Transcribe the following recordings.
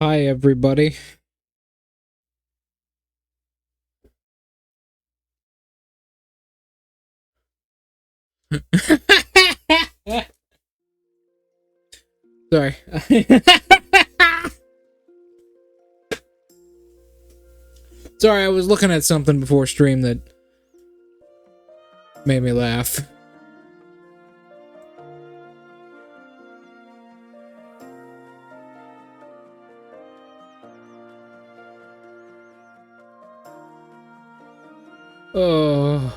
Hi, everybody. Sorry. Sorry, I was looking at something before stream that made me laugh. Oh.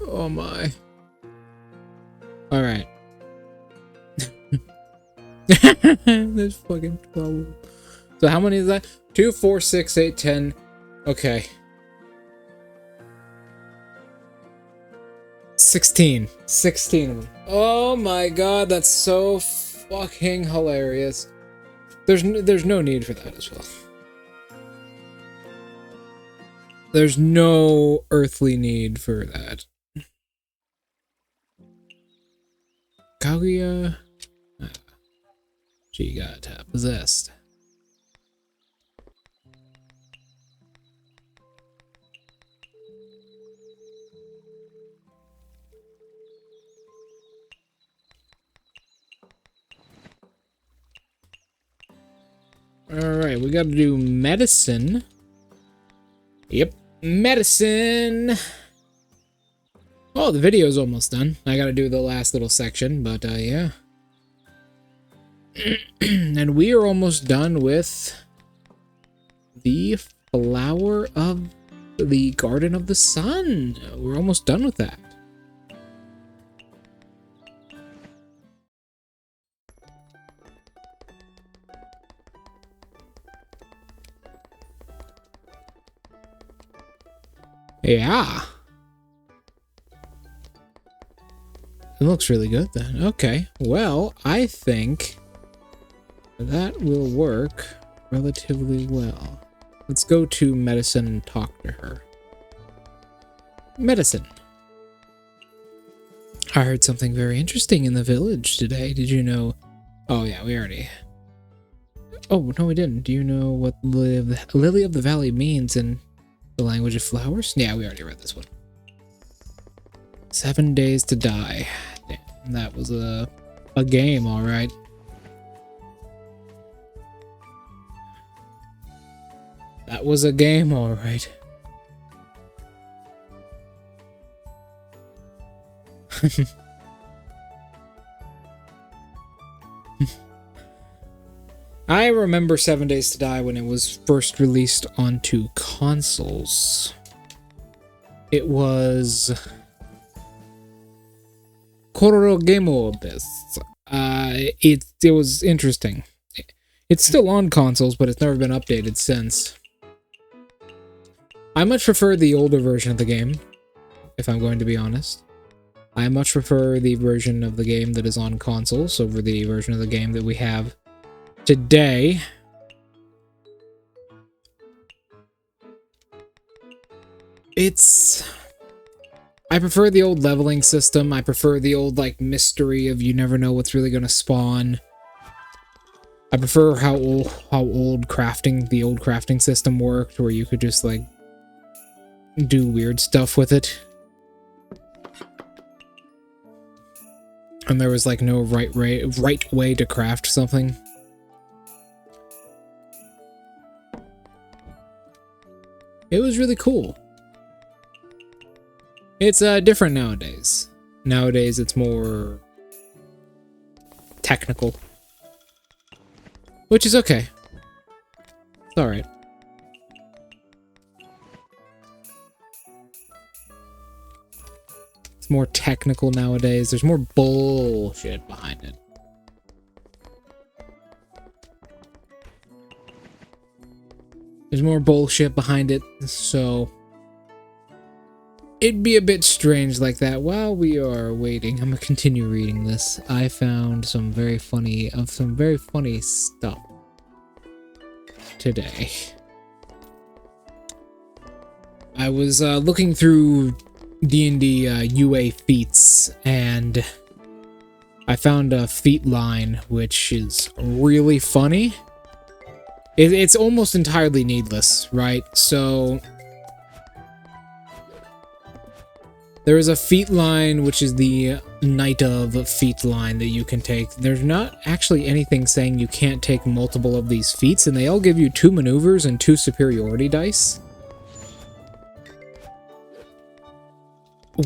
Oh my. All right. There's fucking 12. So how many is that? 2, 4, 6, 8, 10. Okay. 16. 16 of them. Oh my god, that's so fucking hilarious. There's no need for that as well. There's no earthly need for that. Kaguya... She got possessed. Alright, we gotta do medicine. Yep, medicine! Oh, the video's almost done. I gotta do the last little section, but yeah. And we are almost done with the flower of the Garden of the Sun. We're almost done with that. Yeah. It looks really good then. Okay. Well, I think that will work relatively well. Let's go to medicine and talk to her. Medicine. I heard something very interesting in the village today. Did you know? Oh yeah, we already... Oh, no we didn't. Do you know what Lily of the Valley means in the language of flowers? Yeah, we already read this one. 7 days to die. Damn, that was a game, alright. That was a game, alright. I remember 7 Days to Die when it was first released onto consoles. It was... Kororo Gemo Abyss. It was interesting. It's still on consoles, but it's never been updated since. I much prefer the older version of the game, if I'm going to be honest. I much prefer the version of the game that is on consoles over the version of the game that we have today. I prefer the old leveling system. I prefer the old, like, mystery of you never know what's really gonna spawn. I prefer how old the old crafting system worked, where you could just, like, do weird stuff with it. And there was, like, no right way to craft something. It was really cool. It's different nowadays. Nowadays it's more technical. Which is okay. It's alright. It's more technical nowadays. There's more bullshit behind it. There's more bullshit behind it, so... It'd be a bit strange like that. While we are waiting, I'm gonna continue reading this. I found some very funny stuff. today. I was looking through D&D UA feats, and I found a feat line which is really funny. It's almost entirely needless, right? So there is a feat line which is the Night of feat line that you can take. There's not actually anything saying you can't take multiple of these feats, and they all give you 2 maneuvers and 2 superiority dice,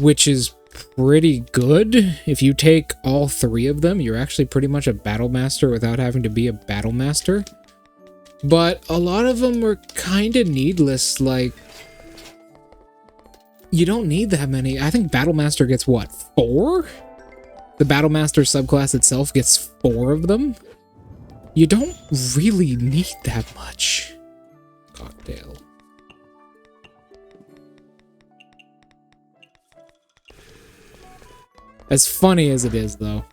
which is pretty good. If you take all 3 of them, you're actually pretty much a battle master without having to be a battle master. But a lot of them were kind of needless. Like, you don't need that many. I think battle master gets what, 4? The battle master subclass itself gets 4 of them. You don't really need that much. Cocktail. As funny as it is, though,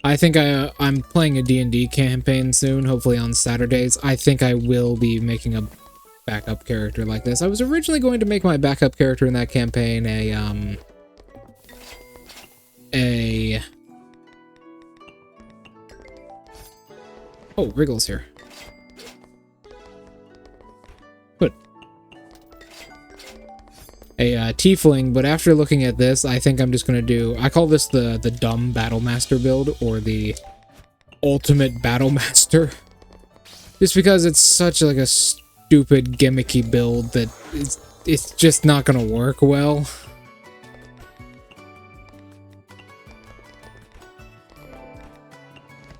I think I'm playing a D&D campaign soon, hopefully on Saturdays. I think I will be making a backup character like this. I was originally going to make my backup character in that campaign Oh, Wriggle's here. Good. A tiefling, but after looking at this, I think I'm just gonna do, I call this the dumb battle master build, or the ultimate battle master, just because it's such like a stupid gimmicky build that it's just not gonna work well.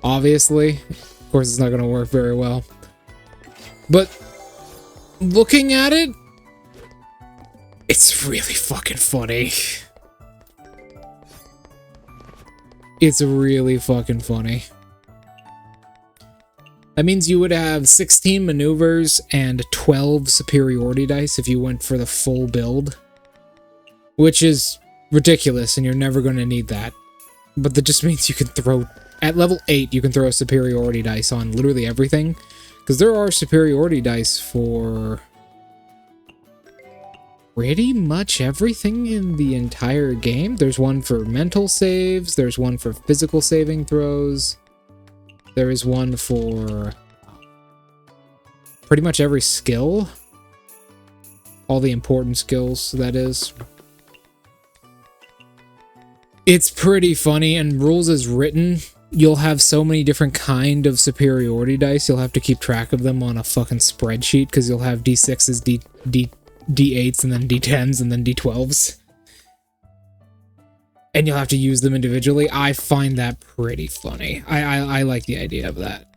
Obviously, of course, it's not gonna work very well, but looking at it, it's really fucking funny. It's really fucking funny. That means you would have 16 maneuvers and 12 superiority dice if you went for the full build, which is ridiculous, and you're never going to need that. But that just means you can throw, at level 8, you can throw a superiority dice on literally everything, because there are superiority dice for pretty much everything in the entire game. There's one for mental saves, there's one for physical saving throws, there is one for pretty much every skill. All the important skills, that is. It's pretty funny, and rules as written, you'll have so many different kind of superiority dice, you'll have to keep track of them on a fucking spreadsheet, because you'll have D6s, D8s, and then D10s, and then D12s. And you'll have to use them individually. I find that pretty funny. I like the idea of that.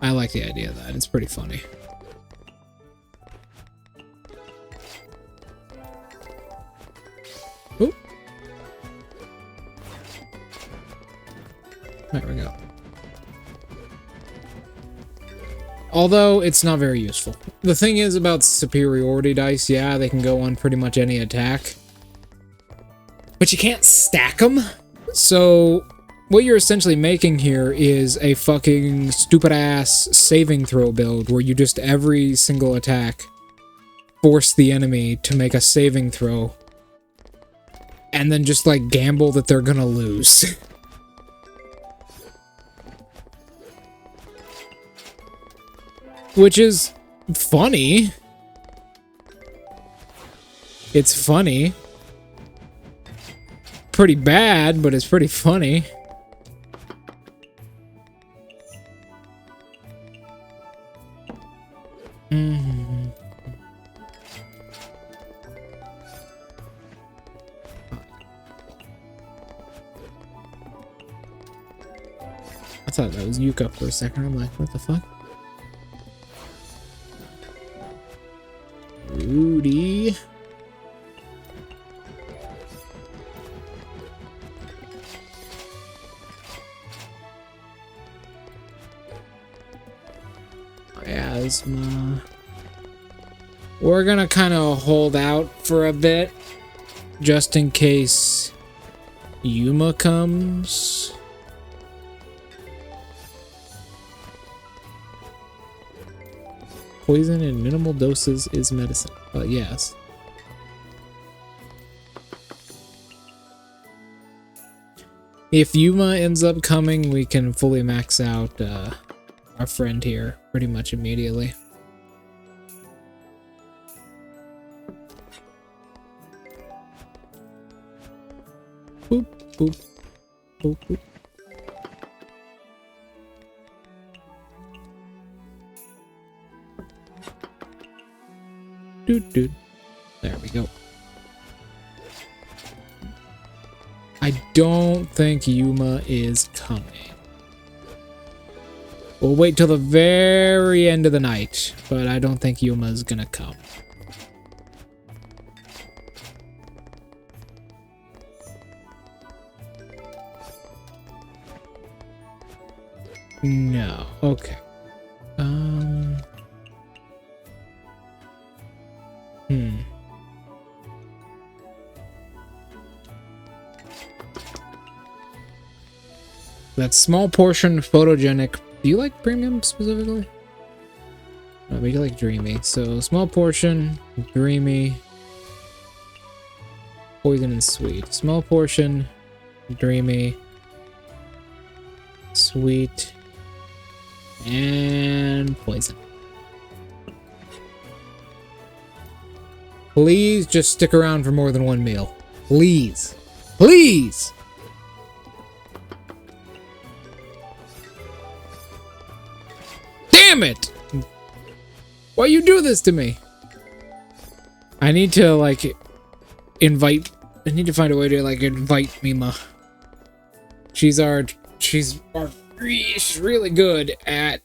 I like the idea of that. It's pretty funny. Oop. There we go. Although, it's not very useful. The thing is about superiority dice, yeah, they can go on pretty much any attack, but you can't stack them. So, what you're essentially making here is a fucking stupid-ass saving throw build, where you just, every single attack, force the enemy to make a saving throw, and then just, like, gamble that they're gonna lose. Which is funny. It's funny. Pretty bad, but it's pretty funny. I thought that was Yuka for a second. I'm like, what the fuck? Rudy. Asthma. We're gonna kind of hold out for a bit just in case Yuma comes. Poison in minimal doses is medicine. But yes. If Yuma ends up coming, we can fully max out our friend here pretty much immediately. Boop, boop, boop, boop. Doot, doot. There we go. I don't think Yuma is coming. We'll wait till the very end of the night, but I don't think Yuma's gonna come. No. Okay. That small portion photogenic. Do you like premium specifically? No, but you like dreamy. So small portion, dreamy, poison and sweet. Small portion, dreamy, sweet, and poison. Please just stick around for more than one meal. Please. Please! Damn it! Why you do this to me? I need to, like, invite... I need to find a way to, like, invite Mima. She's really good at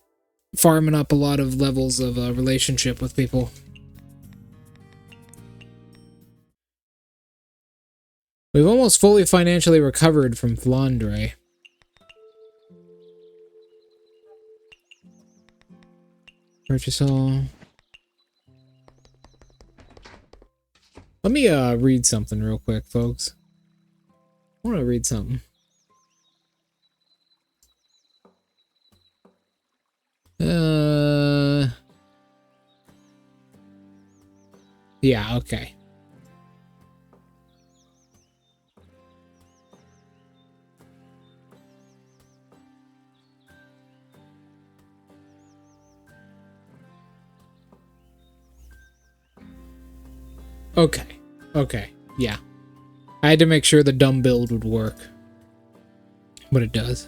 farming up a lot of levels of relationship with people. We've almost fully financially recovered from Flandre. Purchase all. Let me read something real quick, folks. I want to read something. Yeah, okay. Okay, yeah. I had to make sure the dumb build would work. But it does.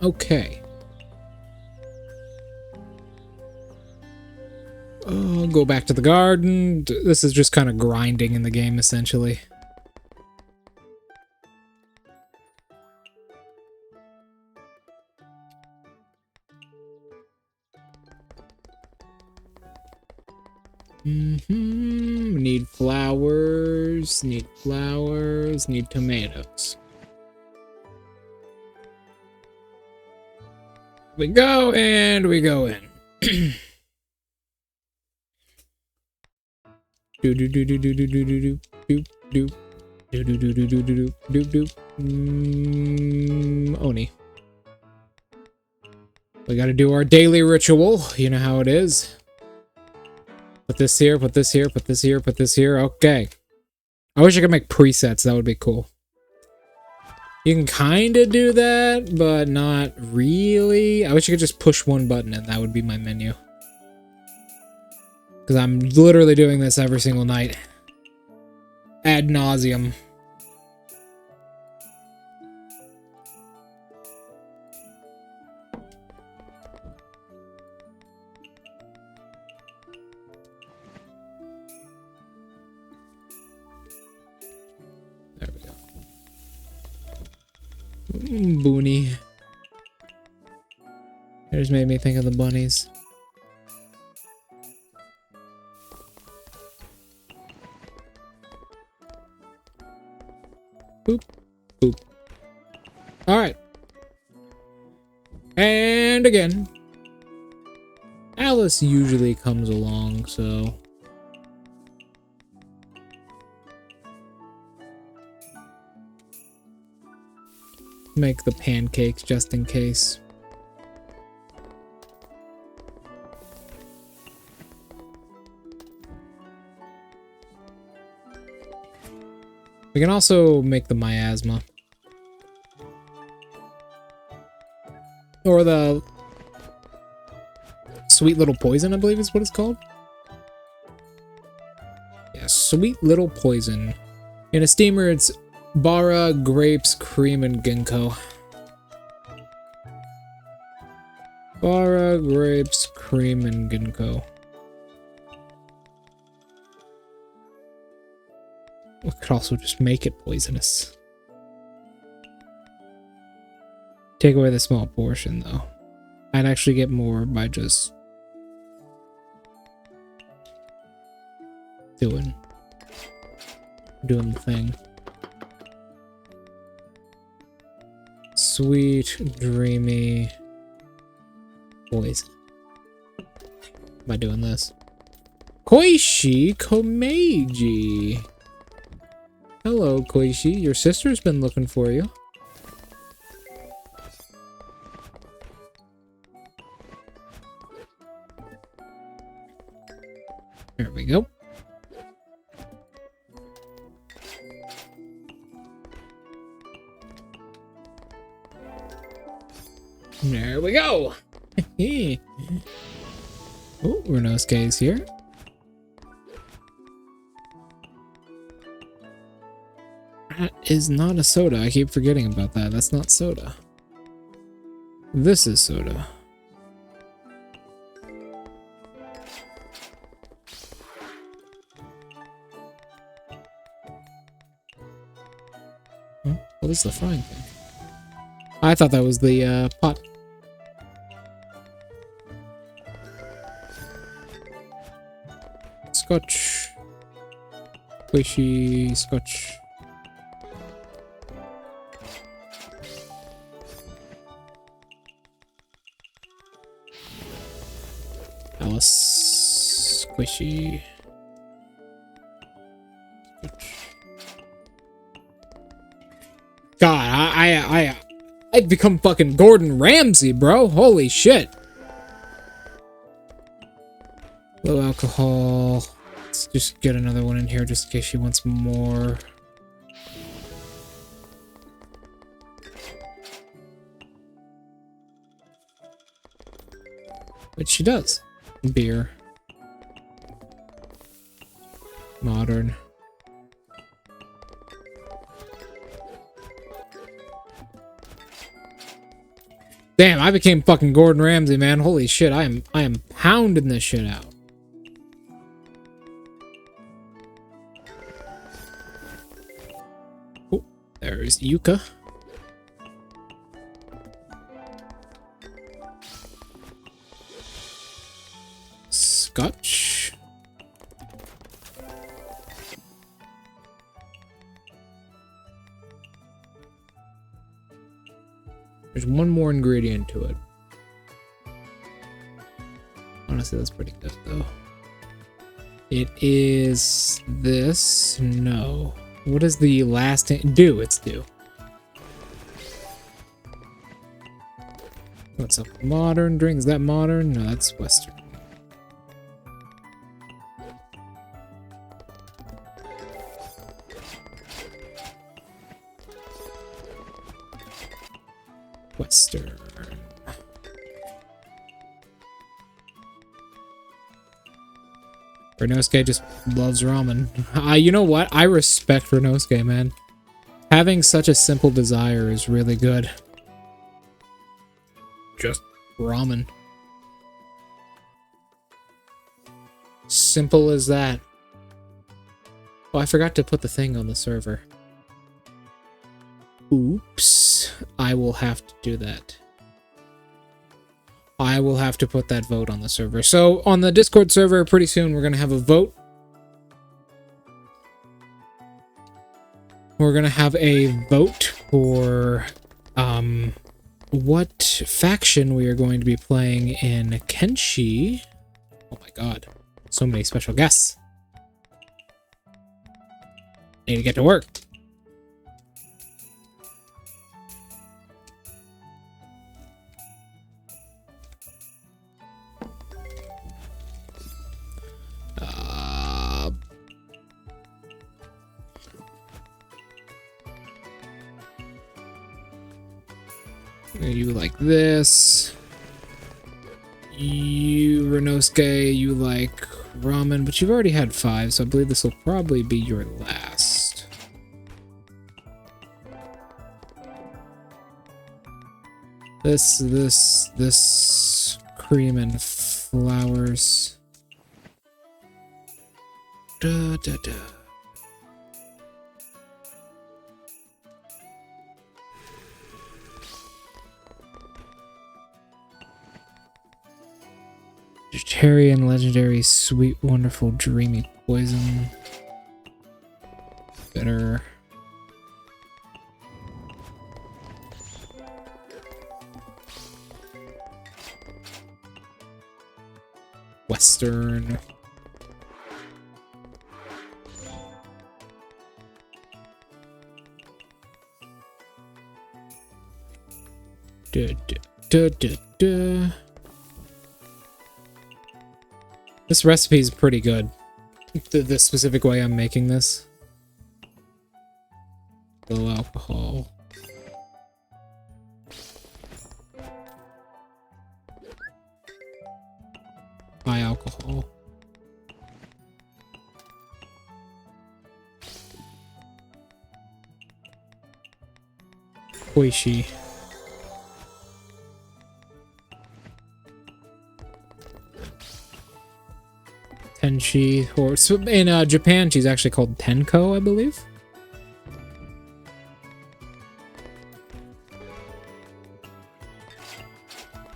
Okay. Go back to the garden. This is just kind of grinding in the game, essentially. Need flowers, need tomatoes. We go and we go in. Oni. We gotta do our daily ritual. You know how it is. Put this here, put this here, put this here, put this here. Okay. I wish I could make presets. That would be cool. You can kind of do that, but not really. I wish I could just push one button and that would be my menu. Because I'm literally doing this every single night. Ad nauseum. There we go. Boonie. It just made me think of the bunnies. Boop. Boop. Alright. And again. Alice usually comes along, so... make the pancakes just in case. We can also make the miasma. Or the sweet little poison, I believe is what it's called. Yeah, sweet little poison. In a steamer, it's bara, grapes, cream, and ginkgo. Bara, grapes, cream, and ginkgo. We could also just make it poisonous. Take away the small portion, though. I'd actually get more by just doing the thing. Sweet, dreamy poison. By doing this. Koishi Komeiji. Hello, Koishi. Your sister's been looking for you. There we go. There we go. Oh, Renosuke is here. That is not a soda. I keep forgetting about that. That's not soda. This is soda. Huh? What is the frying thing? I thought that was the pot. Scotch. Squishy scotch. Alice. Squishy. God, I'd become fucking Gordon Ramsay, bro. Holy shit. Low alcohol. Let's just get another one in here just in case she wants more. Which she does. Beer. Modern. Damn, I became fucking Gordon Ramsay, man. Holy shit, I am pounding this shit out. Oh, there's Yuka. Scotch. There's one more ingredient to it. Honestly, that's pretty good, though. It is this. No. What is the last thing? Dew. It's dew. What's a modern drink? Is that modern? No, that's Western. Western. Renosuke just loves ramen. You know what? I respect Renosuke, man. Having such a simple desire is really good. Just ramen. Simple as that. Oh, I forgot to put the thing on the server. Oops. I will have to do that. I will have to put that vote on the server. So, on the Discord server, pretty soon we're going to have a vote. We're gonna have a vote for what faction we are going to be playing in Kenshi. Oh my god, so many special guests. Need to get to work. You like this. You, Renosuke, you like ramen, but you've already had 5, so I believe this will probably be your last. This cream and flowers. Da da da. Vegetarian, legendary, sweet, wonderful, dreamy poison. Bitter. Western. Da, da, da, da, da. This recipe is pretty good. The specific way I'm making this. Low alcohol. High alcohol. Oishi. Tenchi, or in Japan, she's actually called Tenko, I believe.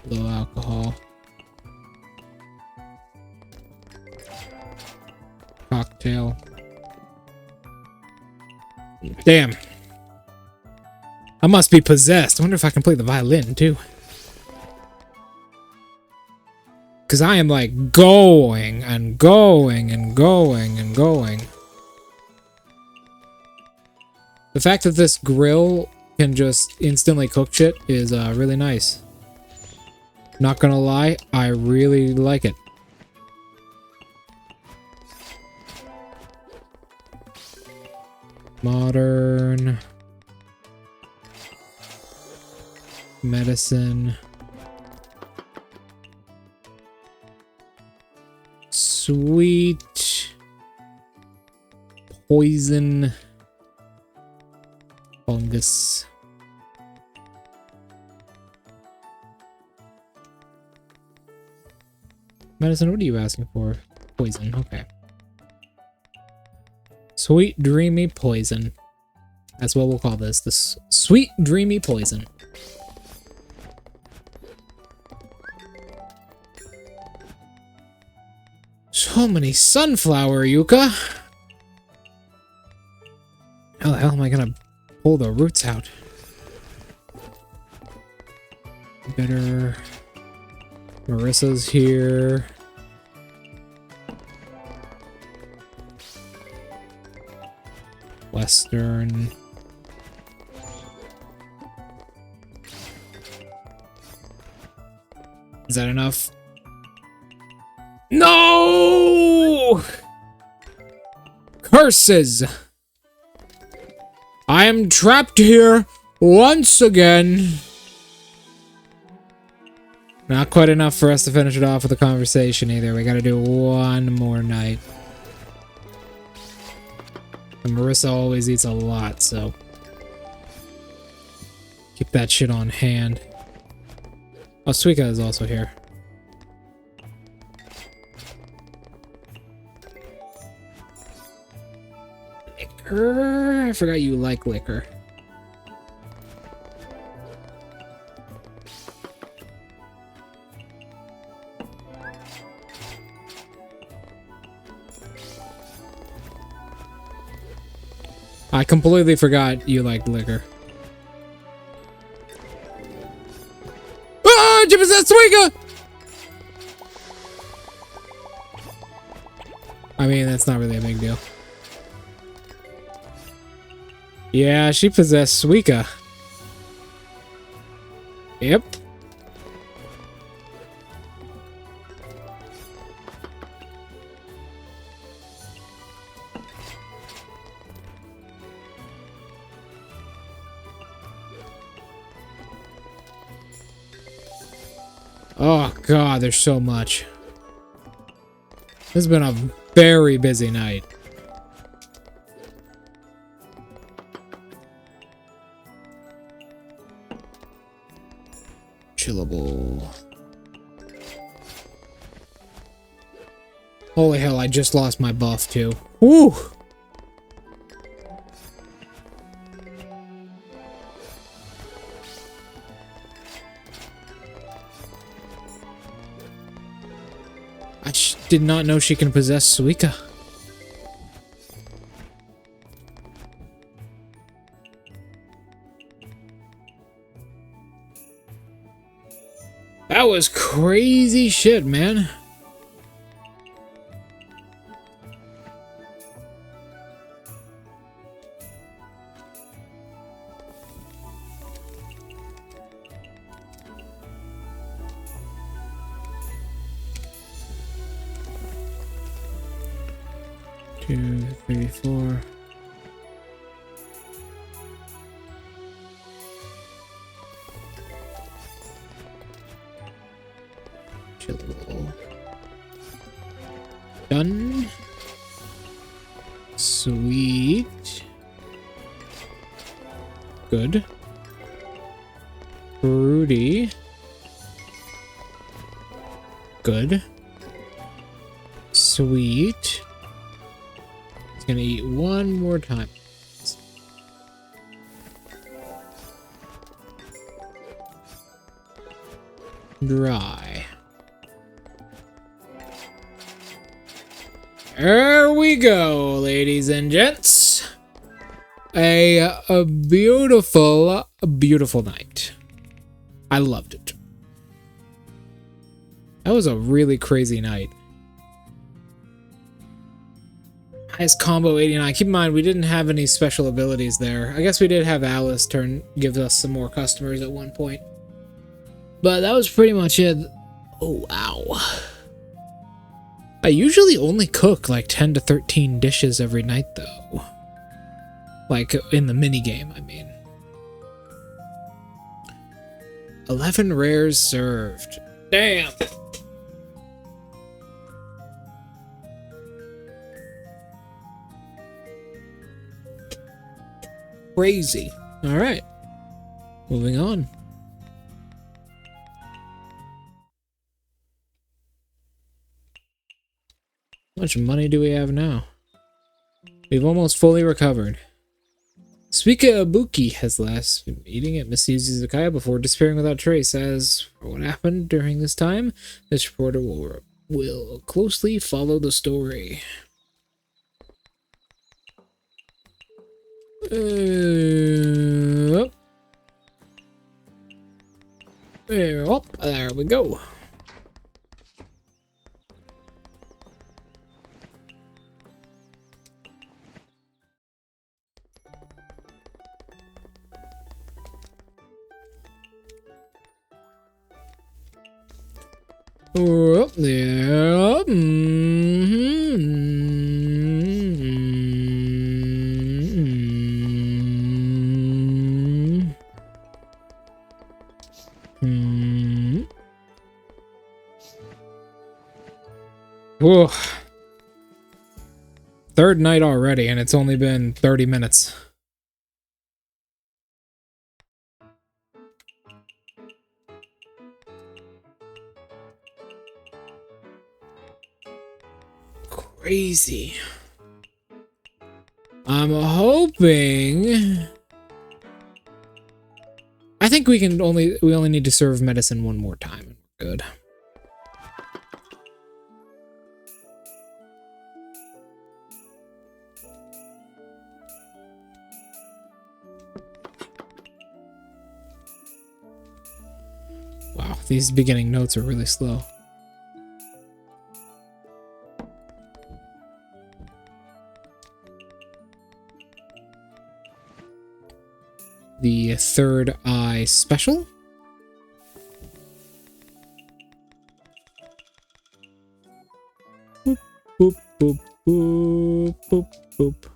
Low alcohol. Cocktail. Damn. I must be possessed. I wonder if I can play the violin, too. Because I am like going and going and going and going. The fact that this grill can just instantly cook shit is really nice. Not gonna lie, I really like it. Modern. Medicine. Sweet. Poison. Fungus. Medicine, what are you asking for? Poison, okay. Sweet, dreamy poison. That's what we'll call this. This sweet, dreamy poison. So many sunflower, Yuka. How the hell am I gonna pull the roots out? Bitter. Marissa's here. Western. Is that enough? No! Curses! I am trapped here once again. Not quite enough for us to finish it off with a conversation either. We gotta do one more night. And Marissa always eats a lot, so keep that shit on hand. Oh, Suika is also here. Liquor? I forgot you like liquor. I completely forgot you liked liquor. Ah, Jim is that Suiga! I mean, that's not really a big deal. Yeah, she possessed Suiga. Yep. Oh god, there's so much. This has been a very busy night. Chillable. Holy hell, I just lost my buff too. Woo! I did not know she can possess Suica. That was crazy shit, man. Two, three, four. Chillable. Done. Sweet. Good. Fruity. Good. Sweet. It's gonna eat one more time. Dry. There we go, ladies and gents. A beautiful, beautiful night. I loved it. That was a really crazy night. Highest combo 89. Keep in mind, we didn't have any special abilities there. I guess we did have Alice give us some more customers at one point. But that was pretty much it. Oh, wow. I usually only cook like 10 to 13 dishes every night, though. Like, in the minigame, I mean. 11 rares served. Damn! Crazy. Alright. Moving on. How much money do we have now? We've almost fully recovered. Suika Ibuki has last been eating at Mystia's Izakaya before disappearing without trace. As for what happened during this time, this reporter will closely follow the story. There we go. Oh, yeah. Whoa. Third night already, and it's only been 30 minutes. Crazy. I'm hoping. I think we only need to serve medicine one more time. Good. these beginning notes are really slow. The third eye special. Boop, boop, boop, boop, boop, boop.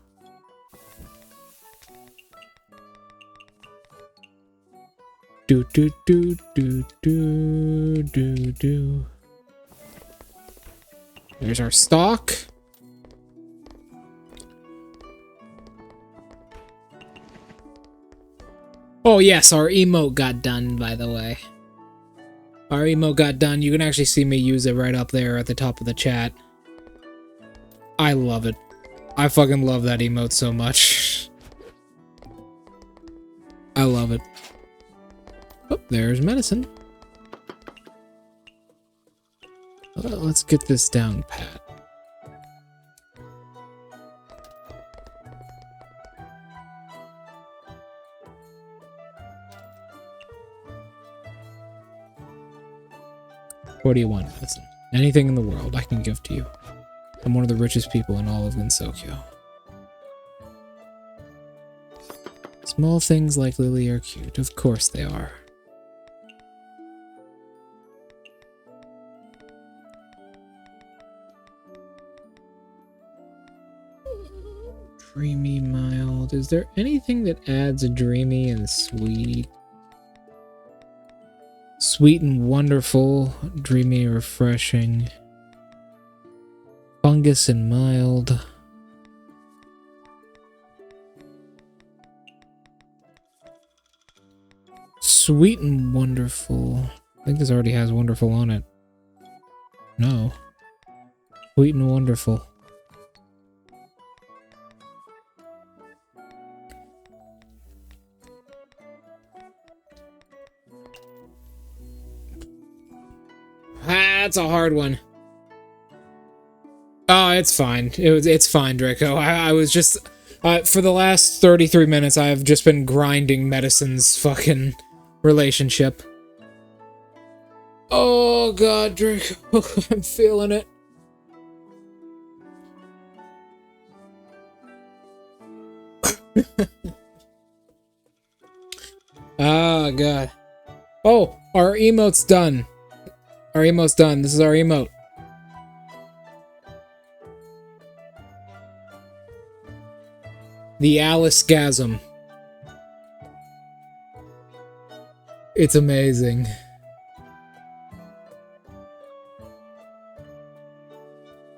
Do do do do do do do. There's our stock. Oh yes, our emote got done, by the way. Our emote got done. You can actually see me use it right up there at the top of the chat. I love it. I fucking love that emote so much. I love it. Oh, there's medicine. Let's get this down pat. What do you want, medicine? Anything in the world I can give to you. I'm one of the richest people in all of Gensokyo. Small things like Lily are cute. Of course they are. Dreamy, mild. Is there anything that adds a dreamy and sweet? Sweet and wonderful, dreamy, refreshing. Fungus and mild. Sweet and wonderful. I think this already has wonderful on it. No. Sweet and wonderful. That's a hard one. Oh, it's fine. It's fine, Draco. I was just for the last 33 minutes I've just been grinding Medicine's fucking relationship. Oh god, Draco. I'm feeling it. Oh god. Oh, our emote's done. Our emote's done. This is our emote. The Alice-gasm. It's amazing.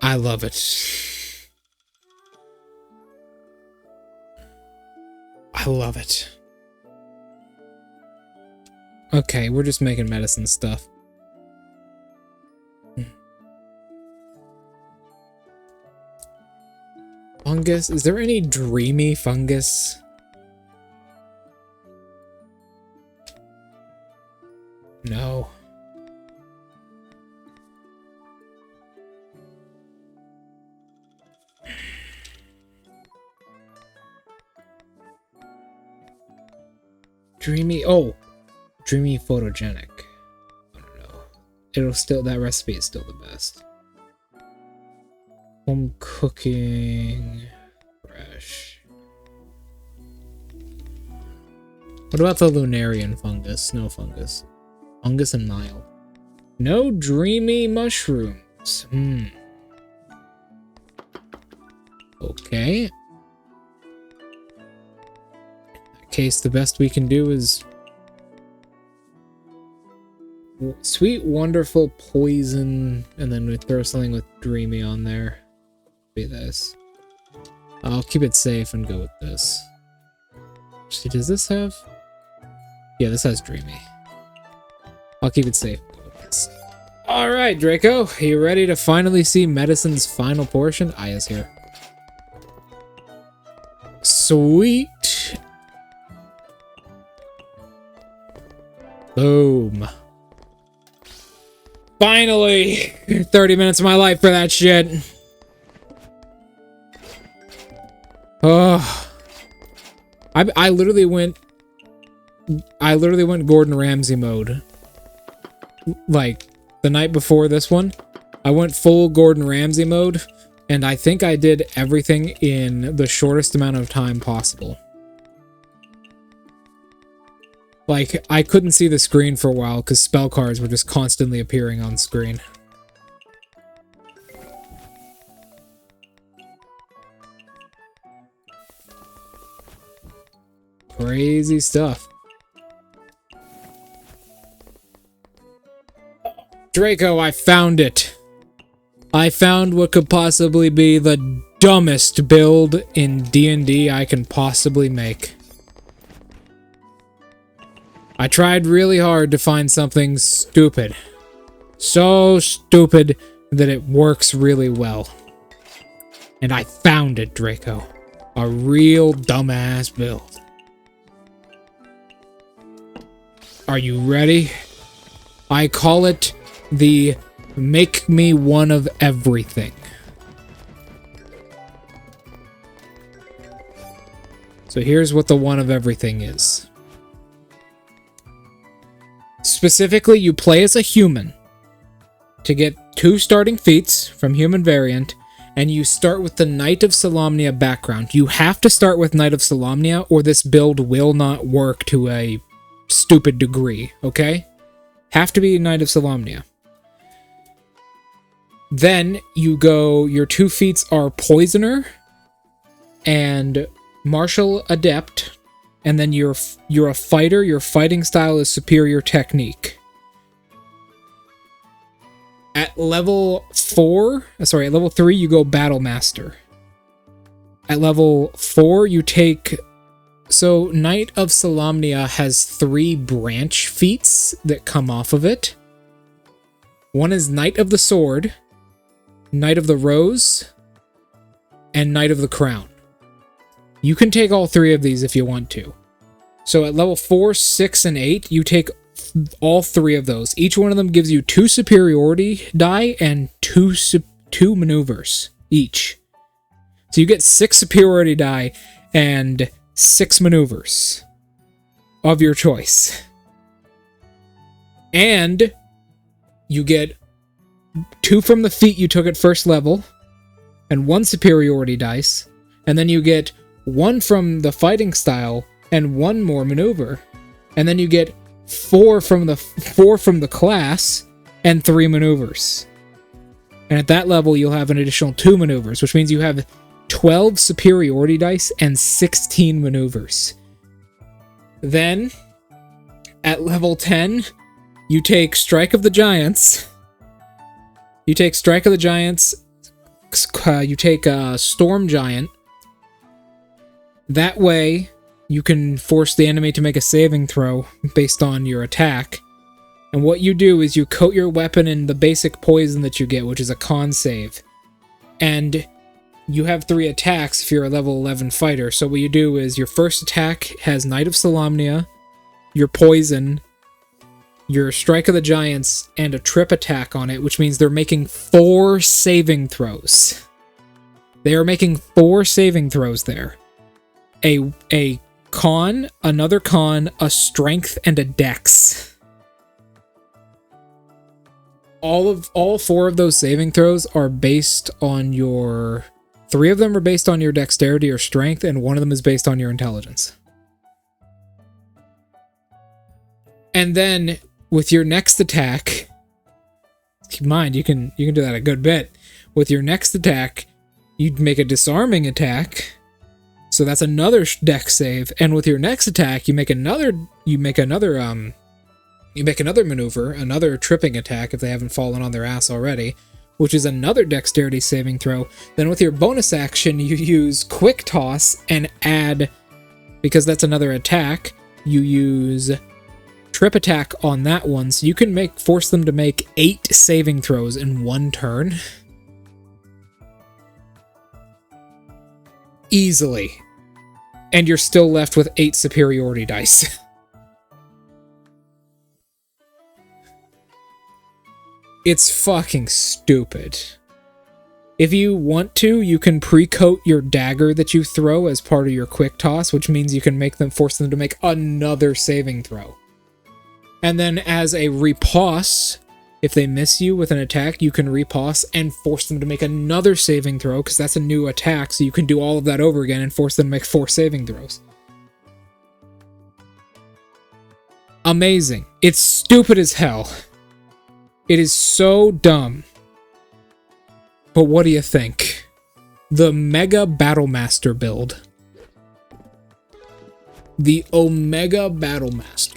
I love it. I love it. Okay, we're just making medicine stuff. Fungus? Is there any dreamy fungus? No. Dreamy? Oh! Dreamy photogenic. I don't know. It'll still, that recipe is still the best. Home cooking. Fresh. What about the Lunarian fungus? No fungus. Fungus and mild. No dreamy mushrooms. Okay. In that case, the best we can do is sweet, wonderful, poison, and then we throw something with dreamy on there. Be this. I'll keep it safe and go with this. Actually, does this have? Yeah, this has dreamy. I'll keep it safe and go with this. All right, Draco, are you ready to finally see Medicine's final portion? Aya's here. Sweet. Boom. Finally! 30 minutes of my life for that shit. Oh. I literally went Gordon Ramsay mode. like, the night before this one, I went full Gordon Ramsay mode, and I think I did everything in the shortest amount of time possible. Like, I couldn't see the screen for a while because spell cards were just constantly appearing on screen. Crazy stuff. Draco, I found it. I found what could possibly be the dumbest build in D&D I can possibly make. I tried really hard to find something stupid. So stupid that it works really well. And I found it, Draco. A real dumbass build. Are you ready? I call it the Make Me One of Everything. So here's what the one of everything is. Specifically, you play as a human to get 2 starting feats from human variant, and you start with the Knight of Solamnia background. You have to start with Knight of Solamnia, or this build will not work to a stupid degree, okay? Have to be Knight of Solamnia. Then you go, your 2 feats are Poisoner and Martial Adept, and then you're a fighter. Your fighting style is Superior Technique. At level 3, you go Battle Master. At level 4, you take... So, Knight of Solamnia has 3 branch feats that come off of it. One is Knight of the Sword, Knight of the Rose, and Knight of the Crown. You can take all 3 of these if you want to. So at level 4, 6, and 8, you take all 3 of those. Each one of them gives you 2 superiority die and 2 maneuvers each. So you get 6 superiority die and 6 maneuvers of your choice. And you get 2 from the feat you took at first level and 1 superiority dice. And then you get 1 from the fighting style and 1 more maneuver. And then you get 4 from the class and 3 maneuvers. And at that level, you'll have an additional 2 maneuvers, which means you have 12 superiority dice and 16 maneuvers. Then, at level 10, you take Strike of the Giants. You take Strike of the Giants. You take Storm Giant. That way, you can force the enemy to make a saving throw based on your attack. And what you do is you coat your weapon in the basic poison that you get, which is a con save. And you have 3 attacks if you're a level 11 fighter. So what you do is your first attack has Knight of Solamnia, your poison, your Strike of the Giants, and a trip attack on it, which means they're making 4 saving throws. They are making 4 saving throws there. A con, another con, a strength, and a dex. All 4 of those saving throws are based on your... 3 of them are based on your dexterity or strength, and 1 of them is based on your intelligence. And then, with your next attack... Keep in mind, you can do that a good bit. With your next attack, you'd make a disarming attack... So that's another dex save, and with your next attack, you make another maneuver, another tripping attack if they haven't fallen on their ass already, which is another dexterity saving throw. Then with your bonus action, you use Quick Toss and add, because that's another attack, you use trip attack on that one, so you can force them to make 8 saving throws in 1 turn. Easily. And you're still left with 8 superiority dice. It's fucking stupid. If you want to, you can pre-coat your dagger that you throw as part of your quick toss, which means you can force them to make another saving throw. And then as a riposte, if they miss you with an attack, you can riposte and force them to make another saving throw, because that's a new attack, so you can do all of that over again and force them to make 4 saving throws. Amazing. It's stupid as hell. It is so dumb. But what do you think? The Mega Battlemaster build. The Omega Battlemaster.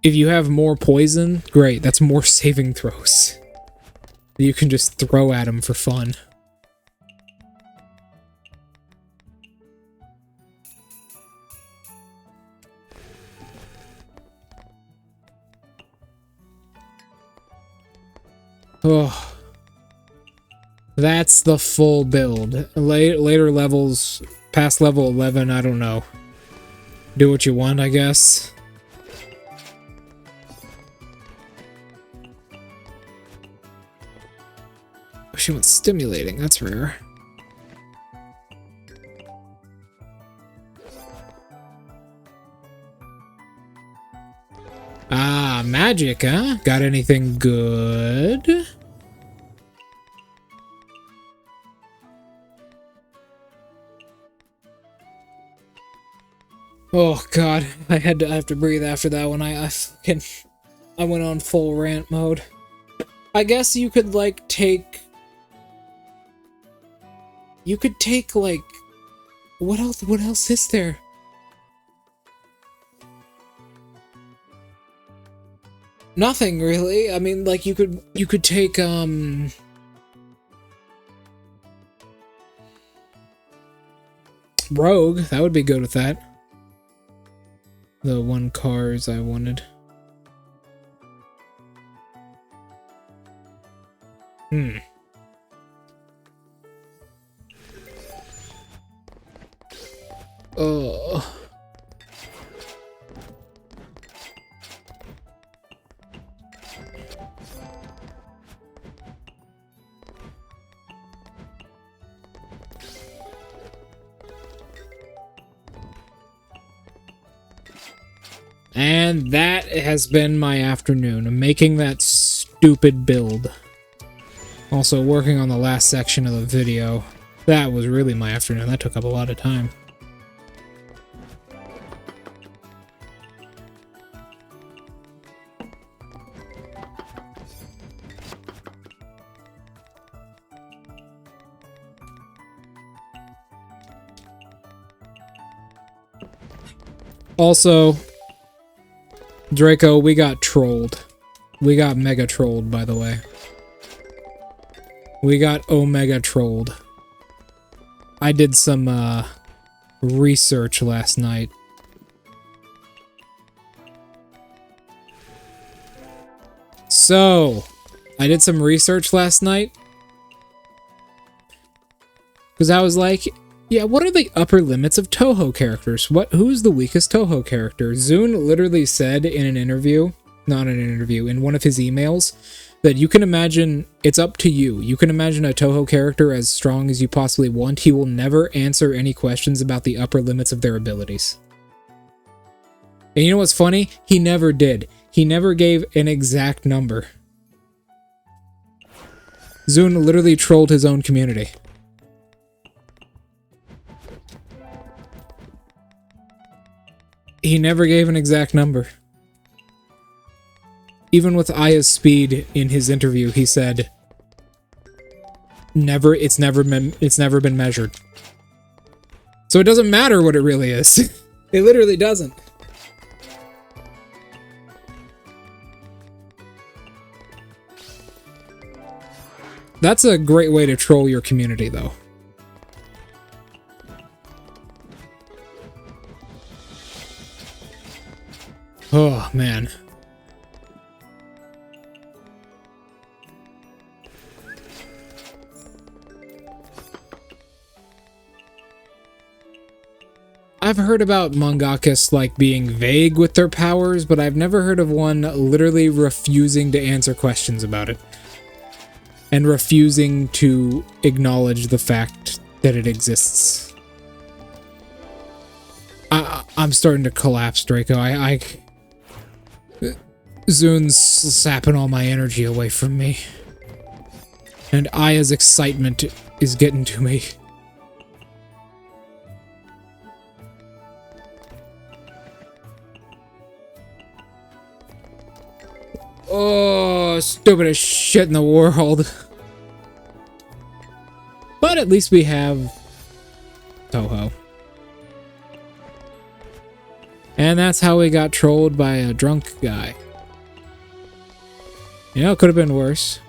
If you have more poison, great. That's more saving throws. You can just throw at him for fun. Oh, that's the full build. Later levels, past level 11, I don't know. Do what you want, I guess. Oh, she went stimulating, that's rare. Ah, magic, huh? Got anything good? Oh god, I have to breathe after that one. I went on full rant mode. I guess you could like take like what else is there? Nothing really. I mean, like you could take Rogue. That would be good with that. The 1 cars I wanted. Oh. And that has been my afternoon. I'm making that stupid build. Also working on the last section of the video. That was really my afternoon. That took up a lot of time. Also, Draco, we got trolled. We got mega trolled, by the way. We got Omega trolled. I did some research last night. So, I did some research last night. Because I was like, yeah, what are the upper limits of touhou characters? Who's the weakest touhou character? Zune literally said in an interview, not an interview, in one of his emails, that you can imagine, it's up to you. You can imagine a touhou character as strong as you possibly want. He will never answer any questions about the upper limits of their abilities. And you know what's funny? He never did. He never gave an exact number. Zune literally trolled his own community. He never gave an exact number. Even with Aya's speed in his interview, he said, it's never been measured. So it doesn't matter what it really is. It literally doesn't. That's a great way to troll your community, though. Oh, man. I've heard about mangakas like being vague with their powers, but I've never heard of one literally refusing to answer questions about it. And refusing to acknowledge the fact that it exists. I'm starting to collapse, Draco. Zune's sapping all my energy away from me. And Aya's excitement is getting to me. Oh, stupidest shit in the world. But at least we have touhou. And that's how we got trolled by a drunk guy. You know, it could have been worse.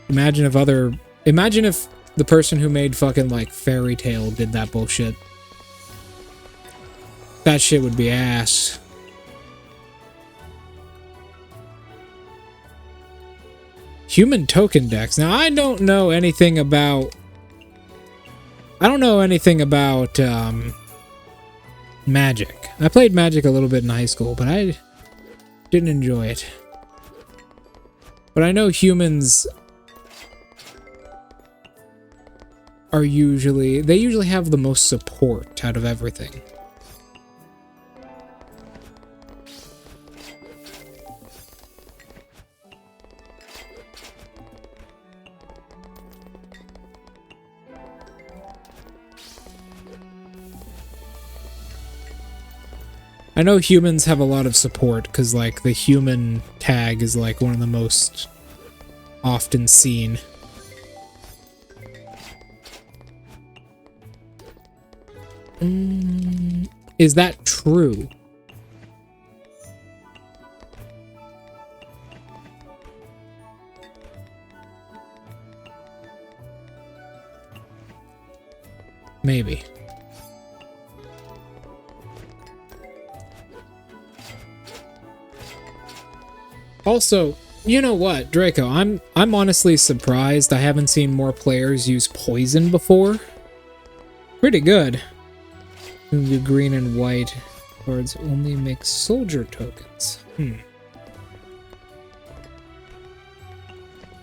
Imagine if the person who made fucking, like, Fairy Tail did that bullshit. That shit would be ass. Human token decks. Now, I don't know anything about Magic. I played Magic a little bit in high school, but I didn't enjoy it. But I know humans are usually have the most support out of everything. I know humans have a lot of support because, like, the human tag is, like, one of the most often seen. Is that true? Maybe. Also, you know what, Draco, I'm honestly surprised I haven't seen more players use poison before. Pretty good. The green and white cards only make soldier tokens. I'm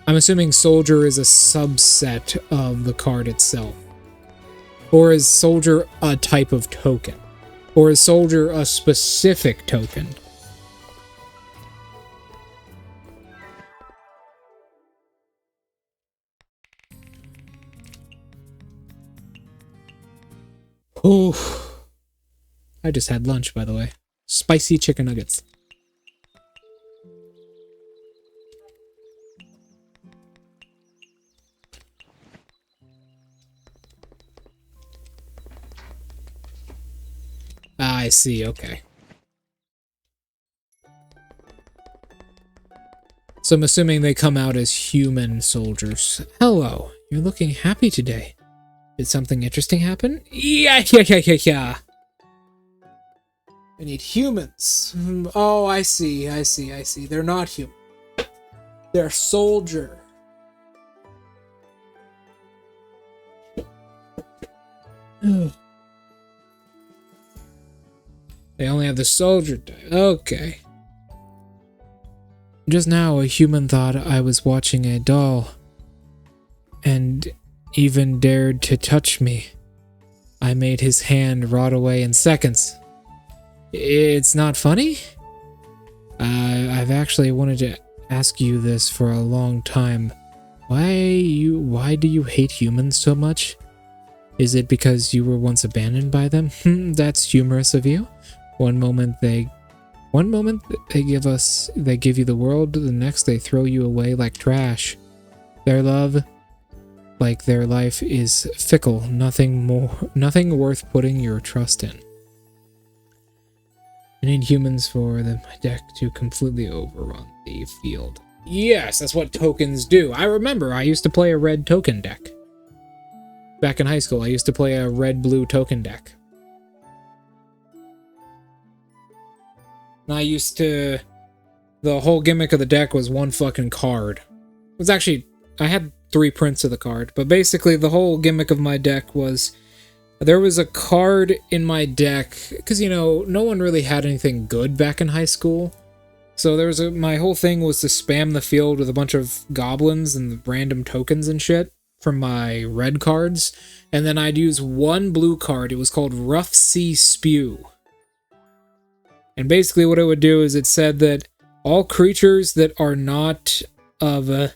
assuming soldier is a subset of the card itself. Or is soldier a type of token? Or is soldier a specific token? Oh, I just had lunch, by the way. Spicy chicken nuggets. I see, okay. So I'm assuming they come out as human soldiers. Hello, you're looking happy today. Did something interesting happen? Yeah. I need humans. Oh, I see. They're not human. They're soldier. They only have the soldier type. Okay. Just now, a human thought I was watching a doll. And even dared to touch me. I made his hand rot away in seconds. It's not funny? I've actually wanted to ask you this for a long time. Why do you hate humans so much? Is it because you were once abandoned by them? That's humorous of you. One moment they give you the world, the next they throw you away like trash. Their love, like their life, is fickle, nothing worth putting your trust in. I need humans for my deck to completely overrun the field. Yes, that's what tokens do. I remember I used to play a red token deck. Back in high school, I used to play a red-blue token deck. And the whole gimmick of the deck was one fucking card. It was actually, I had 3 prints of the card, but basically the whole gimmick of my deck was, there was a card in my deck, because, you know, no one really had anything good back in high school. So my whole thing was to spam the field with a bunch of goblins and random tokens and shit. from my red cards, and then I'd use one blue card. It was called Rough Sea Spew. And basically what it would do is it said that all creatures that are not of a...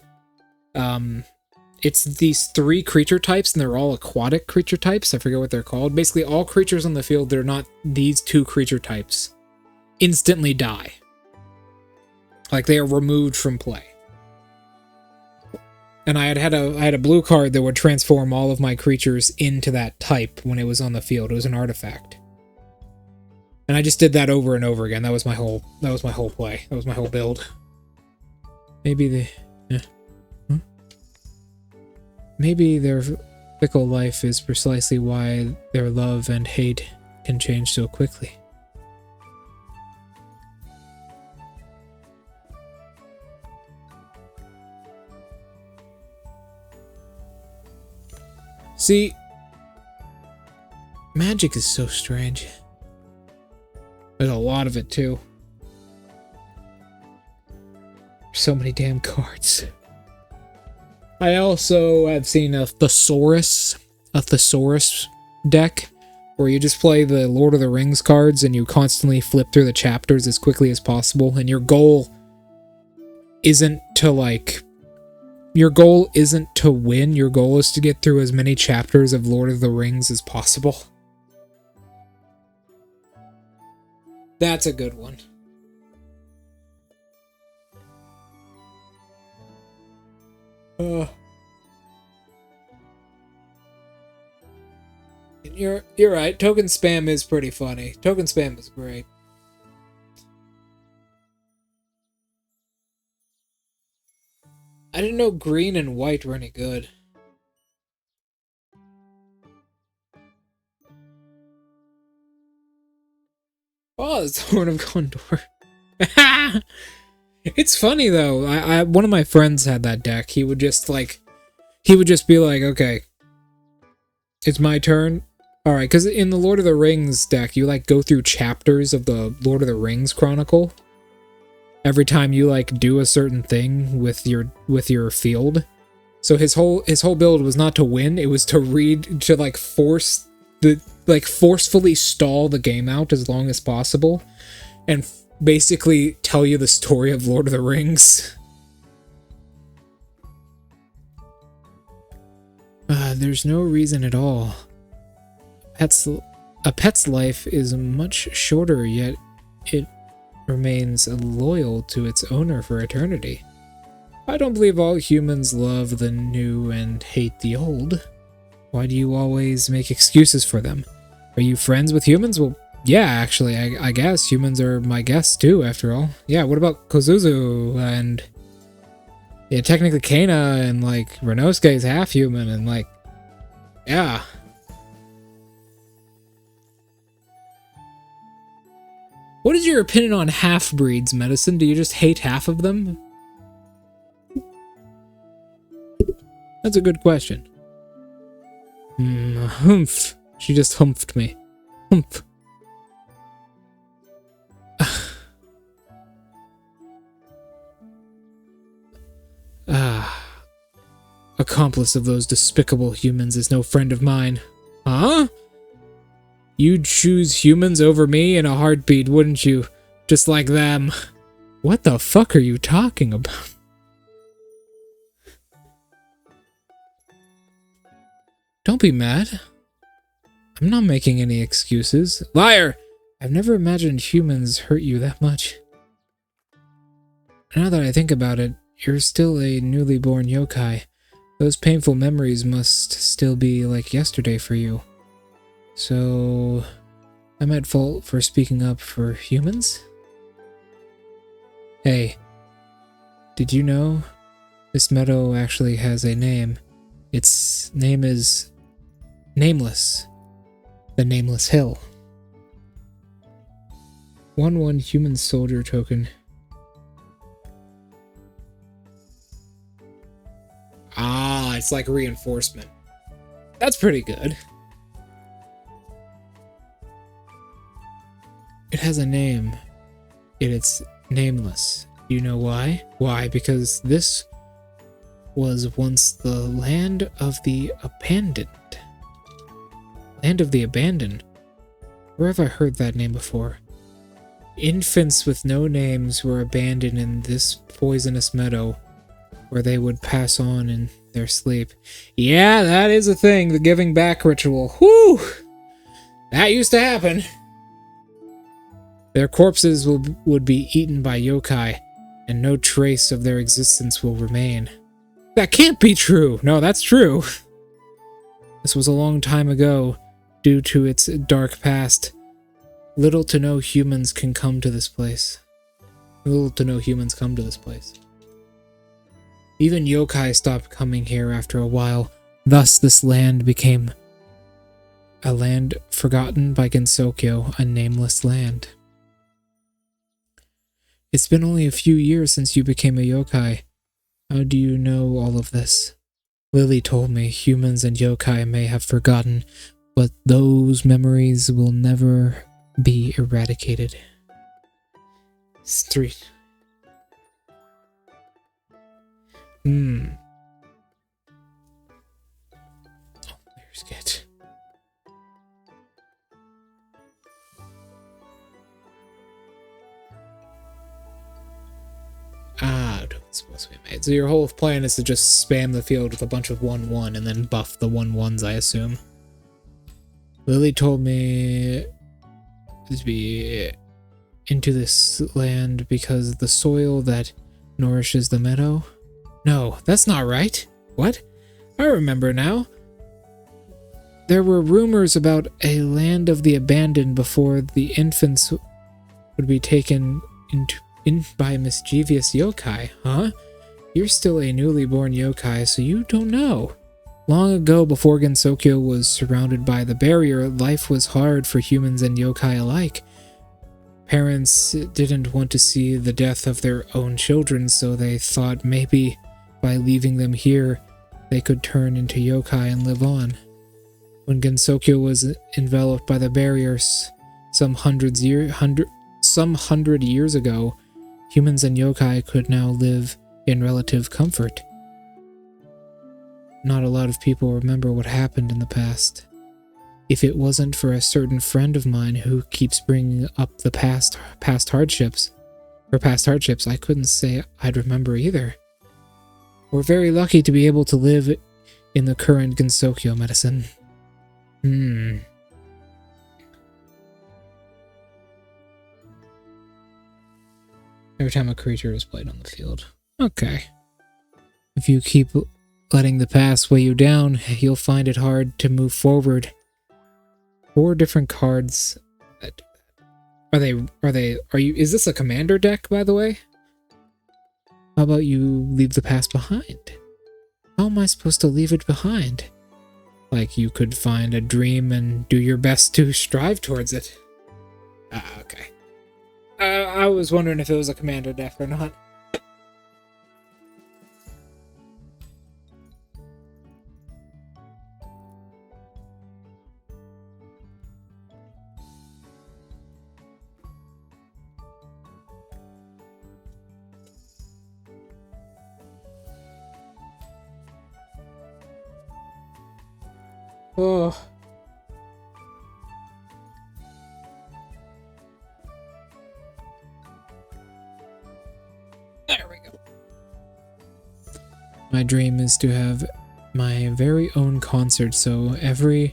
it's these 3 creature types, and they're all aquatic creature types. I forget what they're called. Basically, all creatures on the field that are not these 2 creature types instantly die. Like, they are removed from play. And I had a blue card that would transform all of my creatures into that type when it was on the field. It was an artifact. And I just did that over and over again. That was my whole play. That was my whole build. Maybe Maybe their fickle life is precisely why their love and hate can change so quickly. See, magic is so strange. There's a lot of it, too. So many damn cards. I also have seen a thesaurus deck, where you just play the Lord of the Rings cards and you constantly flip through the chapters as quickly as possible, and your goal isn't to win, your goal is to get through as many chapters of Lord of the Rings as possible. That's a good one. You're right. Token spam is pretty funny. Token spam is great. I didn't know green and white were any good. Oh, it's the Horn of Gondor. It's funny though. One of my friends had that deck. He would just be like, okay, it's my turn. Alright, because in the Lord of the Rings deck, you go through chapters of the Lord of the Rings Chronicle. Every time you do a certain thing with your field. So his whole build was not to win, it was to read, to forcefully stall the game out as long as possible. And basically tell you the story of Lord of the Rings. There's no reason at all. A pet's life is much shorter, yet it remains loyal to its owner for eternity. I don't believe all humans love the new and hate the old. Why do you always make excuses for them? Are you friends with humans? Well, yeah, actually, I guess humans are my guests too, after all. Yeah, what about Kozuzu and... yeah, technically Kana and, Renosuke is half human and, yeah. What is your opinion on half-breeds, Medicine? Do you just hate half of them? That's a good question. Humph. She just humphed me. Humph. Accomplice of those despicable humans is no friend of mine. Huh? You'd choose humans over me in a heartbeat, wouldn't you? Just like them. What the fuck are you talking about? Don't be mad. I'm not making any excuses. Liar! I've never imagined humans hurt you that much. Now that I think about it, you're still a newly born yokai. Those painful memories must still be like yesterday for you. So, I'm at fault for speaking up for humans? Hey, did you know this meadow actually has a name? Its name is Nameless. The Nameless Hill. 1/1 human soldier token. Ah, it's like reinforcement. That's pretty good. It has a name, yet it's nameless. You know why? Why? Because this was once the land of the abandoned. Land of the abandoned? Where have I heard that name before? Infants with no names were abandoned in this poisonous meadow, where they would pass on in their sleep. Yeah, that is a thing, the giving back ritual. Whew! That used to happen. Their corpses would be eaten by yokai, and no trace of their existence will remain. That can't be true! No, that's true. This was a long time ago. Due to its dark past, little to no humans can come to this place. Little to no humans come to this place. Even yokai stopped coming here after a while. Thus, this land became a land forgotten by Gensokyo, a nameless land. It's been only a few years since you became a yokai. How do you know all of this? Lily told me humans and yokai may have forgotten, but those memories will never be eradicated. Street. Oh, there's Git. It's supposed to be made. So your whole plan is to just spam the field with a bunch of 1-1 and then buff the 1-1s, I assume. Lily told me to be into this land because the soil that nourishes the meadow. No, that's not right. What? I remember now. There were rumors about a land of the abandoned before the infants would be taken in by mischievous yokai, huh? You're still a newly born yokai, so you don't know. Long ago, before Gensokyo was surrounded by the barrier, life was hard for humans and yokai alike. Parents didn't want to see the death of their own children, so they thought maybe by leaving them here, they could turn into yokai and live on. When Gensokyo was enveloped by the barriers some hundred years ago, humans and yokai could now live in relative comfort. Not a lot of people remember what happened in the past. If it wasn't for a certain friend of mine who keeps bringing up the past hardships, I couldn't say I'd remember either. We're very lucky to be able to live in the current Gensokyo medicine. Every time a creature is played on the field. Okay. If you keep letting the past weigh you down, you'll find it hard to move forward. 4 different cards. Is this a commander deck, by the way? How about you leave the past behind? How am I supposed to leave it behind? Like you could find a dream and do your best to strive towards it. Okay. I was wondering if it was a commander deck or not. Oh. There we go. My dream is to have my very own concert, so even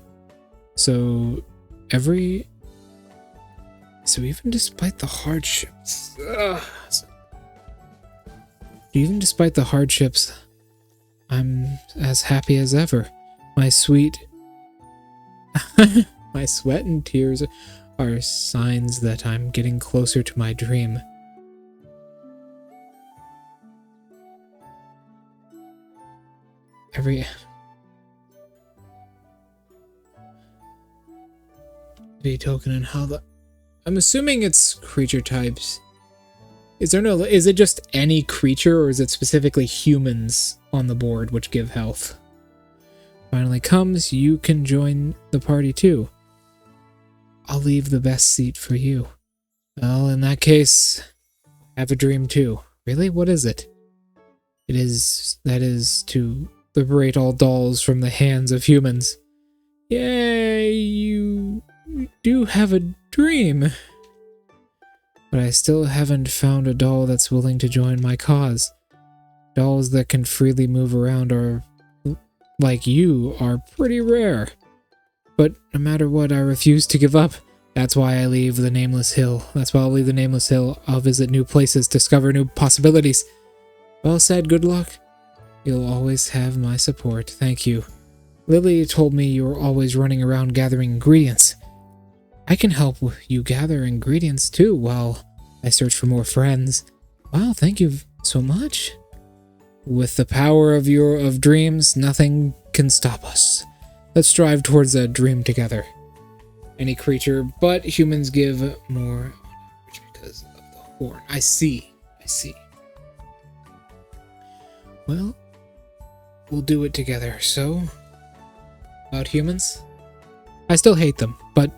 despite the hardships, even despite the hardships, I'm as happy as ever. My sweet my sweat and tears are signs that I'm getting closer to my dream. Every token and how the... I'm assuming it's creature types. Is it just any creature, or is it specifically humans on the board which give health? Finally comes, you can join the party too. I'll leave the best seat for you. Well, in that case, I have a dream too. Really? What is it? That is to liberate all dolls from the hands of humans. Yay, you do have a dream. But I still haven't found a doll that's willing to join my cause. Dolls that can freely move around like you are pretty rare. But no matter what, I refuse to give up. That's why I leave the Nameless Hill. That's why I'll leave the Nameless Hill. I'll visit new places, discover new possibilities. Well said, good luck. You'll always have my support. Thank you. Lily told me you were always running around gathering ingredients. I can help you gather ingredients too while I search for more friends. Wow, thank you so much. With the power of dreams, nothing can stop us. Let's strive towards a dream together. Any creature but humans give more because of the horn. I see. Well, we'll do it together. So, about humans? I still hate them, but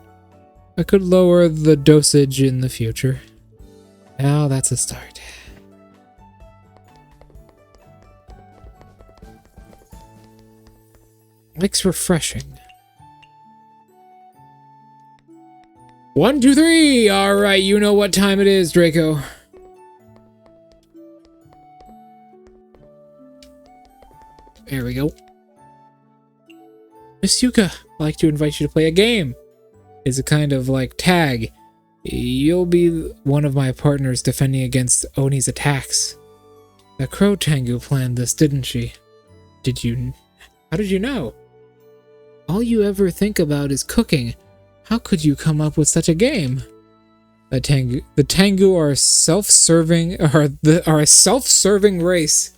I could lower the dosage in the future. Now that's a start. Looks refreshing. 1, 2, 3! Alright, you know what time it is, Draco. There we go. Miss Yuka, I'd like to invite you to play a game. It's a kind of like tag. You'll be one of my partners defending against Oni's attacks. The Crow Tengu planned this, didn't she? How did you know? All you ever think about is cooking. How could you come up with such a game? The Tengu are a self-serving race.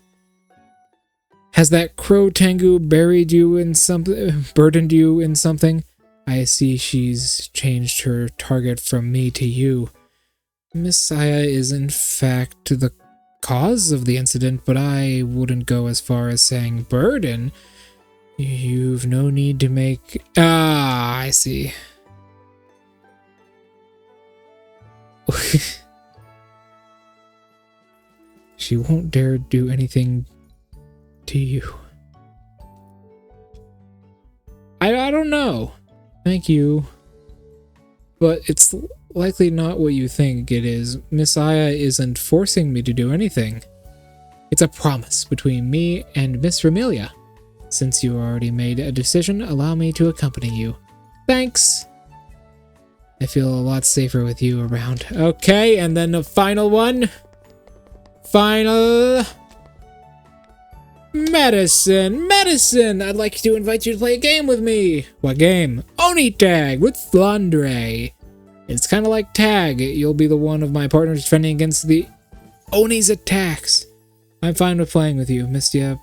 Has that Crow Tengu burdened you in something? I see she's changed her target from me to you. Mystia is in fact the cause of the incident, but I wouldn't go as far as saying burden. You've no need to make... Ah, I see. She won't dare do anything to you. I don't know. Thank you. But it's likely not what you think it is. Mystia isn't forcing me to do anything. It's a promise between me and Miss Remilia. Since you already made a decision, allow me to accompany you. Thanks! I feel a lot safer with you around. Okay, and then the final one. Final... Medicine! I'd like to invite you to play a game with me! What game? Oni Tag with Flandre. It's kind of like tag. You'll be the one of my partners defending against the Oni's attacks. I'm fine with playing with you, Mystia.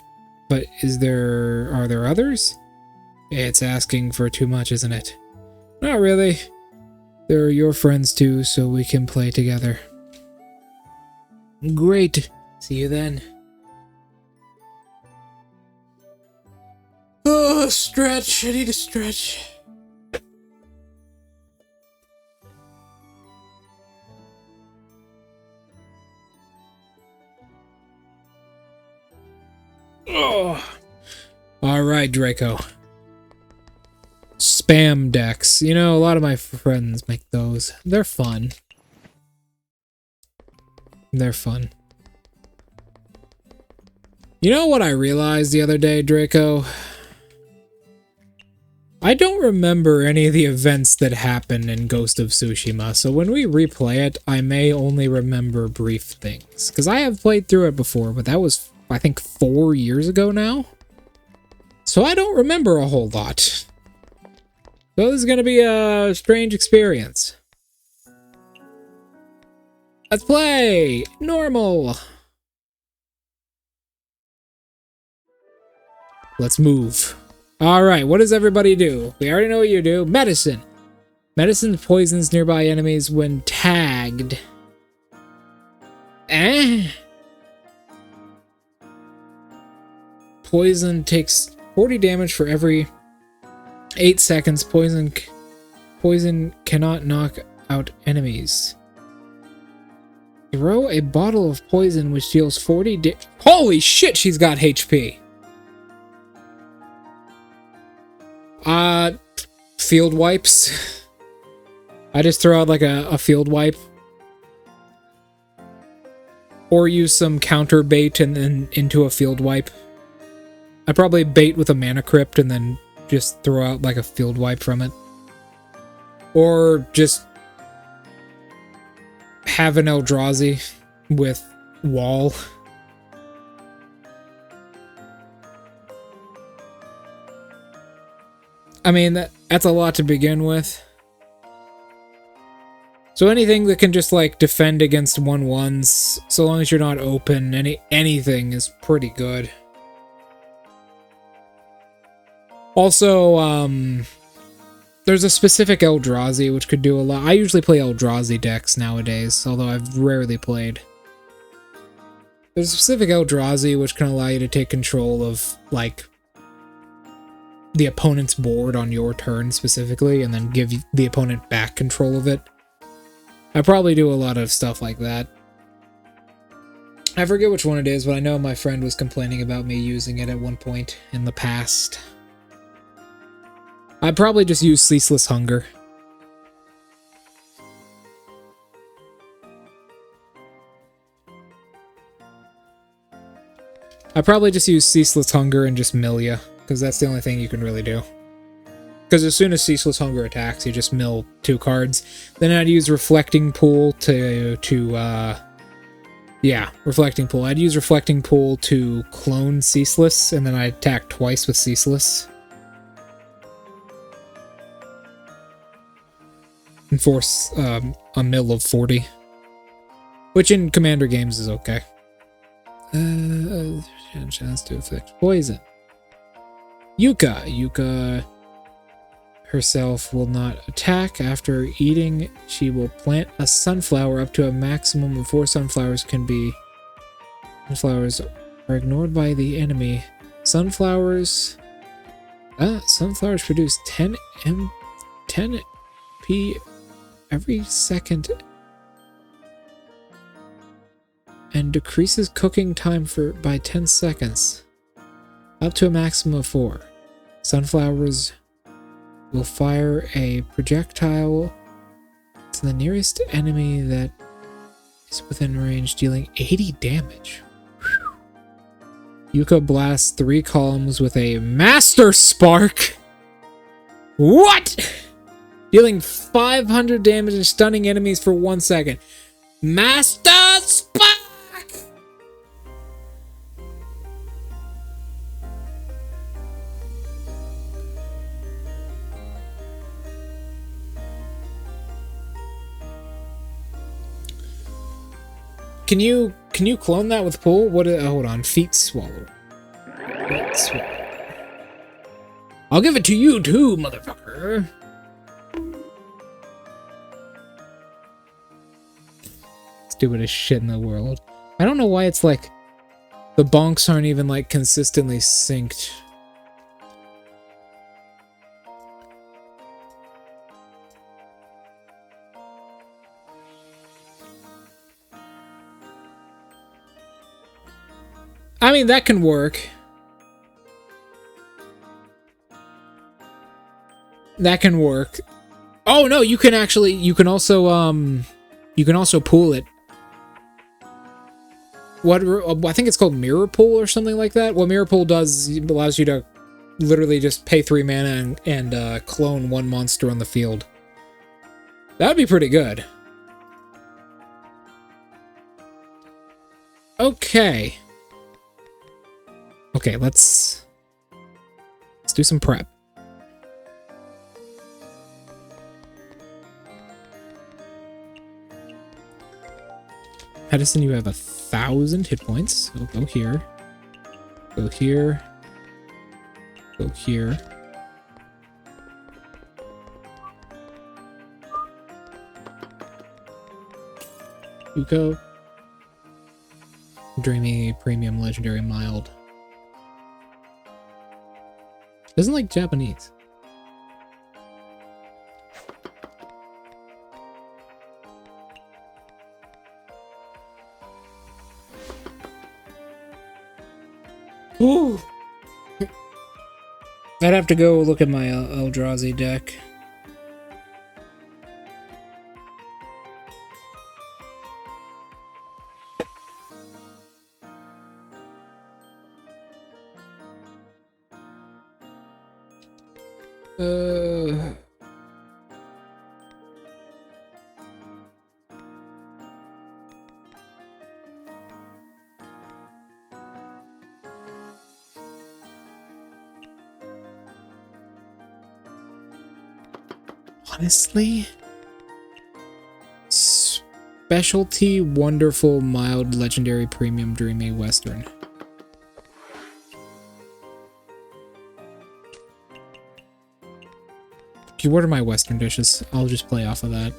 But are there others? It's asking for too much, isn't it? Not really. They're your friends too, so we can play together. Great. See you then. Oh, stretch. I need to stretch. Oh. Alright, Draco. Spam decks. You know, a lot of my friends make those. They're fun. They're fun. You know what I realized the other day, Draco? I don't remember any of the events that happened in Ghost of Tsushima, so when we replay it, I may only remember brief things. Because I have played through it before, but that was, I think, 4 years ago now? So I don't remember a whole lot. So this is going to be a strange experience. Let's play! Normal! Let's move. Alright, what does everybody do? We already know what you do. Medicine. Medicine poisons nearby enemies when tagged. Poison takes 40 damage for every 8 seconds. Poison cannot knock out enemies. Throw a bottle of poison which deals 40 Holy shit, she's got HP. Field wipes. I just throw out like a field wipe. Or use some counter bait and then into a field wipe. I probably bait with a mana crypt and then just throw out like a field wipe from it. Or just have an Eldrazi with wall. I mean, that's a lot to begin with. So anything that can just like defend against 1/1s, so long as you're not open, anything is pretty good. Also, there's a specific Eldrazi which could do a lot. I usually play Eldrazi decks nowadays, although I've rarely played. There's a specific Eldrazi which can allow you to take control of, like, the opponent's board on your turn specifically, and then give the opponent back control of it. I probably do a lot of stuff like that. I forget which one it is, but I know my friend was complaining about me using it at one point in the past. I'd probably just use Ceaseless Hunger. I'd probably just use Ceaseless Hunger and just mill ya, because that's the only thing you can really do. Because as soon as Ceaseless Hunger attacks, you just mill 2 cards. Then I'd use Reflecting Pool yeah, Reflecting Pool. I'd use Reflecting Pool to clone Ceaseless, and then I'd attack twice with Ceaseless. And force a mill of 40. Which in Commander games is okay. Chance to afflict poison. Yuka herself will not attack. After eating, she will plant a sunflower. Up to a maximum of 4 sunflowers can be... Sunflowers are ignored by the enemy. Sunflowers produce 10 P every second and decreases cooking time by 10 seconds. Up to a maximum of 4. Sunflowers will fire a projectile to the nearest enemy that is within range, dealing 80 damage. Whew. Yuka blasts 3 columns with a Master Spark! What?! Dealing 500 damage and stunning enemies for 1 second. Master Spark! Can you clone that with Pool? Hold on. Feet Swallow. Feet Swallow. I'll give it to you too, motherfucker. Stupidest shit in the world. I don't know why it's like the bonks aren't even like consistently synced. I mean, that can work. That can work. Oh no, you can also pool it. I think it's called Mirror Pool or something like that. What Mirror Pool does allows you to literally just pay 3 mana and clone 1 monster on the field. That would be pretty good. Okay. Okay, let's do some prep. Edison, you have 1,000 hit points. So go here. Go here. Go here. Uko. Dreamy, Premium, Legendary, Mild. Doesn't like Japanese. I'd have to go look at my Eldrazi deck. Honestly, specialty, wonderful, mild, legendary, premium, dreamy, western. Okay, what are my western dishes? I'll just play off of that.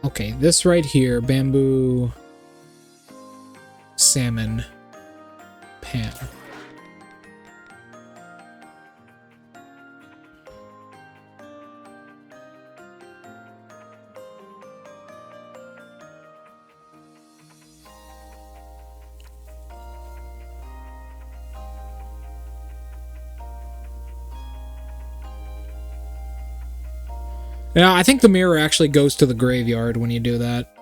Okay, this right here, bamboo, salmon, pan. Yeah, I think the mirror actually goes to the graveyard when you do that.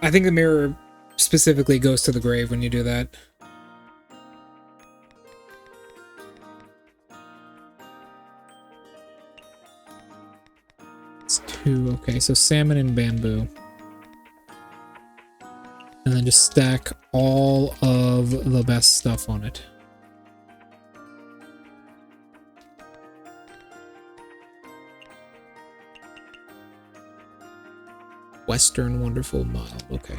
I think the mirror specifically goes to the grave when you do that. It's 2. Okay, so salmon and bamboo. And then just stack all of the best stuff on it. Western, wonderful, mild. Okay.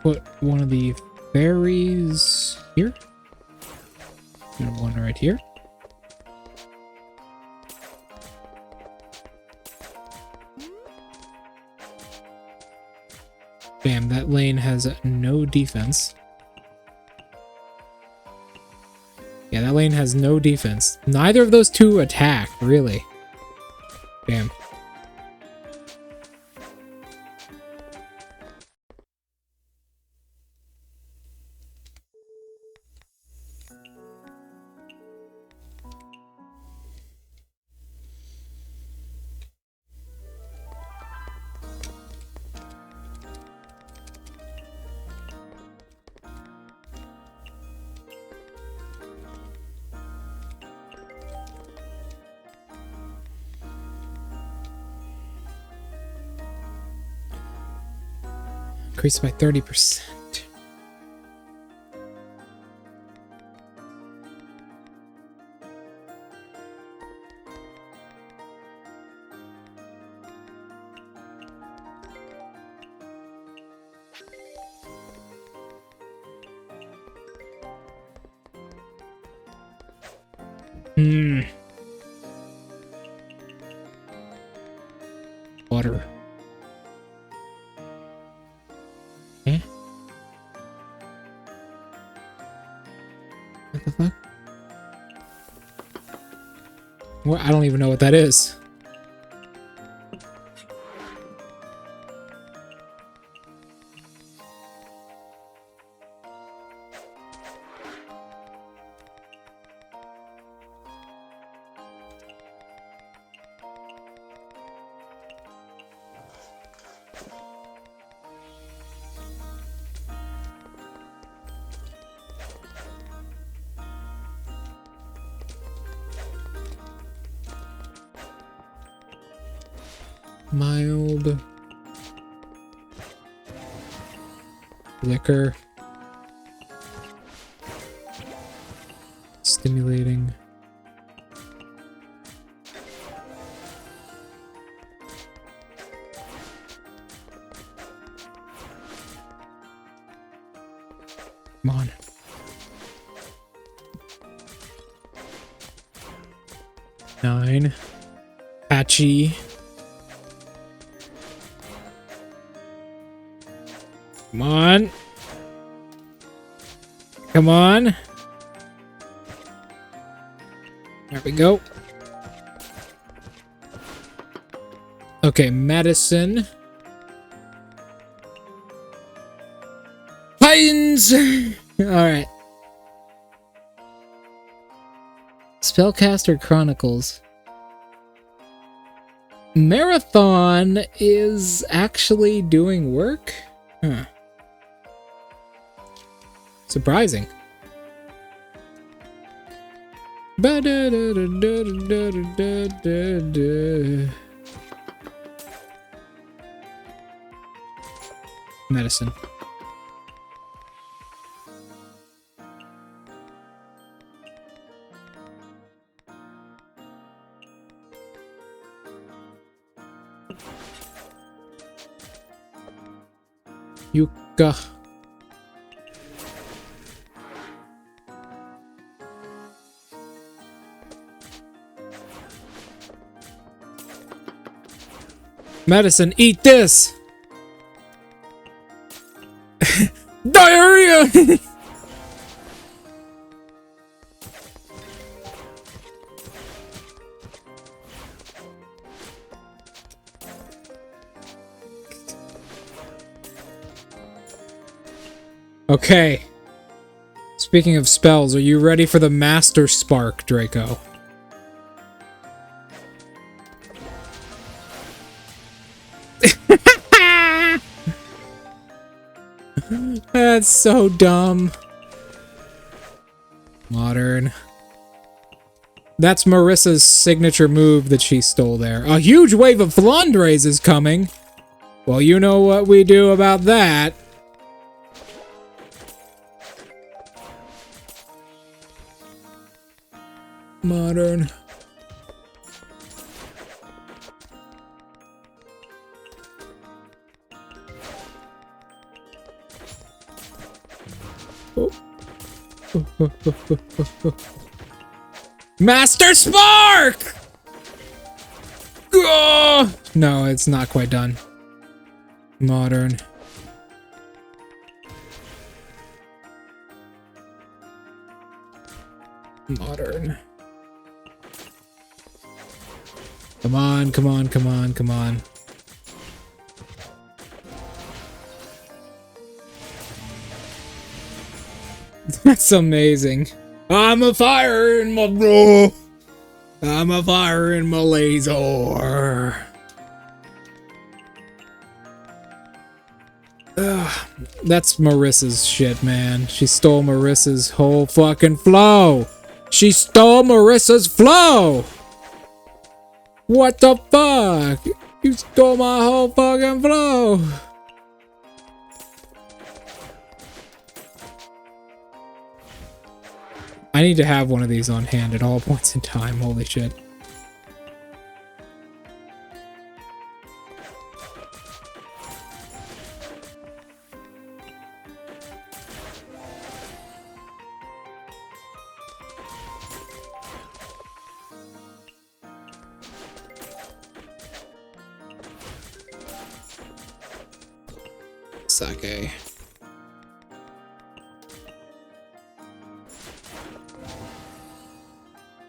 Put one of the fairies here. And one right here. Bam, that lane has no defense. Yeah, that lane has no defense. Neither of those two attack, really. Bam. Increased by 30%. Water. Eh? What the fuck? What? I don't even know what that is. Mild. Liquor. Stimulating. Come on. 9. Patchy. Come on. Come on. There we go. Okay, medicine. Pines! Alright. Spellcaster Chronicles. Marathon is actually doing work? Huh. Surprising. Medicine. Yuka. Medicine, eat this! Diarrhea! Okay. Speaking of spells, are you ready for the Master Spark, Draco? That's so dumb. Modern. That's Marissa's signature move that she stole there. A huge wave of Flandres is coming. Well, you know what we do about that. Modern. Oh. Master Spark! Oh! No, it's not quite done. Modern. Modern. Come on, come on, come on, come on. That's amazing. I'm a fire in my bro. I'm a fire in my laser. Ugh, that's Marissa's shit, man. She stole Marissa's whole fucking flow. She stole Marissa's flow. What the fuck? You stole my whole fucking flow. I need to have one of these on hand at all points in time. Holy shit. Sake.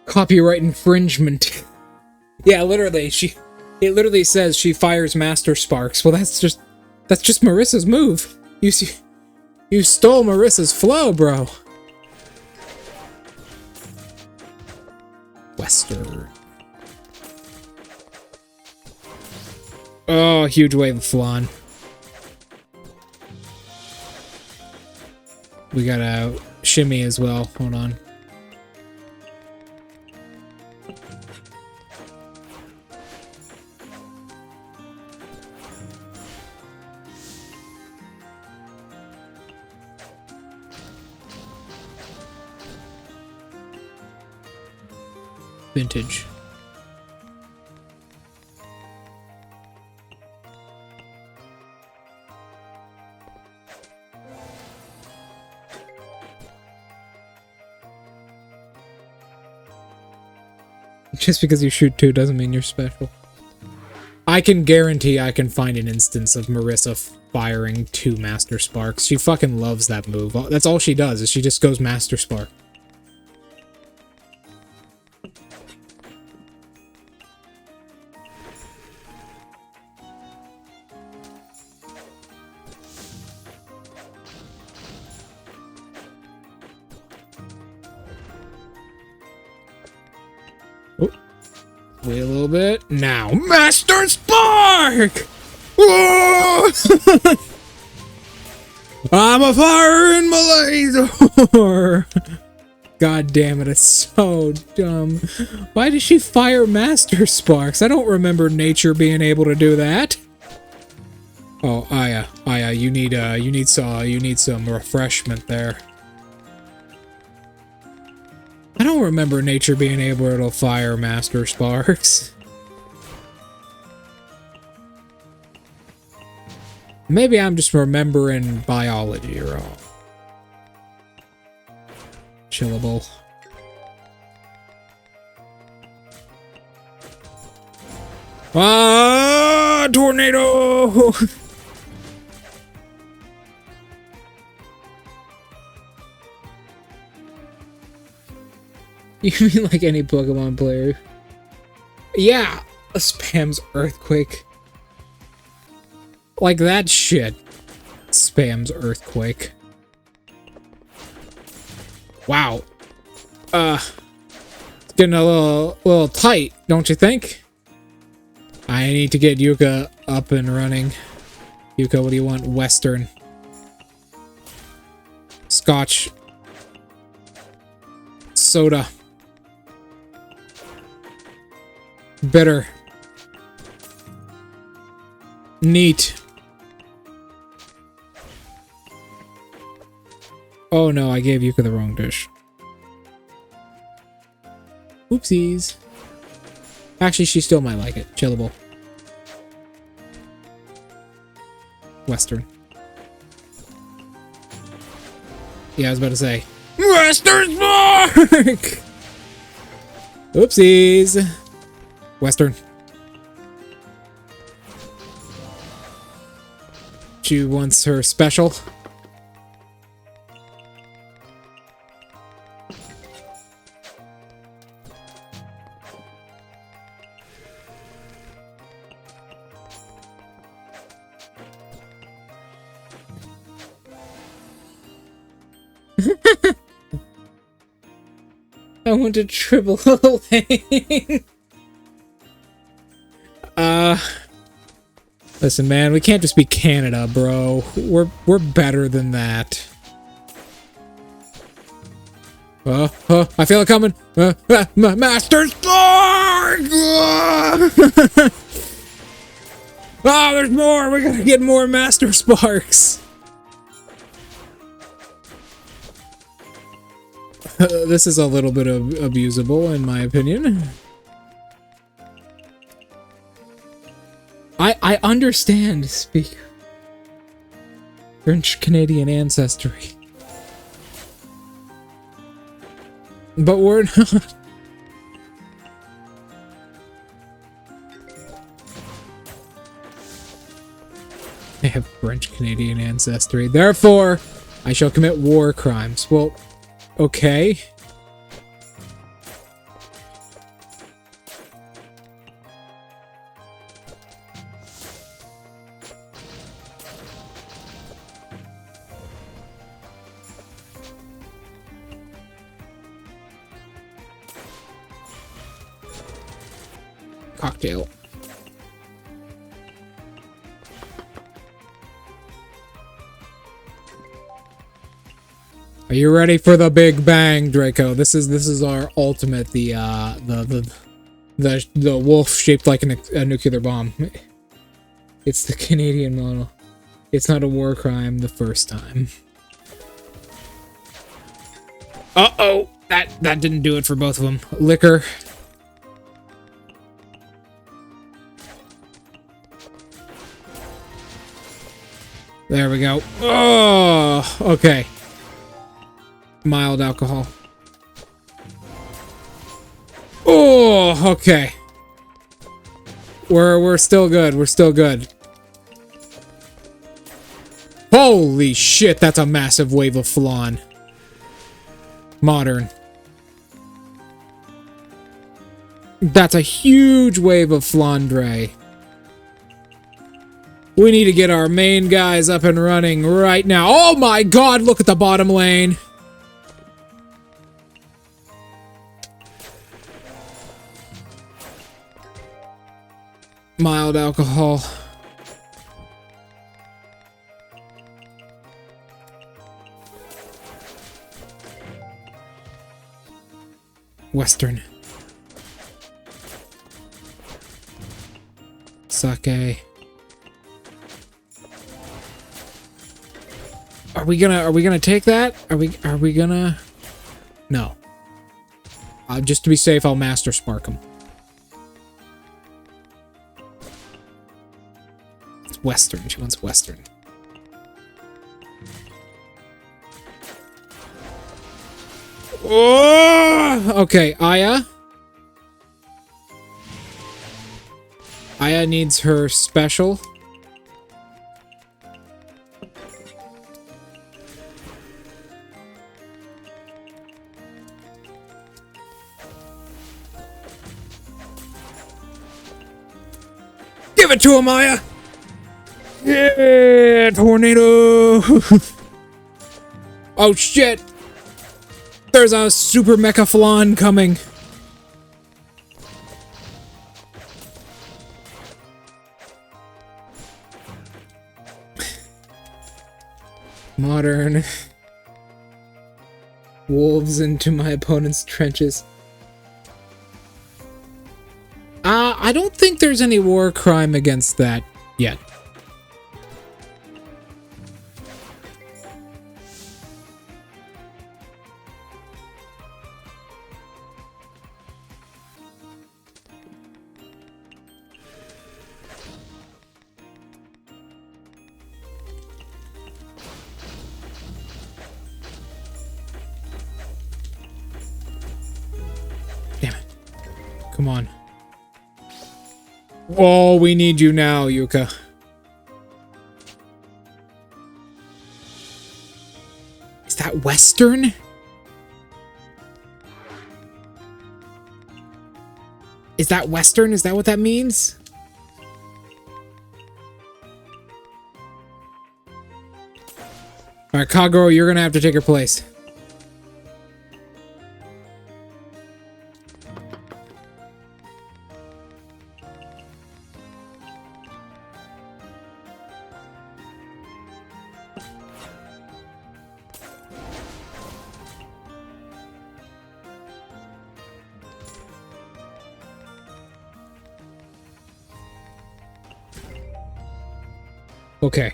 Copyright infringement. Yeah, literally, it literally says she fires Master Sparks. Well, that's just Marissa's move. You stole Marissa's flow, bro. Western. Oh, huge wave of flan. We got a shimmy as well. Hold on. Vintage. Just because you shoot 2 doesn't mean you're special. I can guarantee I can find an instance of Marissa firing 2 Master Sparks. She fucking loves that move. That's all she does, is she just goes Master Spark. Wait a little bit. Now, Master Spark! Whoa! I'm a fire in my laser! God damn it, it's so dumb. Why did she fire Master Sparks? I don't remember nature being able to do that. Oh, Aya, you need some refreshment there. I don't remember nature being able to fire Master Sparks. Maybe I'm just remembering biology wrong. Chillable. Ah, tornado! You mean like any Pokemon player? Yeah, a spams Earthquake. Like that shit. Spams Earthquake. Wow. It's getting a little tight, don't you think? I need to get Yuka up and running. Yuka, what do you want? Western. Scotch. Soda. Bitter. Neat. Oh no, I gave Yuka the wrong dish. Oopsies. Actually, she still might like it. Chillable. Western. Yeah, I was about to say. Western Spark! Oopsies. Western. She wants her special. I want to triple lane. Listen, man, we can't just be Canada, bro. We're better than that. I feel it coming. Master Spark! Oh, there's more. We gotta get more Master Sparks. This is a little bit of abusable, in my opinion. I understand, speak French Canadian ancestry. But we're not. I have French Canadian ancestry. Therefore, I shall commit war crimes. Well, okay. Cocktail. Are you ready for the Big Bang, Draco? This is our ultimate, the wolf shaped like a nuclear bomb. It's the Canadian model. It's not a war crime the first time. Uh-oh! That didn't do it for both of them. Liquor. There we go. Oh, okay. Mild alcohol. Oh, okay. We're still good. We're still good. Holy shit, that's a massive wave of flan. Modern. That's a huge wave of flandre. We need to get our main guys up and running right now. Oh my god, look at the bottom lane. Mild alcohol. Western. Sake. Are we gonna take that? Are we gonna? No. Just to be safe, I'll Master Spark him. It's Western. She wants Western. Oh! Okay, Aya. Aya needs her special. Give it to him, Aya! Yeah, tornado! Oh shit! There's a super mecha flan coming. Modern. Wolves into my opponent's trenches. I don't think there's any war crime against that yet. Damn it. Come on. Whoa, we need you now, Yuka. Is that Western? Is that Western? Is that what that means? Alright, Kagoro, you're gonna have to take her place. Okay.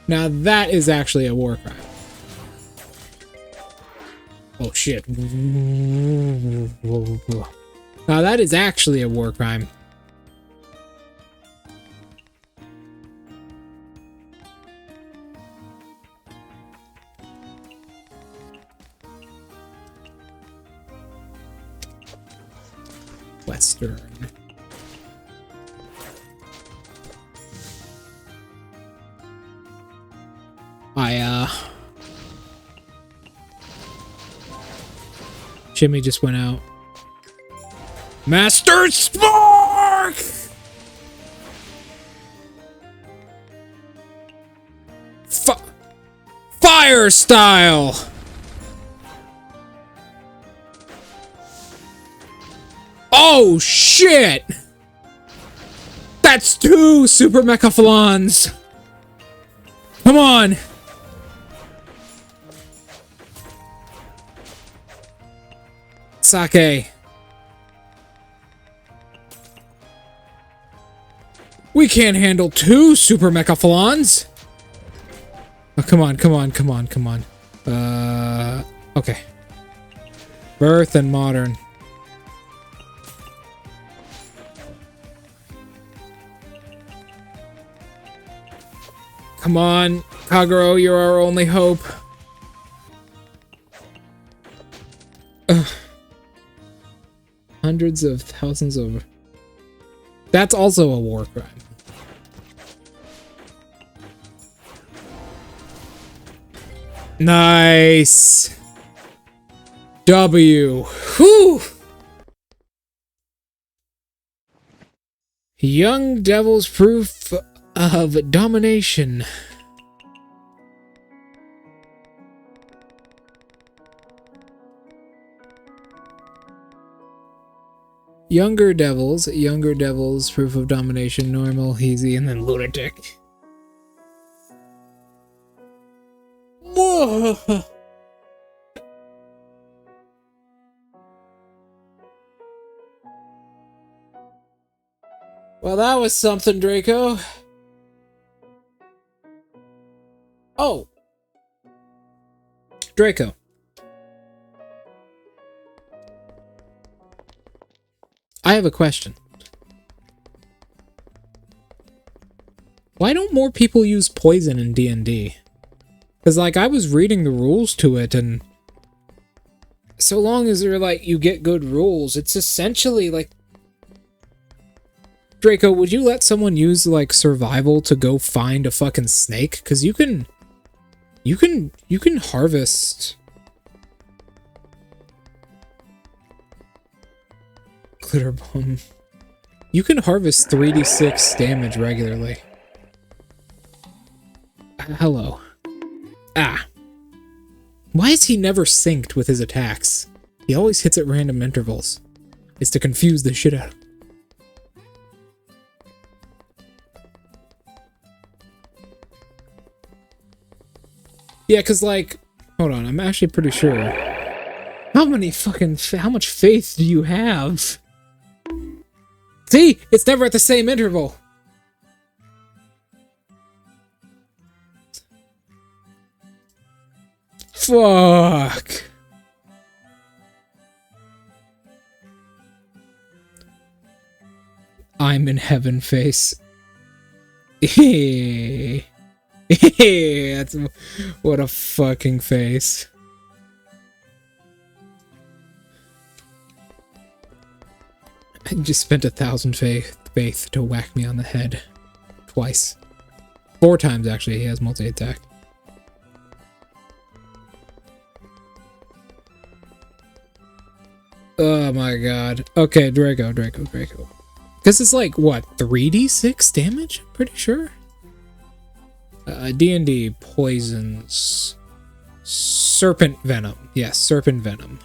Now that is actually a war crime. Oh shit. Now that is actually a war crime. Western. Jimmy just went out. Master Spark! Fire style! Oh shit! That's 2 super mecha flans! Come on! Sake. We can't handle 2 super mecha flans! Oh, come on, come on, come on, come on. Okay. Birth and modern. Come on, Kagero, you're our only hope. Ugh. Hundreds of thousands of... That's also a war crime. Nice. W. Whew. Young Devil's proof of domination. Younger devils, proof of domination, normal, easy, and then lunatic. Whoa. Well, that was something, Draco. Oh. Draco. I have a question. Why don't more people use poison in D&D? Because, like, I was reading the rules to it, and so long as they're, like, you get good rules, it's essentially, like... Draco, would you let someone use, like, survival to go find a fucking snake? Because you can harvest... Glitter bomb. You can harvest 3d6 damage regularly. Hello. Ah. Why is he never synced with his attacks? He always hits at random intervals. It's to confuse the shit out of him. Yeah, because, like... Hold on, I'm actually pretty sure. How much faith do you have? See? It's never at the same interval. Fuck. I'm in heaven face. That's what a fucking face. I just spent 1,000 faith to whack me on the head. Twice. 4 times, actually. He has multi-attack. Oh my god. Okay, Draco. Because it's like, what, 3d6 damage? I'm pretty sure. D&D poisons. Serpent venom. Yes, serpent venom.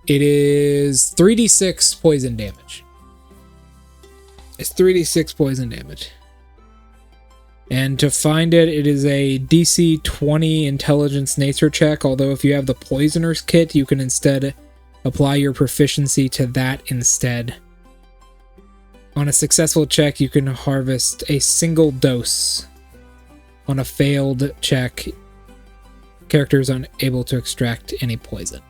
It is 3d6 poison damage. It's 3d6 poison damage. And to find it, it is a DC 20 intelligence nature check, although if you have the poisoner's kit, you can instead apply your proficiency to that instead. On a successful check, you can harvest a single dose. On a failed check, character is unable to extract any poison.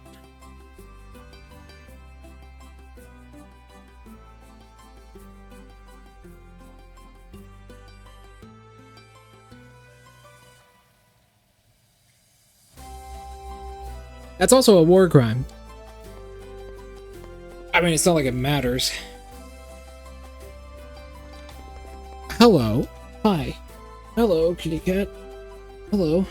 That's also a war crime. I mean, it's not like it matters. Hello. Hi. Hello, kitty cat. Hello.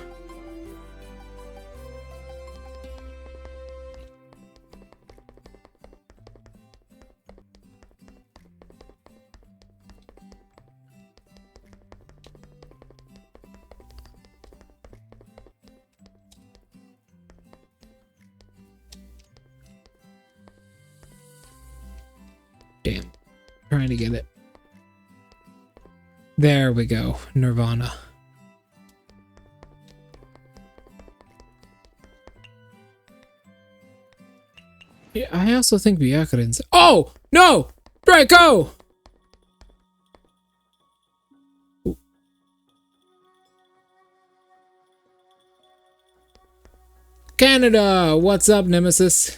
Damn. Trying to get it. There we go. Nirvana. Yeah, I also think Byakurin's... Oh! No! Draco! Canada! What's up, Nemesis?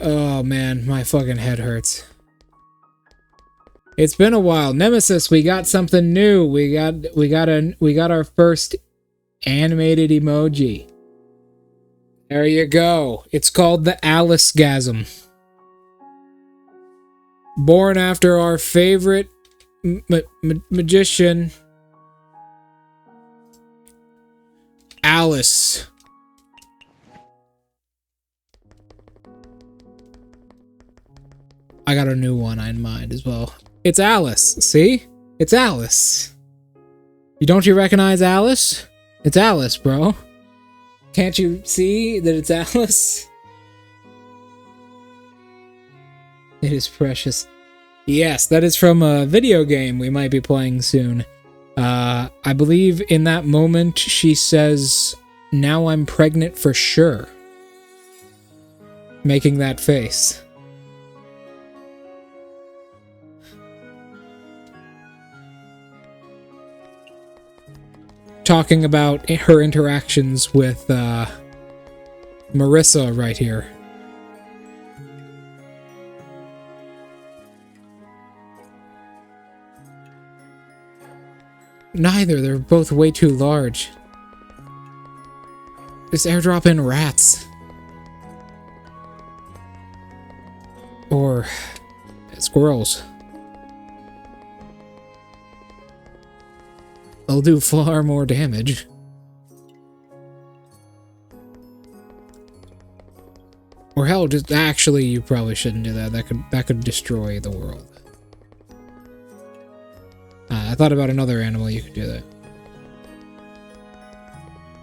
Oh man, my fucking head hurts. It's been a while. Nemesis, we got something new. We got our first animated emoji. There you go. It's called the Alice-gasm. Born after our favorite magician, Alice. I got a new one in mind as well. It's Alice. See? It's Alice. Don't you recognize Alice? It's Alice, bro. Can't you see that it's Alice? It is precious. Yes, that is from a video game we might be playing soon. I believe in that moment she says, "Now I'm pregnant for sure." Making that face. Talking about her interactions with Marissa right here. Neither, they're both way too large. Just airdrop in rats. Or squirrels. They'll do far more damage. Or hell, just actually, you probably shouldn't do that. That could destroy the world. I thought about another animal you could do that.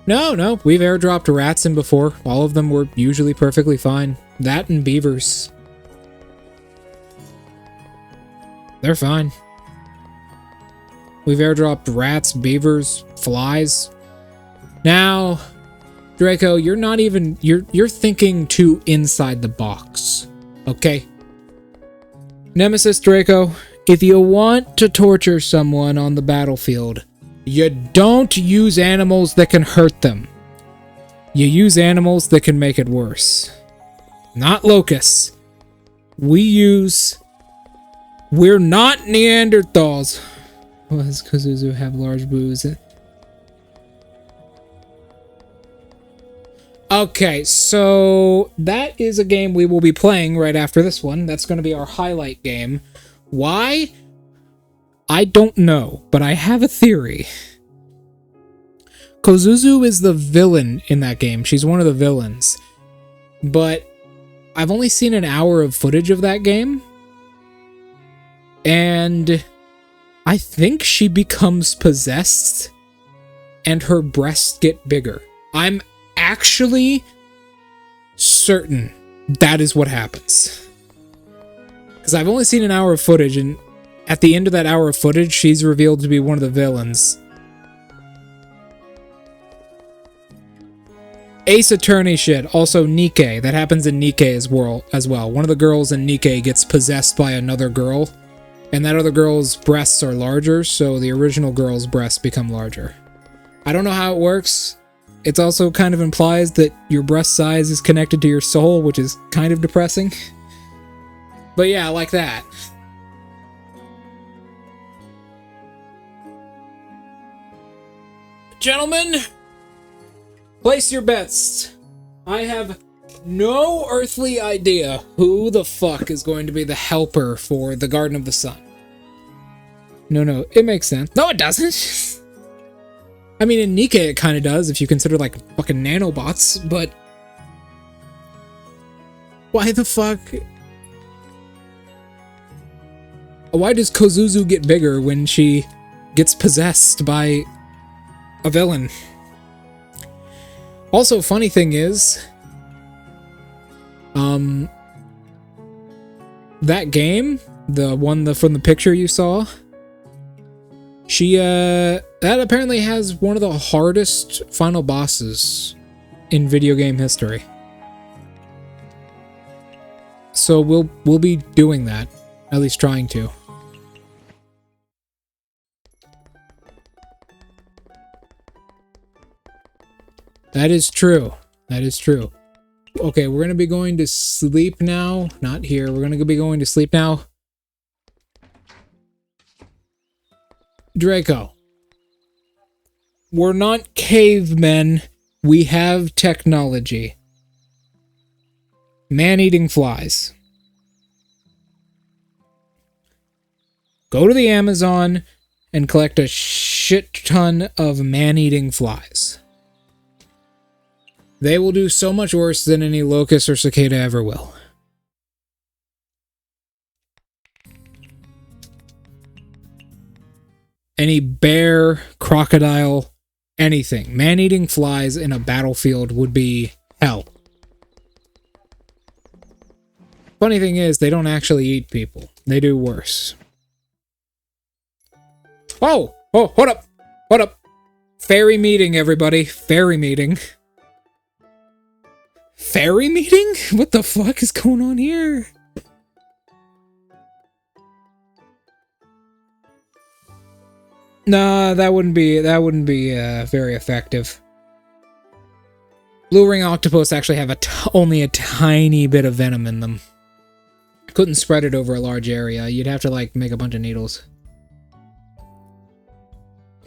No, we've airdropped rats in before. All of them were usually perfectly fine. That and beavers. They're fine. We've airdropped rats, beavers, flies. Now, Draco, you're not even... You're thinking too inside the box. Okay? Nemesis Draco, if you want to torture someone on the battlefield, you don't use animals that can hurt them. You use animals that can make it worse. Not locusts. We're not Neanderthals. Well, it's because Zuzu have large boobs. Okay, so that is a game we will be playing right after this one. That's going to be our highlight game. Why? I don't know, but I have a theory. Kozuzu is the villain in that game. She's one of the villains. But I've only seen an hour of footage of that game. And I think she becomes possessed and her breasts get bigger. I'm actually certain that is what happens. Because I've only seen an hour of footage, and at the end of that hour of footage, she's revealed to be one of the villains. Ace Attorney shit. Also Nikke. That happens in Nikke as well. One of the girls in Nikke gets possessed by another girl, and that other girl's breasts are larger, so the original girl's breasts become larger. I don't know how it works. It also kind of implies that your breast size is connected to your soul, which is kind of depressing. But yeah, like that. Gentlemen, place your bets. I have no earthly idea who the fuck is going to be the helper for the Garden of the Sun. No, it makes sense. No, it doesn't. I mean, in Nikke it kind of does, if you consider, like, fucking nanobots, but... Why the fuck... Why does Kozuzu get bigger when she gets possessed by a villain? Also, funny thing is... that game, the one from the picture you saw... that apparently has one of the hardest final bosses in video game history. So we'll be doing that. At least trying to. That is true. That is true. Okay, we're gonna be going to sleep now. Not here. We're gonna be going to sleep now. Draco. We're not cavemen. We have technology. Man-eating flies. Go to the Amazon and collect a shit ton of man-eating flies. They will do so much worse than any locust or cicada ever will. Any bear, crocodile, anything. Man-eating flies in a battlefield would be hell. Funny thing is, they don't actually eat people. They do worse. Oh! Oh, hold up! Hold up! Fairy meeting, everybody. Fairy meeting. Fairy meeting? What the fuck is going on here? Nah, that wouldn't be very effective. Blue ring octopus actually have only a tiny bit of venom in them. Couldn't spread it over a large area. You'd have to like make a bunch of needles.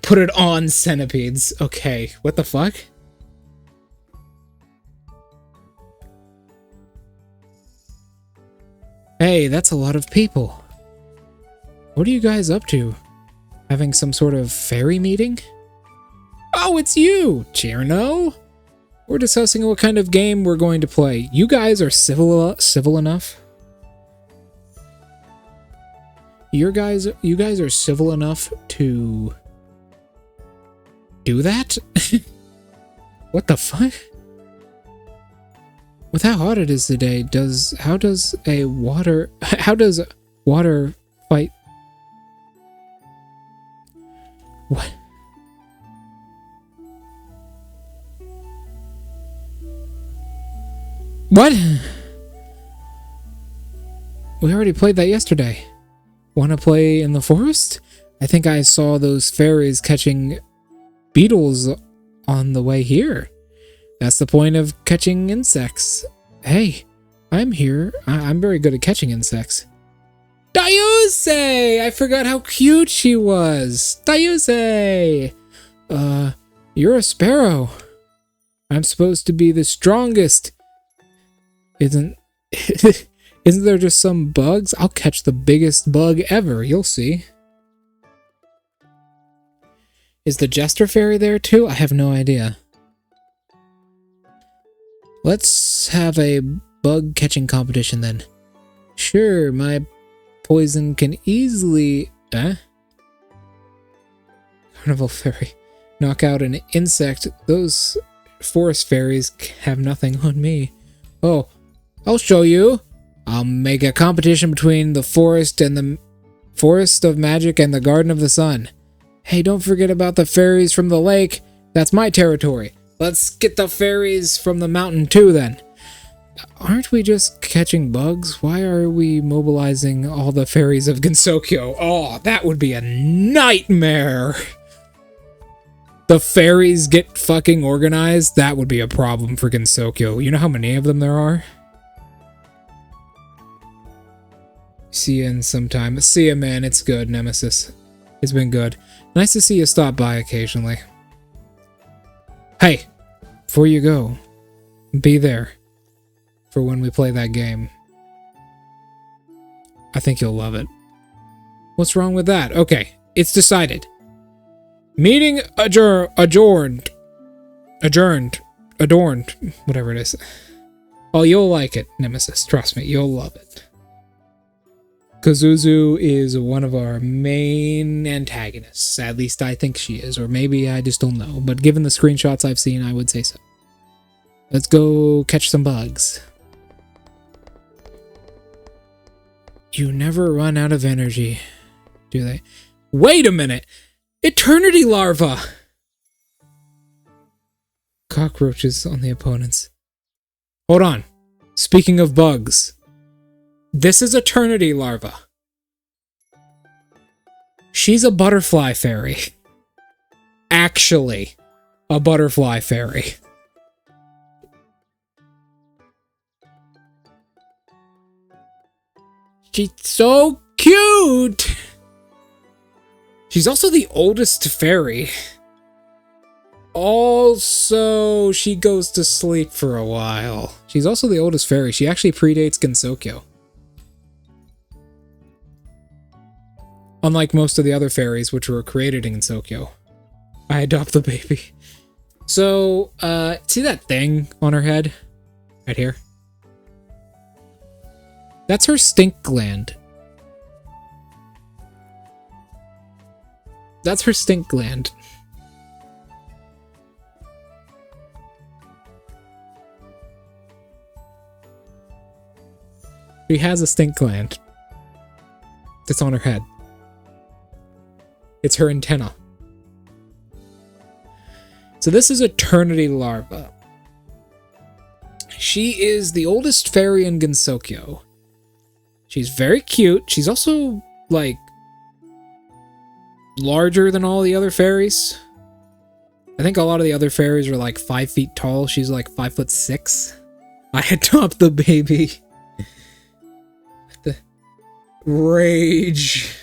Put it on centipedes. Okay, what the fuck? Hey, that's a lot of people. What are you guys up to? Having some sort of fairy meeting? Oh, it's you, Cherno. We're discussing what kind of game we're going to play. You guys are civil enough? You guys are civil enough to do that? What the fuck? With how hot it is today, how does water fight? What? What? We already played that yesterday. Want to play in the forest? I think I saw those fairies catching beetles on the way here. That's the point of catching insects. Hey, I'm here. I'm very good at catching insects. Dayuse! I forgot how cute she was. Dayuse! You're a sparrow. I'm supposed to be the strongest. Isn't there just some bugs? I'll catch the biggest bug ever. You'll see. Is the Jester Fairy there too? I have no idea. Let's have a bug catching competition then. Sure, my poison can easily... Carnival Fairy. Knock out an insect. Those forest fairies have nothing on me. Oh, I'll show you. I'll make a competition between the forest and the Forest of Magic and the Garden of the Sun. Hey, don't forget about the fairies from the lake. That's my territory. Let's get the fairies from the mountain too then. Aren't we just catching bugs? Why are we mobilizing all the fairies of Gensokyo? Oh, that would be a nightmare. The fairies get fucking organized? That would be a problem for Gensokyo. You know how many of them there are? See you in some time. See ya, man. It's good, Nemesis. It's been good. Nice to see you stop by occasionally. Hey, before you go, be there for when we play that game. I think you'll love it. What's wrong with that? Okay, it's decided. Meeting adjourned, whatever it is. Oh, you'll like it, Nemesis. Trust me, you'll love it. Kazuzu is one of our main antagonists. At least I think she is, or maybe I just don't know. But given the screenshots I've seen, I would say so. Let's go catch some bugs. You never run out of energy, do they? Wait a minute! Eternity larva! Cockroaches on the opponents. Hold on. Speaking of bugs. This is Eternity larva. She's a butterfly fairy. Actually, a butterfly fairy. She's so cute! She's also the oldest fairy. Also, she goes to sleep for a while. She's also the oldest fairy. She actually predates Gensokyo. Unlike most of the other fairies, which were created in Gensokyo. I adopt the baby. So, see that thing on her head? Right here? That's her stink gland. That's her stink gland. She has a stink gland. That's on her head. It's her antenna. So this is Eternity Larva. She is the oldest fairy in Gensokyo. She's very cute. She's also, like, larger than all the other fairies. I think a lot of the other fairies are like 5 feet tall. She's like 5'6". I adopt the baby. The rage.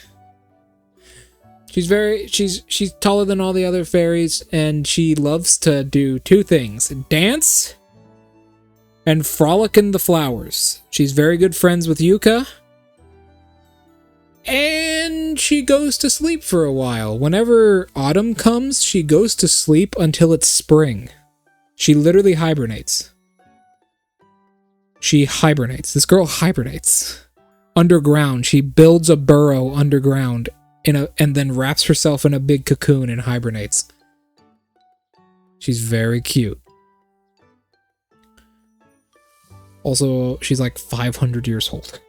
She's taller than all the other fairies, and she loves to do 2 things: dance and frolic in the flowers. She's very good friends with Yuka. And she goes to sleep for a while. Whenever autumn comes, she goes to sleep until it's spring. She literally hibernates. She hibernates. This girl hibernates. Underground. She builds a burrow underground and then wraps herself in a big cocoon and hibernates. She's very cute. Also, she's like 500 years old.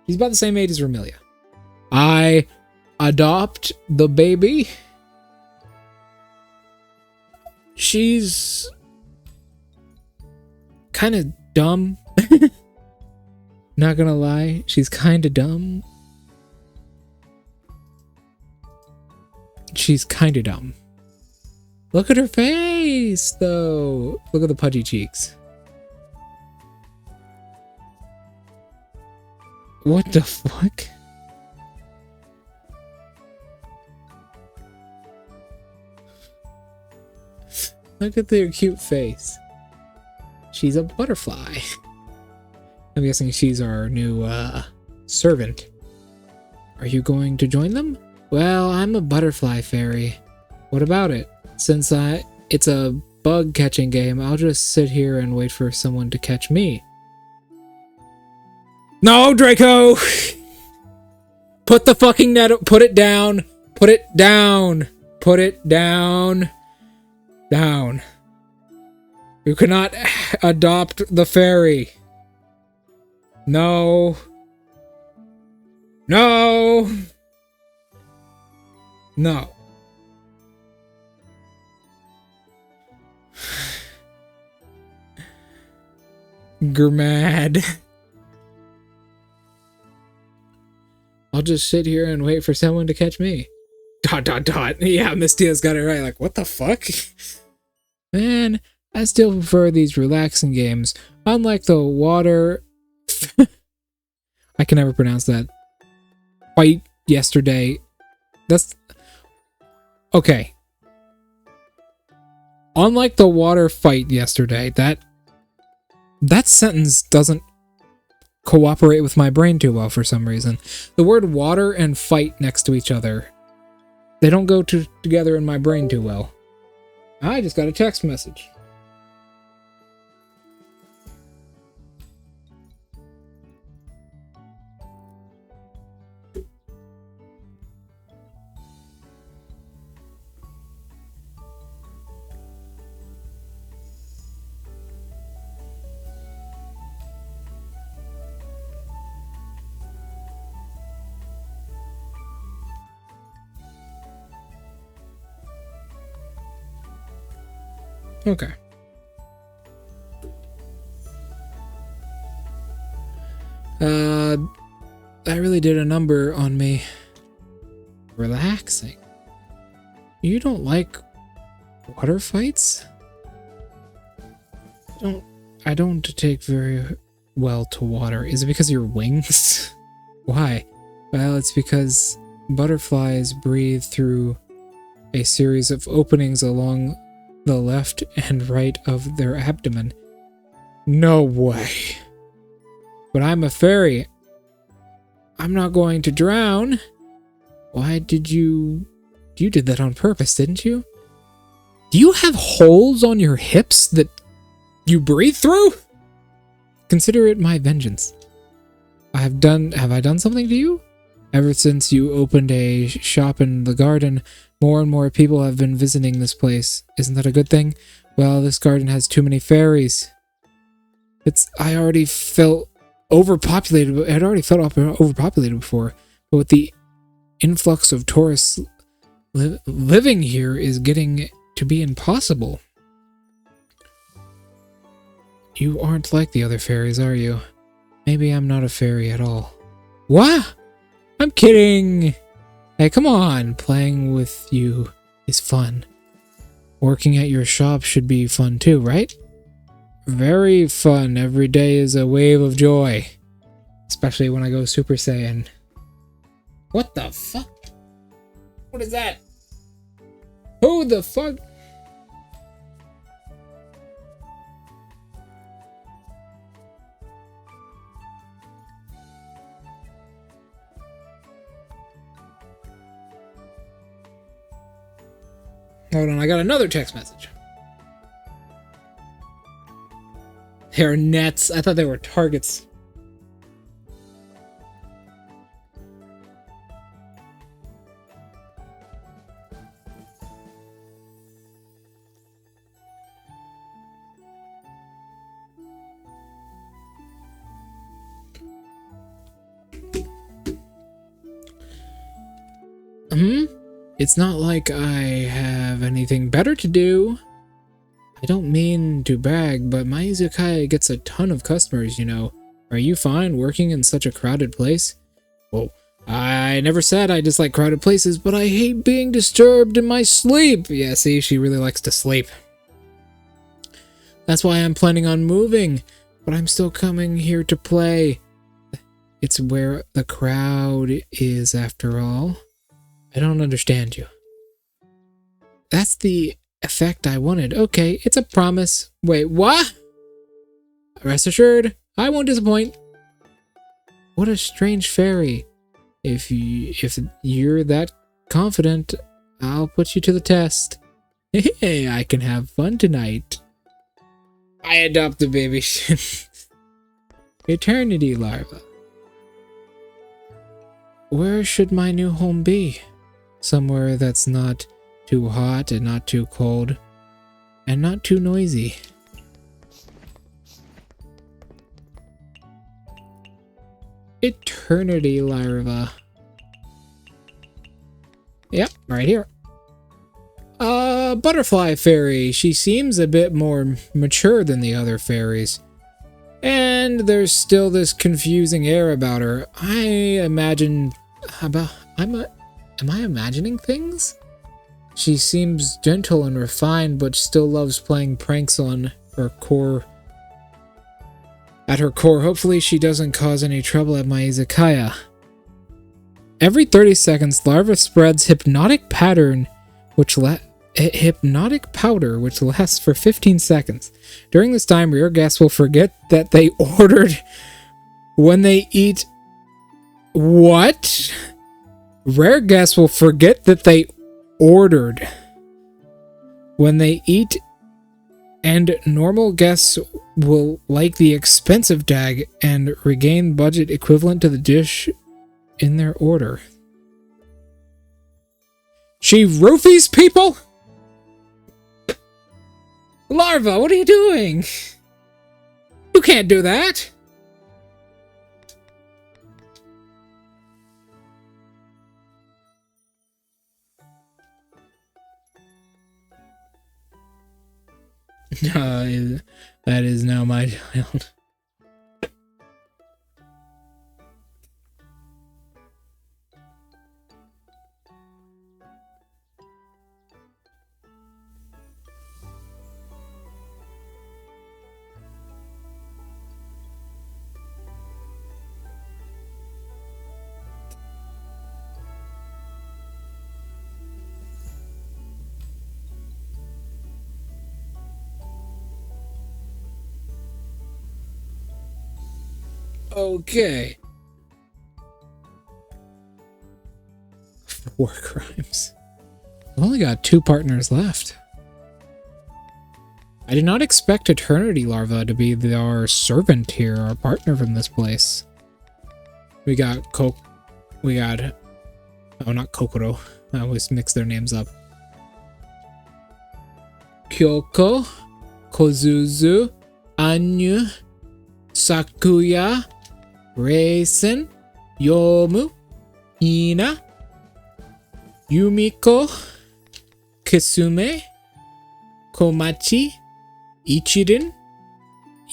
He's about the same age as Vermilia. I adopt the baby. She's kind of dumb. Not gonna lie, she's kind of dumb. She's kind of dumb. Look at her face, though. Look at the pudgy cheeks. What the fuck? Look at their cute face. She's a butterfly. I'm guessing she's our new servant. Are you going to join them? Well, I'm a butterfly fairy. What about it? Since it's a bug catching game, I'll just sit here and wait for someone to catch me. No, Draco! Put the fucking net, put it down. Put it down. Put it down. Down. You cannot adopt the fairy. No. No. No. Grmad. I'll just sit here and wait for someone to catch me. ... Yeah, Mystia's got it right. Like, what the fuck? Man, I still prefer these relaxing games. Unlike the water... I can never pronounce that. Fight yesterday. That's... Okay. Unlike the water fight yesterday, that sentence doesn't cooperate with my brain too well for some reason. The word water and fight next to each other, they don't go together in my brain too well. I just got a text message. Okay. That really did a number on me. Relaxing. You don't like water fights? I don't take very well to water. Is it because of your wings? Why? Well, it's because Butterflies breathe through a series of openings along the left and right of their abdomen. No way. But I'm a fairy. I'm not going to drown. Why did you... You did that on purpose, didn't you? Do you have holes on your hips that you breathe through? Consider it my vengeance. Have I done something to you? Ever since you opened a shop in the garden, more and more people have been visiting this place. Isn't that a good thing? Well, this garden has too many fairies. I already felt overpopulated. I'd already felt overpopulated before, but with the influx of tourists living here is getting to be impossible. You aren't like the other fairies, are you? Maybe I'm not a fairy at all. What? I'm kidding! Hey, come on! Playing with you is fun. Working at your shop should be fun too, right? Very fun. Every day is a wave of joy. Especially when I go Super Saiyan. What the fuck? What is that? Who the fuck? Hold on, I got another text message. They're nets. I thought they were targets. It's not like I have anything better to do. I don't mean to brag, but my izakaya gets a ton of customers, you know. Are you fine working in such a crowded place? Well, I never said I dislike crowded places, but I hate being disturbed in my sleep. Yeah, see, she really likes to sleep. That's why I'm planning on moving, but I'm still coming here to play. It's where the crowd is, after all. I don't understand you. That's the effect I wanted. Okay, it's a promise. Wait, what? Rest assured, I won't disappoint. What a strange fairy. If you're that confident, I'll put you to the test. Hey, I can have fun tonight. I adopt the baby. Eternity larva. Where should my new home be? Somewhere that's not too hot and not too cold and not too noisy. Eternity larva. Yep, right here. Butterfly fairy. She seems a bit more mature than the other fairies. And there's still this confusing air about her. Am I imagining things? She seems gentle and refined, but still loves playing pranks on her core. At her core, hopefully she doesn't cause any trouble at my izakaya. Every 30 seconds, larva spreads hypnotic powder, which lasts for 15 seconds. During this time, rare guests will forget that they ordered when they eat. What? Rare guests will forget that they ordered when they eat, and normal guests will like the expensive tag and regain budget equivalent to the dish in their order. She roofies people? Larva, what are you doing? You can't do that. That is now my child. Okay. War crimes. I've only got 2 partners left. I did not expect Eternity Larva to be our servant here, our partner from this place. We got oh, not Kokoro. I always mix their names up. Kyoko, Kozuzu, Anyu, Sakuya, Reisen, Yomu, Hina, Yumiko, Kisume, Komachi, Ichirin,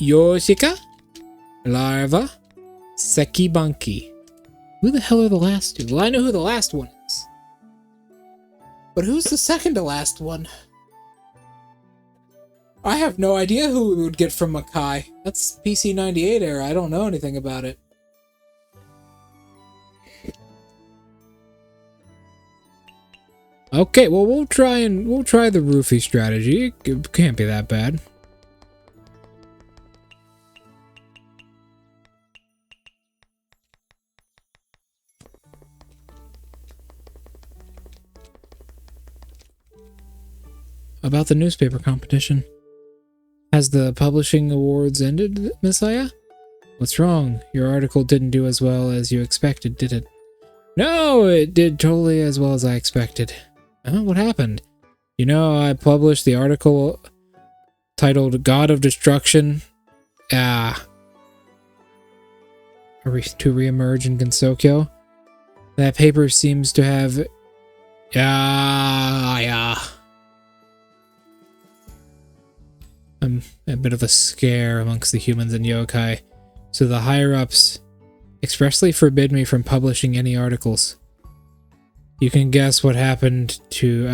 Yoshika, Larva, Sekibanki. Who the hell are the last 2? Well, I know who the last one is. But who's the second to last one? I have no idea who we would get from Makai. That's PC98 era. I don't know anything about it. Okay, well we'll try the roofie strategy. It can't be that bad. About the newspaper competition. Has the publishing awards ended, Messiah? What's wrong? Your article didn't do as well as you expected, did it? No, it did totally as well as I expected. What happened? You know, I published the article titled God of Destruction. To reemerge in Gensokyo. That paper seems to have... A bit of a scare amongst the humans and yokai, so the higher-ups expressly forbid me from publishing any articles. You can guess what happened to,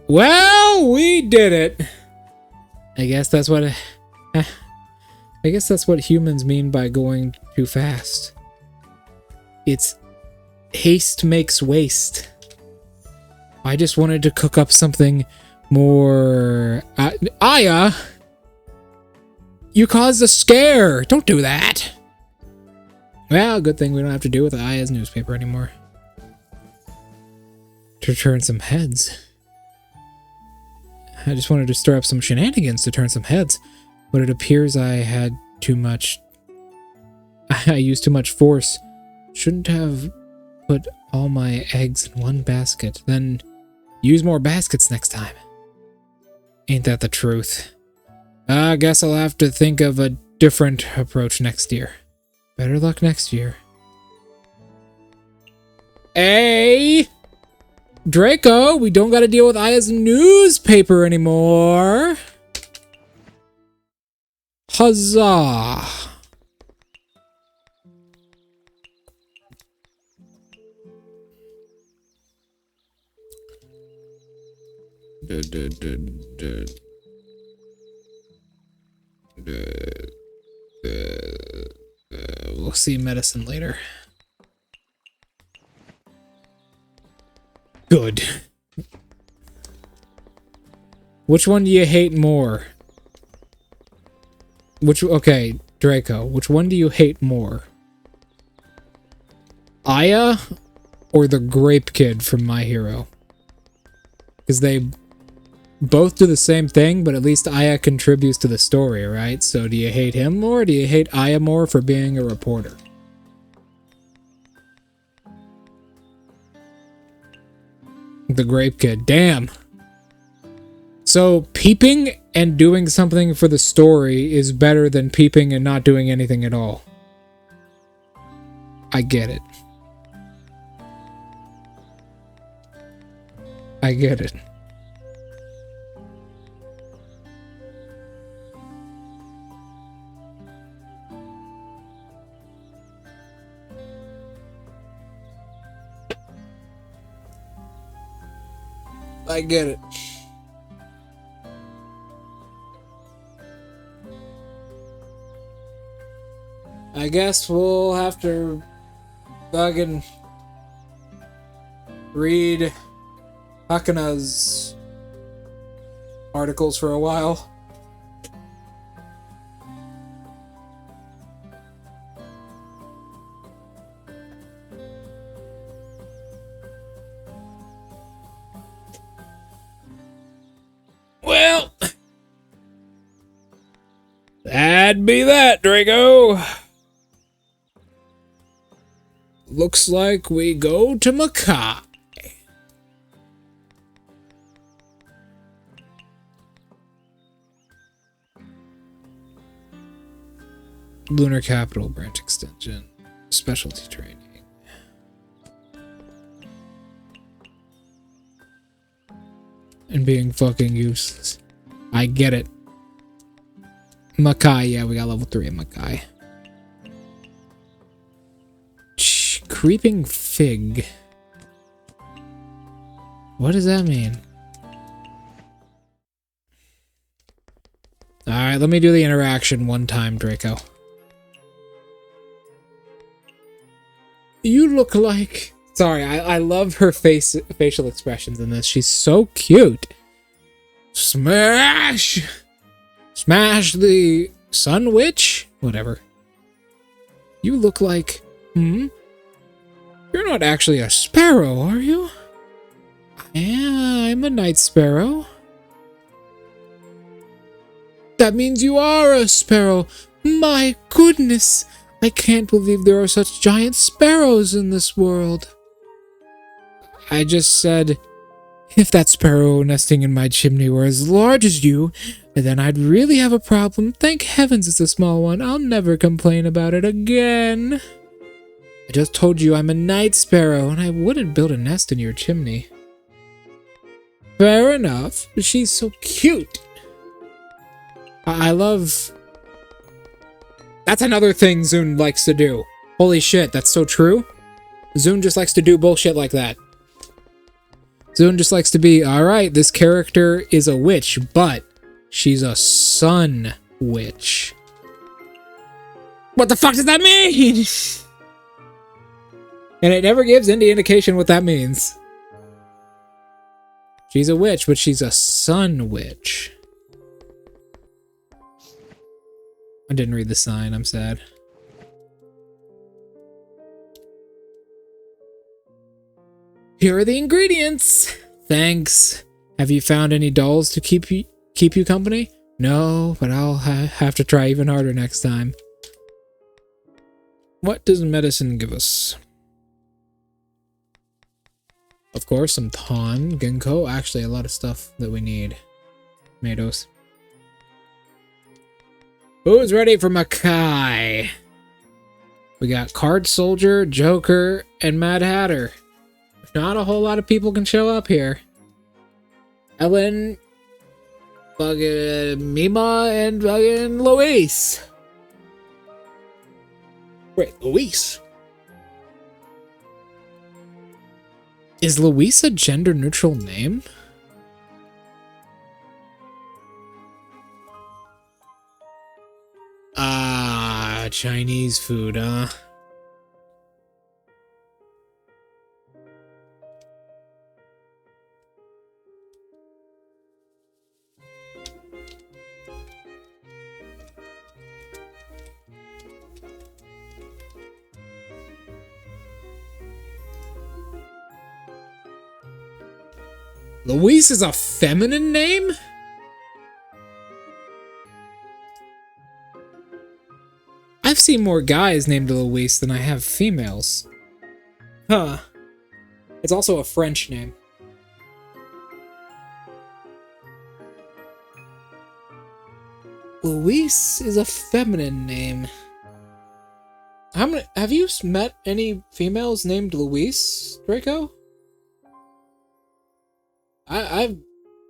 Well, we did it! I guess that's what humans mean by going too fast. It's haste makes waste. I just wanted to cook up something more... Aya! You caused a scare! Don't do that! Well, good thing we don't have to deal with Aya's newspaper anymore. To turn some heads. I just wanted to stir up some shenanigans to turn some heads, but it appears I had too much... I used too much force. Shouldn't have put all my eggs in one basket, then... Use more baskets next time. Ain't that the truth? I guess I'll have to think of a different approach next year. Better luck next year. Hey! Draco, we don't gotta deal with Aya's newspaper anymore. Huzzah! We'll see medicine later. Good. Which one do you hate more? Okay, Draco, which one do you hate more? Aya or the Grape Kid from My Hero? Because they both do the same thing, but at least Aya contributes to the story, right? So do you hate him more, or do you hate Aya more for being a reporter? The Grape Kid, damn. So peeping and doing something for the story is better than peeping and not doing anything at all. I get it. I get it. I get it. I guess we'll have to fucking read Hakuna's articles for a while. That'd be that, Draco. Looks like we go to Makai. Lunar Capital branch extension. Specialty training. And being fucking useless. I get it. Makai, yeah, we got level 3 in Makai. Creeping fig. What does that mean? Alright, let me do the interaction one time, Draco. You look like... Sorry, I love her facial expressions in this. She's so cute. Smash! Smash the Sun Witch? Whatever. You look like... You're not actually a sparrow, are you? Yeah, I'm a night sparrow. That means you are a sparrow. My goodness. I can't believe there are such giant sparrows in this world. I just said, if that sparrow nesting in my chimney were as large as you, then I'd really have a problem. Thank heavens it's a small one. I'll never complain about it again. I just told you I'm a night sparrow, and I wouldn't build a nest in your chimney. Fair enough, but she's so cute. I love... That's another thing Zune likes to do. Holy shit, that's so true. Zune just likes to do bullshit like that. Zune just likes to be, alright, this character is a witch, but she's a sun witch. What the fuck does that mean? And it never gives any indication what that means. She's a witch, but she's a sun witch. I didn't read the sign, I'm sad. Here are the ingredients! Thanks. Have you found any dolls to keep you company? No, but I'll have to try even harder next time. What does medicine give us? Of course, some Ton, Ginkgo. Actually, a lot of stuff that we need. Tomatoes. Who's ready for Makai? We got Card Soldier, Joker, and Mad Hatter. Not a whole lot of people can show up here. Ellen, fucking Mima, and fucking Luis. Wait, Luis? Is Luis a gender-neutral name? Ah, Chinese food, huh? Luis is a feminine name? I've seen more guys named Luis than I have females. Huh. It's also a French name. Luis is a feminine name. How many have you met any females named Luis, Draco? I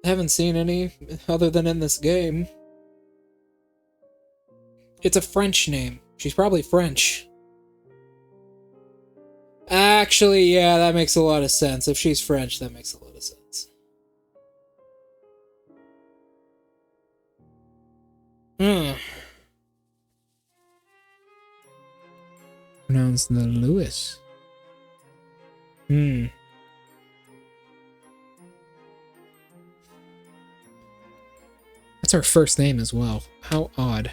haven't seen any other than in this game. It's a French name. She's probably French. Actually, yeah, that makes a lot of sense. If she's French, that makes a lot of sense. Pronounce the Lewis. That's her first name as well. How odd.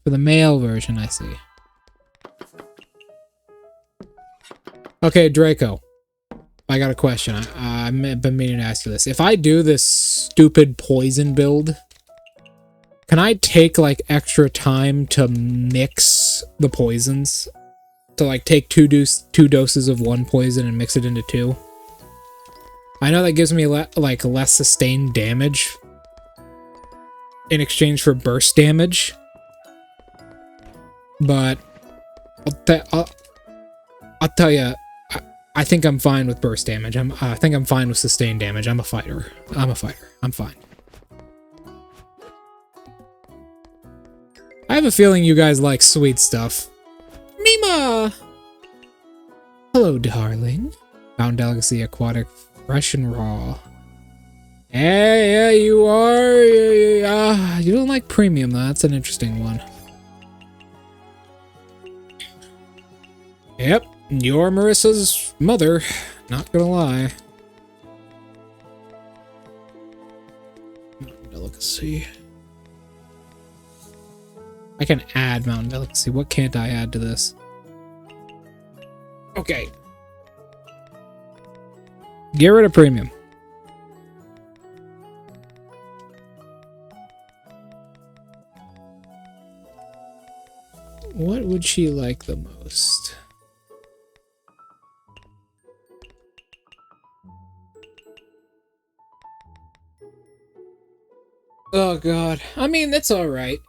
For the male version, I see. Okay, Draco. I got a question. I've been meaning to ask you this. If I do this stupid poison build, can I take, like, extra time to mix the poisons? To, like, take two doses of one poison and mix it into two? I know that gives me, like, less sustained damage in exchange for burst damage. But I'll tell you, I think I'm fine with burst damage. I think I'm fine with sustained damage. I'm a fighter. I'm fine. I have a feeling you guys like sweet stuff. Mima! Hello, darling. Mountain Delicacy, Aquatic, Fresh and Raw. Yeah, you are. You don't like premium, though. That's an interesting one. Yep, you're Marissa's mother. Not gonna lie. Mountain Delicacy. I can add Mountain Delicacy. What can't I add to this? Okay. Get rid of premium. What would she like the most? Oh god. I mean, that's alright.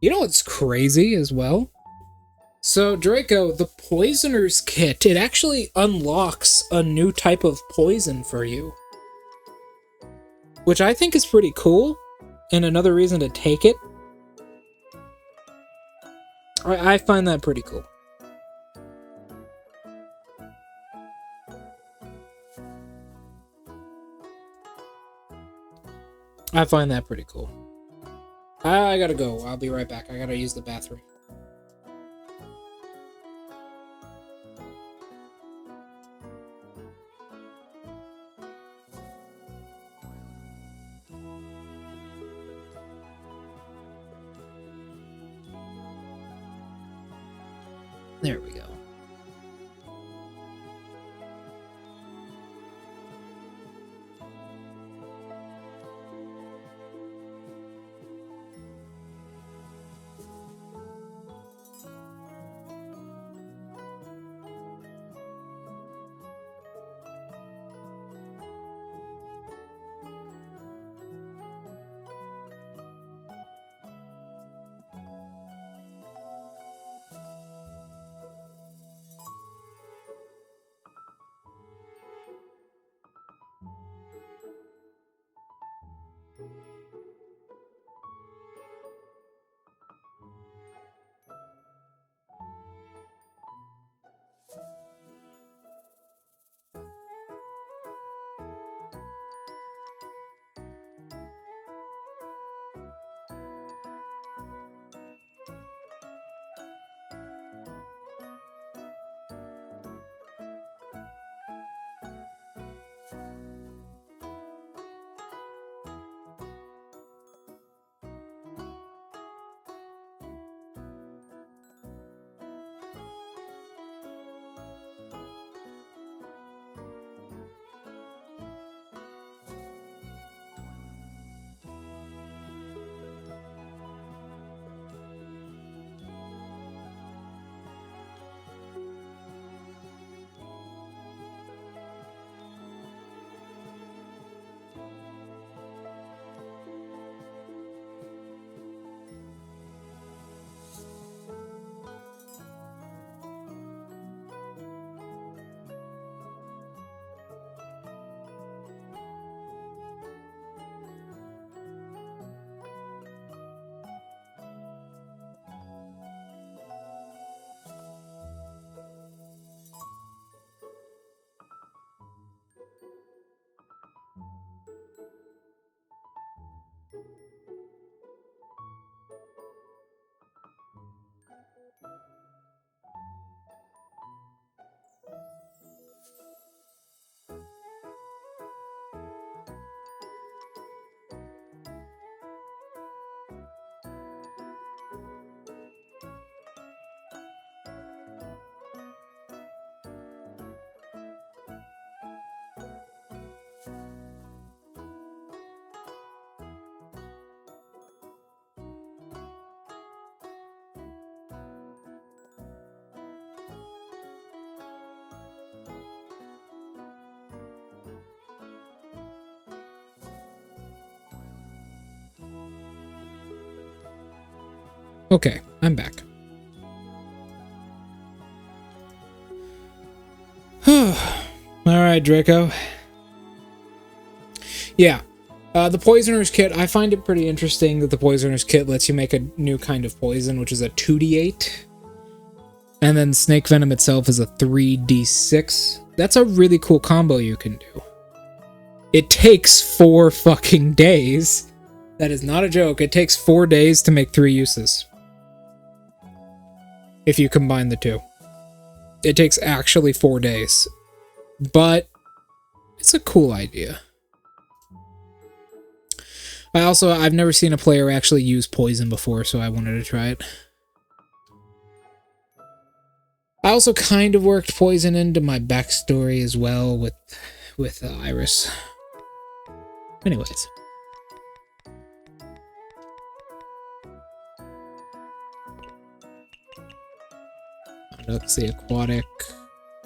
You know what's crazy as well? So, Draco, the Poisoner's Kit, it actually unlocks a new type of poison for you. Which I think is pretty cool, and another reason to take it. I find that pretty cool. I find that pretty cool. I gotta go. I'll be right back. I gotta use the bathroom. There we go. Okay, I'm back. Alright, Draco. Yeah. The Poisoner's Kit, I find it pretty interesting that the Poisoner's Kit lets you make a new kind of poison, which is a 2d8. And then Snake Venom itself is a 3d6. That's a really cool combo you can do. It takes 4 fucking days. That is not a joke. It takes 4 days to make 3 uses. If you combine the two. It takes actually 4 days. But it's a cool idea. I've never seen a player actually use poison before, so I wanted to try it. I also kind of worked poison into my backstory as well with Iris. Anyways. Let's see, aquatic,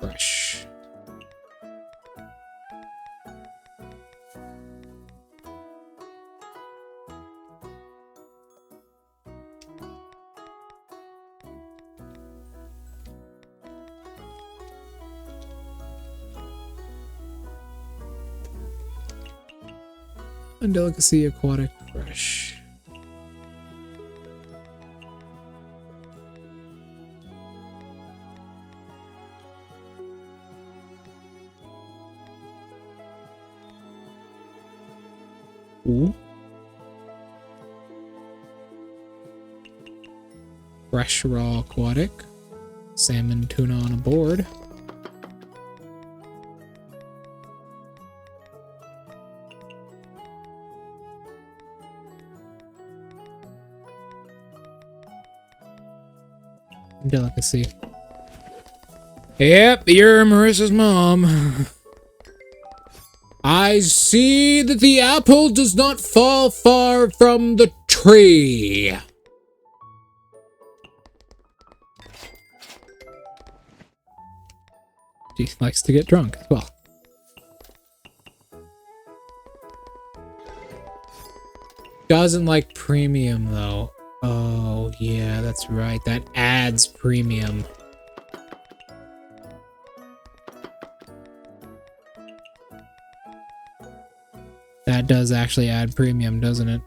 fresh. And delicacy, aquatic, fresh. Ooh. Fresh, raw, aquatic. Salmon, tuna on a board. Delicacy. Yep, you're Marissa's mom. I see that the apple does not fall far from the tree. She likes to get drunk as well. Doesn't like premium though. Oh, yeah, that's right. That adds premium. That does actually add premium, doesn't it?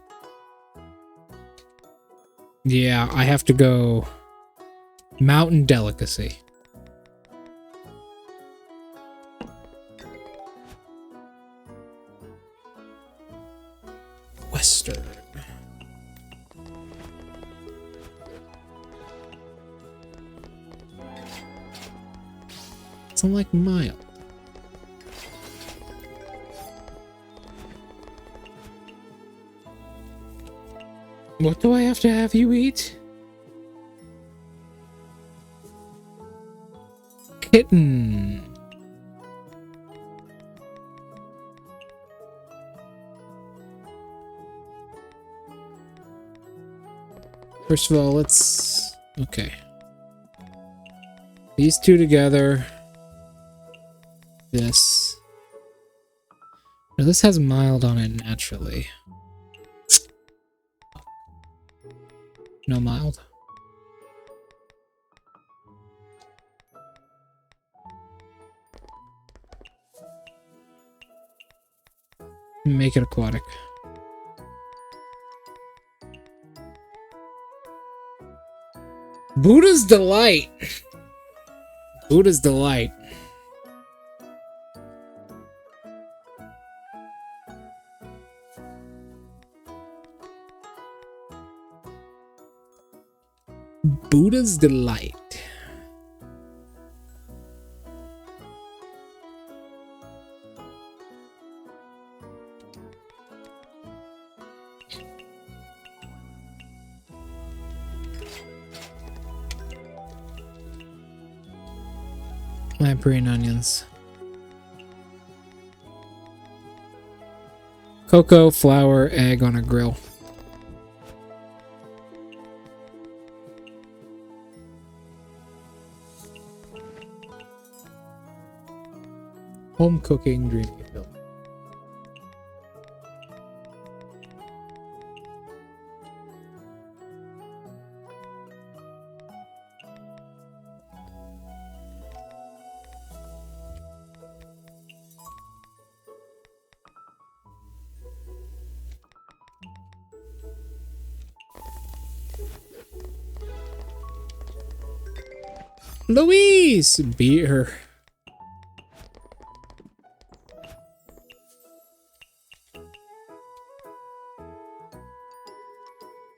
Yeah, I have to go Mountain Delicacy. Western. Sound like mild. What do I have to have you eat? Kitten. First of all, let's... Okay. These two together. This. Now this has mild on it naturally. No mild. Make it aquatic. Buddha's Delight. Buddha's Delight. Buddha's Delight. Lamprey and onions. Cocoa, flour, egg on a grill. Home cooking, dreamy film. Louise! Beat her.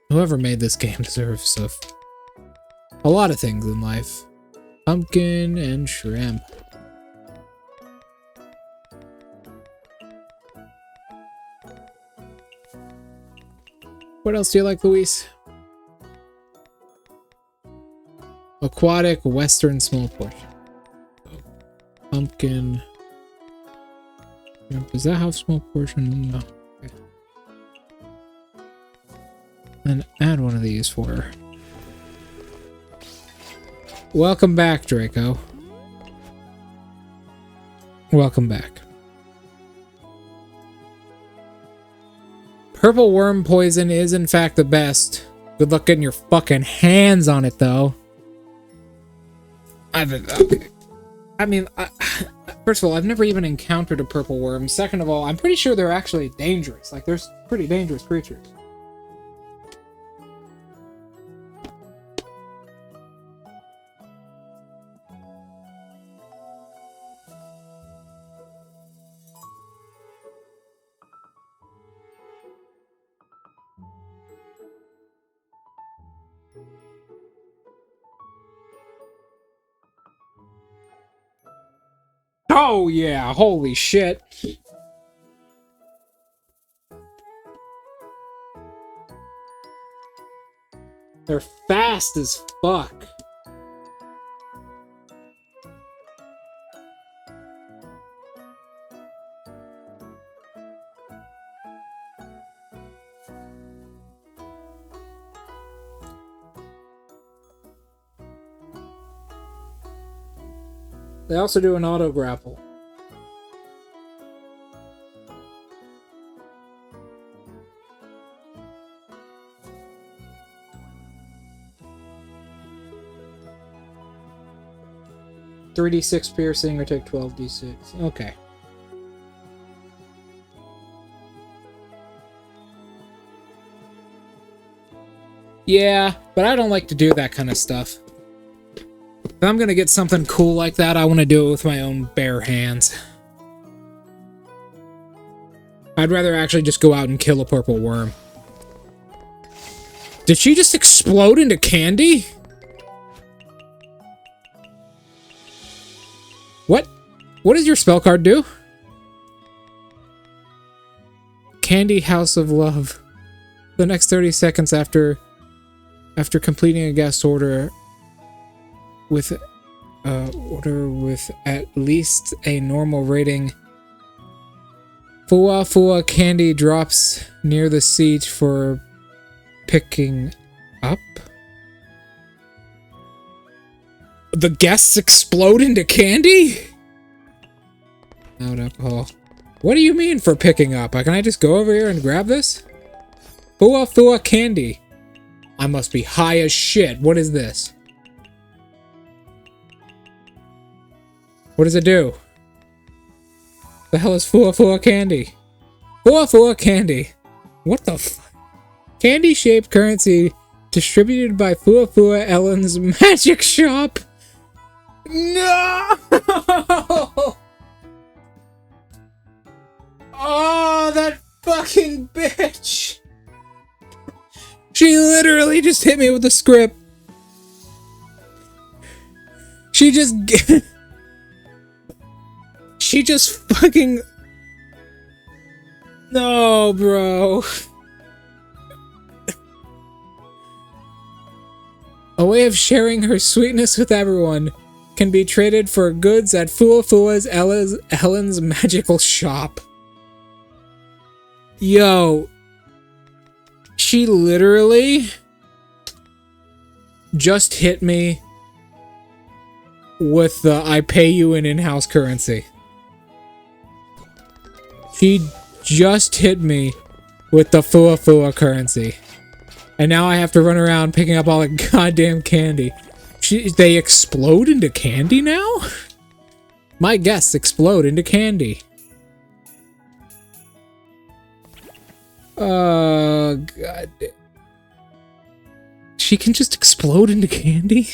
Whoever made this game deserves a lot of things in life. Pumpkin and shrimp. What else do you like, Luis? Aquatic, western, small portion. Pumpkin. Does that have small portion? No. Okay. Then add one of these for her. Welcome back, Draco. Welcome back. Purple worm poison is in fact the best. Good luck getting your fucking hands on it, though. First of all, I've never even encountered a purple worm. Second of all, I'm pretty sure they're actually dangerous. Like, they're pretty dangerous creatures. Oh yeah, holy shit. They're fast as fuck. They also do an auto grapple. $3d6 piercing or take 12d6. Okay. Yeah, but I don't like to do that kind of stuff. If I'm gonna get something cool like that, I want to do it with my own bare hands. I'd rather actually just go out and kill a purple worm. Did she just explode into candy? What? What does your spell card do? Candy House of Love. The next 30 seconds after completing a guest order with at least a normal rating, Fua Fua candy drops near the seat for picking up. The guests explode into candy? Out alcohol. What do you mean for picking up? Can I just go over here and grab this? Fua Fua candy. I must be high as shit. What is this? What does it do? The hell is Fua Fua candy? Fua Fua candy. What the f- Candy-shaped currency distributed by Fua Fua Ellen's magic shop. No! Oh, that fucking bitch! She literally just hit me with the script. She just fucking... No, bro. A way of sharing her sweetness with everyone can be traded for goods at Fua Fua's Ellen's magical shop. Yo. She literally just hit me with the I pay you in in-house currency. She just hit me with the Fua Fua currency. And now I have to run around picking up all the goddamn candy. They explode into candy now? My guests explode into candy. God. She can just explode into candy?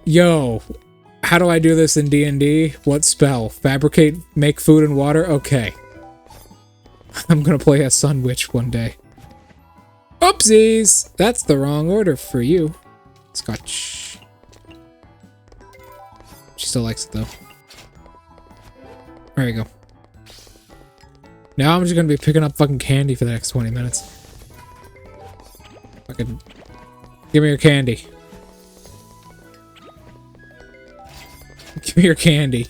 Yo, how do I do this in D&D? What spell? Fabricate, make food and water? Okay. I'm gonna play a Sun Witch one day. Oopsies! That's the wrong order for you. Scotch. She still likes it though. There you go. Now I'm just gonna be picking up fucking candy for the next 20 minutes. Fucking... Give me your candy. Give me your candy.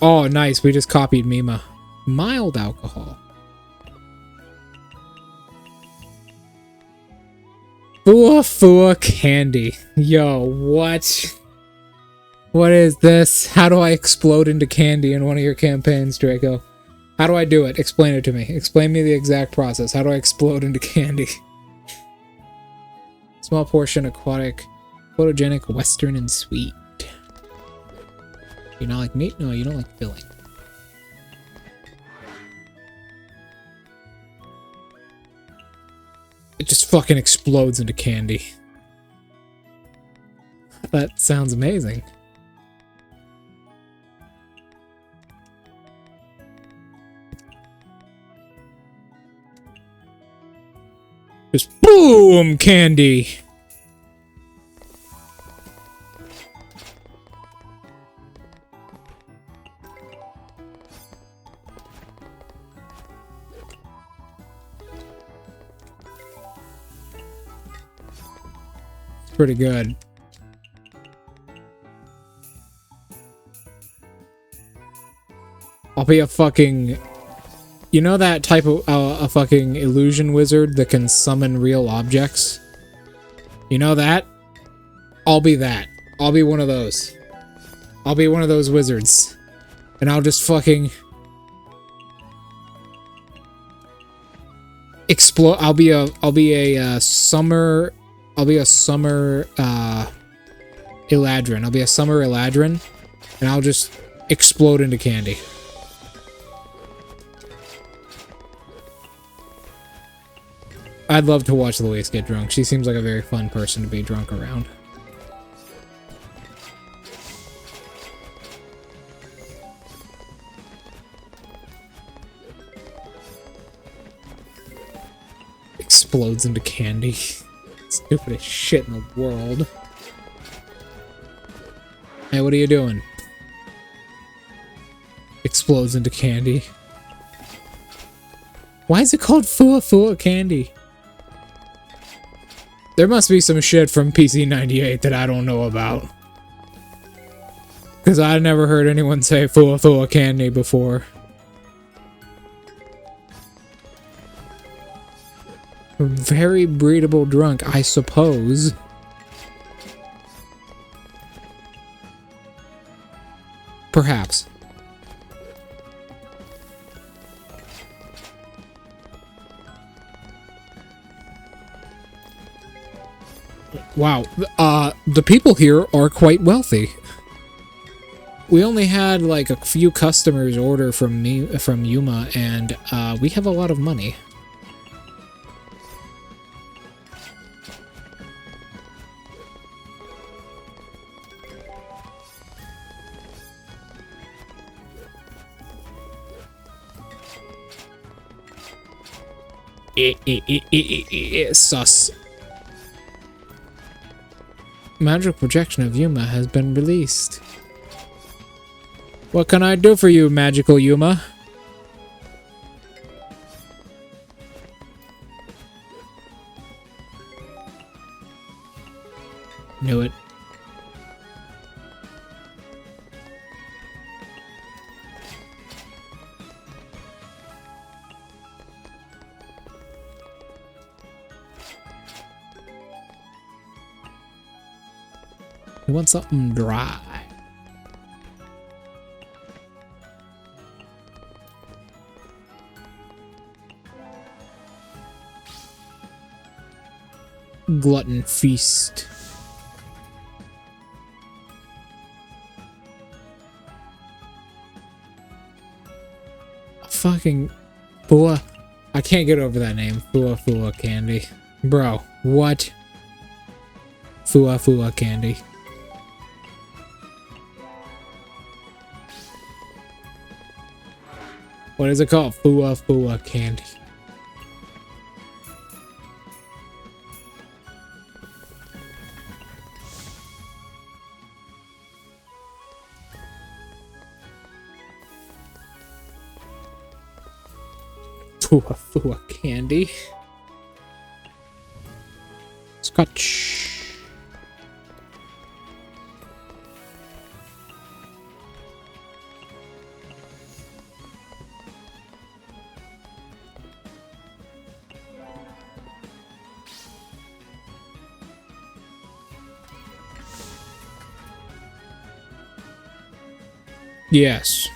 Oh, nice. We just copied Mima. Mild alcohol. Fua candy. Yo, what? What is this? How do I explode into candy in one of your campaigns, Draco? How do I do it? Explain it to me. Explain me the exact process. How do I explode into candy? Small portion, aquatic, photogenic, western, and sweet. You not like meat? No, you don't like filling. It just fucking explodes into candy. That sounds amazing. Just boom, candy. It's pretty good. I'll be a fucking... You know that type of a fucking illusion wizard that can summon real objects? You know that? I'll be that. I'll be one of those. I'll be one of those wizards. And I'll just fucking... explode. I'll be a summer Eladrin. I'll be a summer Eladrin. And I'll just explode into candy. I'd love to watch Louise get drunk. She seems like a very fun person to be drunk around. Explodes into candy. Stupidest shit in the world. Hey, what are you doing? Explodes into candy. Why is it called Fua candy? There must be some shit from PC98 that I don't know about. Because I never heard anyone say Fua candy before. Very breedable drunk, I suppose. Perhaps. Wow, the people here are quite wealthy. We only had like a few customers order from Yuma, and we have a lot of money. Sus. Magic projection of Yuma has been released. What can I do for you, magical Yuma? Knew it. You want something dry. Glutton feast. Fucking boy. I can't get over that name. Fua Fua Candy. Bro, what? Fua Fua Candy. What is it called? Fua Fua Candy. Fua Fua Candy. Scotch. Yes.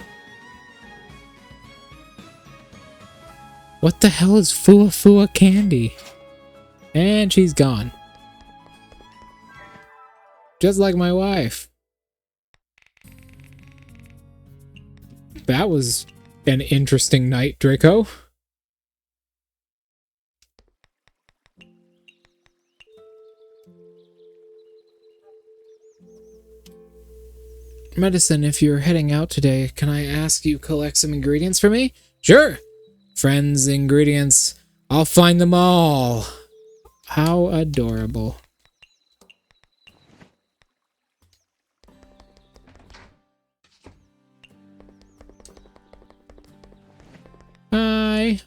What the hell is Fua Fua Candy? And she's gone. Just like my wife. That was an interesting night, Draco. Medicine, if you're heading out today, can I ask you collect some ingredients for me? Sure! Friends, ingredients, I'll find them all. How adorable. Hi.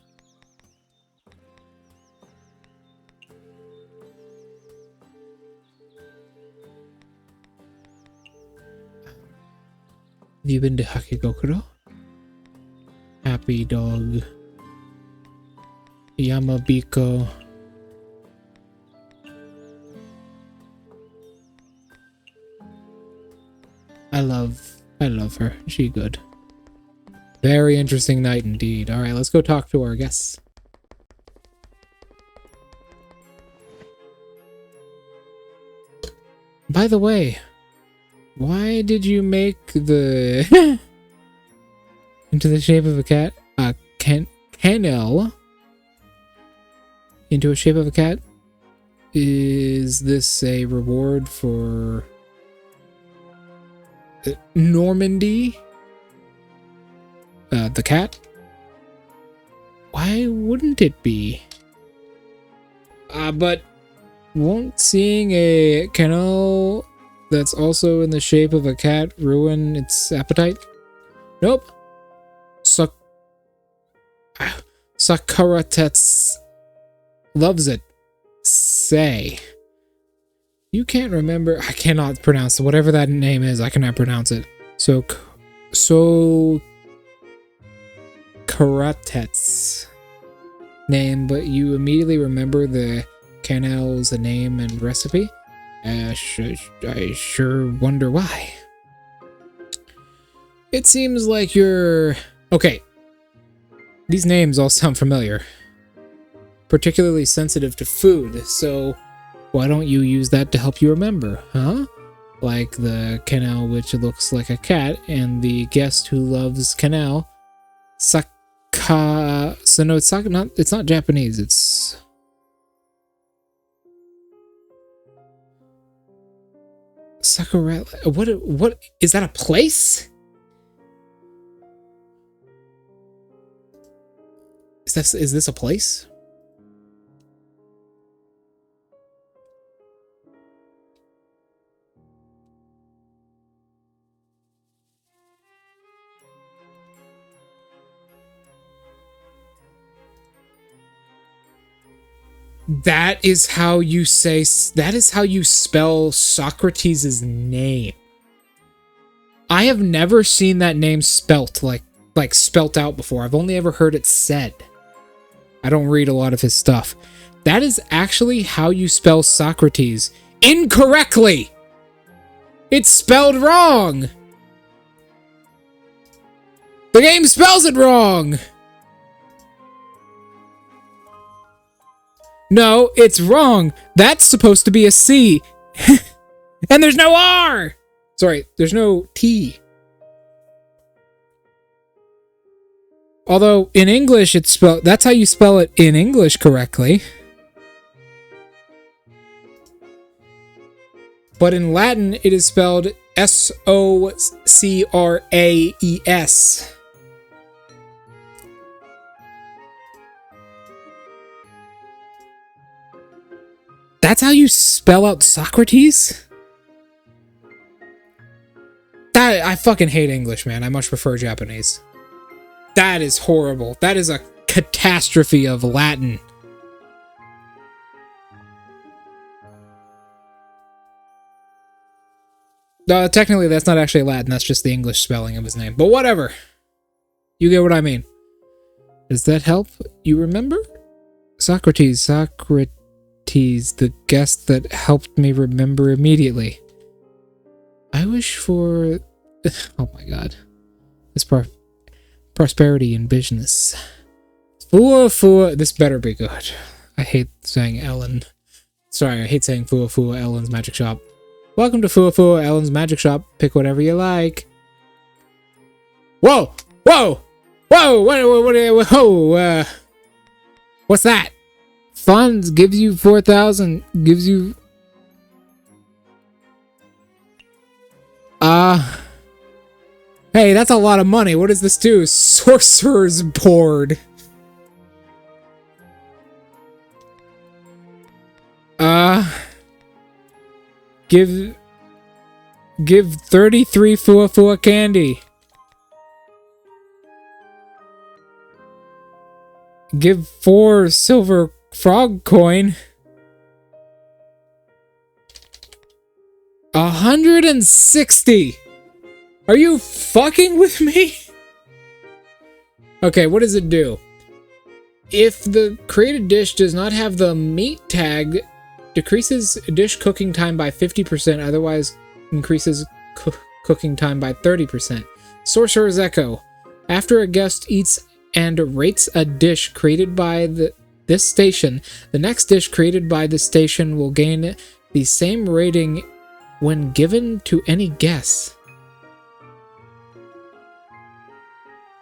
Have you been to Hakigokuro? Happy Dog. Yamabiko. I love her. She good. Very interesting night indeed. Alright, let's go talk to our guests. By the way, why did you make the into the shape of a cat? Canel into a shape of a cat? Is this a reward for Normandy? The cat? Why wouldn't it be? But won't seeing a canal that's also in the shape of a cat ruin its appetite? Nope. Sakura-tets loves it. Say. You can't remember. I cannot pronounce it. Whatever that name is, I cannot pronounce it. So Karatet's name, but you immediately remember the canal's name and recipe? I sure wonder why. It seems like you're... Okay. These names all sound familiar. Particularly sensitive to food, so why don't you use that to help you remember, huh? Like the canal which looks like a cat, and the guest who loves canal, so no, it's not Japanese, it's... Sakura... What is that a place? Is this a place? That is how you say... That is how you spell Socrates' name. I have never seen that name spelt, like spelt out before. I've only ever heard it said. I don't read a lot of his stuff. That is actually how you spell Socrates. Incorrectly! It's spelled wrong! The game spells it wrong! No, it's wrong. That's supposed to be a C. And there's no R! Sorry, there's no T. Although in English it's spelled, that's how you spell it in English correctly. But in Latin it is spelled Socraes. That's how you spell out Socrates? I fucking hate English, man. I much prefer Japanese. That is horrible. That is a catastrophe of Latin. Technically, that's not actually Latin. That's just the English spelling of his name. But whatever. You get what I mean. Does that help? You remember? Socrates, the guest that helped me remember immediately. I wish for... Oh my god. This prosperity in business. Fua. This better be good. I hate saying Ellen. Sorry, I hate saying Fua Ellen's Magic Shop. Welcome to Fua Ellen's Magic Shop. Pick whatever you like. Whoa! Whoa! Whoa! Whoa! What's that? Funds gives you 4,000. Gives you... Hey, that's a lot of money. What does this do? Sorcerer's Board. Give 33 Fua candy. Give 4 silver frog coin. 160. Are you fucking with me? Okay, what does it do? If the created dish does not have the meat tag, decreases dish cooking time by 50%, otherwise increases cooking time by 30%. Sorcerer's Echo. After a guest eats and rates a dish created by this station, the next dish created by the station will gain the same rating when given to any guest.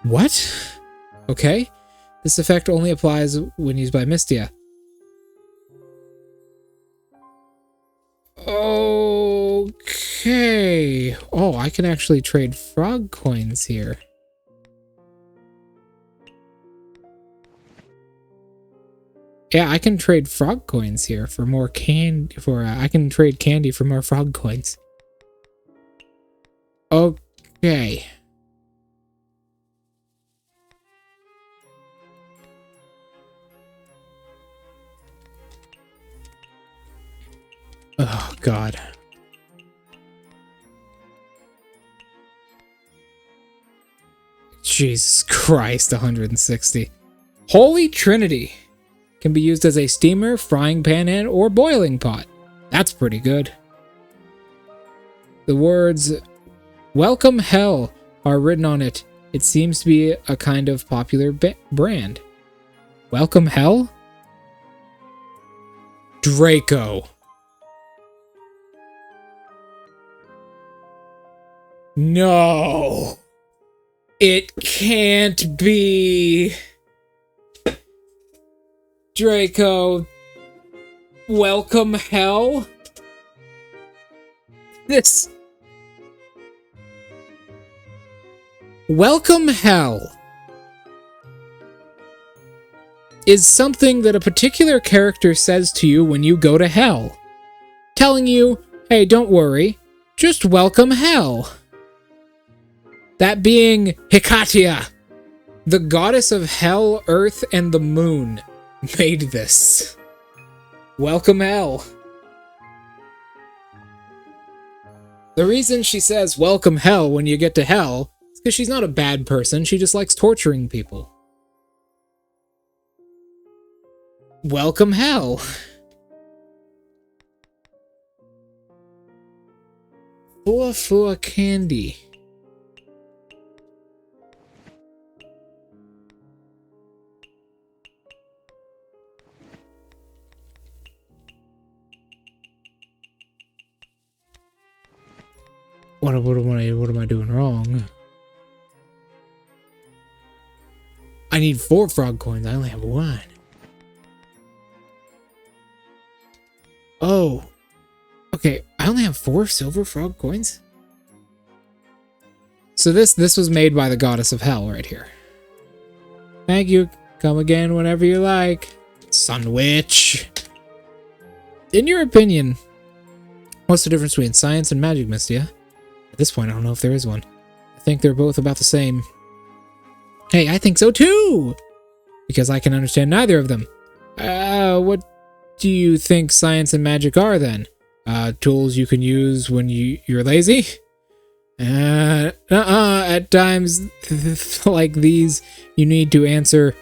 What? Okay. This effect only applies when used by Mystia. Okay. Oh, I can actually trade frog coins here. Yeah, I can trade frog coins here for more candy. I can trade candy for more frog coins. Okay. Oh, God. Jesus Christ, 160. Holy Trinity. Can be used as a steamer, frying pan, and or boiling pot. That's pretty good. The words, "Welcome Hell," are written on it. It seems to be a kind of popular brand. Welcome Hell? Draco. No. It can't be. Draco. Welcome Hell? This. Welcome Hell is something that a particular character says to you when you go to hell. Telling you, hey, don't worry, just welcome hell. That being Hekatia, the goddess of hell, earth, and the moon, made this. Welcome hell. The reason she says welcome hell when you get to hell is because she's not a bad person, she just likes torturing people. Welcome hell. Fua candy. What am I doing wrong? I need 4 frog coins. I only have 1. Oh. Okay, I only have 4 silver frog coins? So this was made by the goddess of hell right here. Thank you. Come again whenever you like. Sun Witch. In your opinion, what's the difference between science and magic, Mystia? At this point, I don't know if there is one. I think they're both about the same. Hey, I think so too! Because I can understand neither of them. What do you think science and magic are then? Tools you can use when you're lazy? At times like these, you need to answer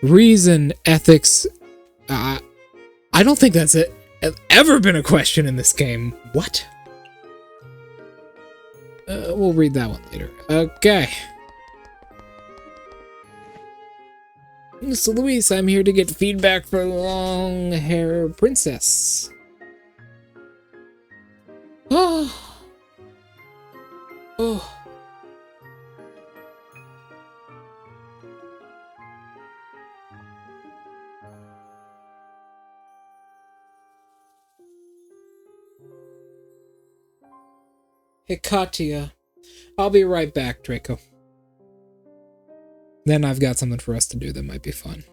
reason, ethics. I don't think that's ever been a question in this game. What? We'll read that one later. Okay. So Luis, I'm here to get feedback for Long Hair Princess. Oh. Oh. Hey, Katya. I'll be right back, Draco. Then I've got something for us to do that might be fun.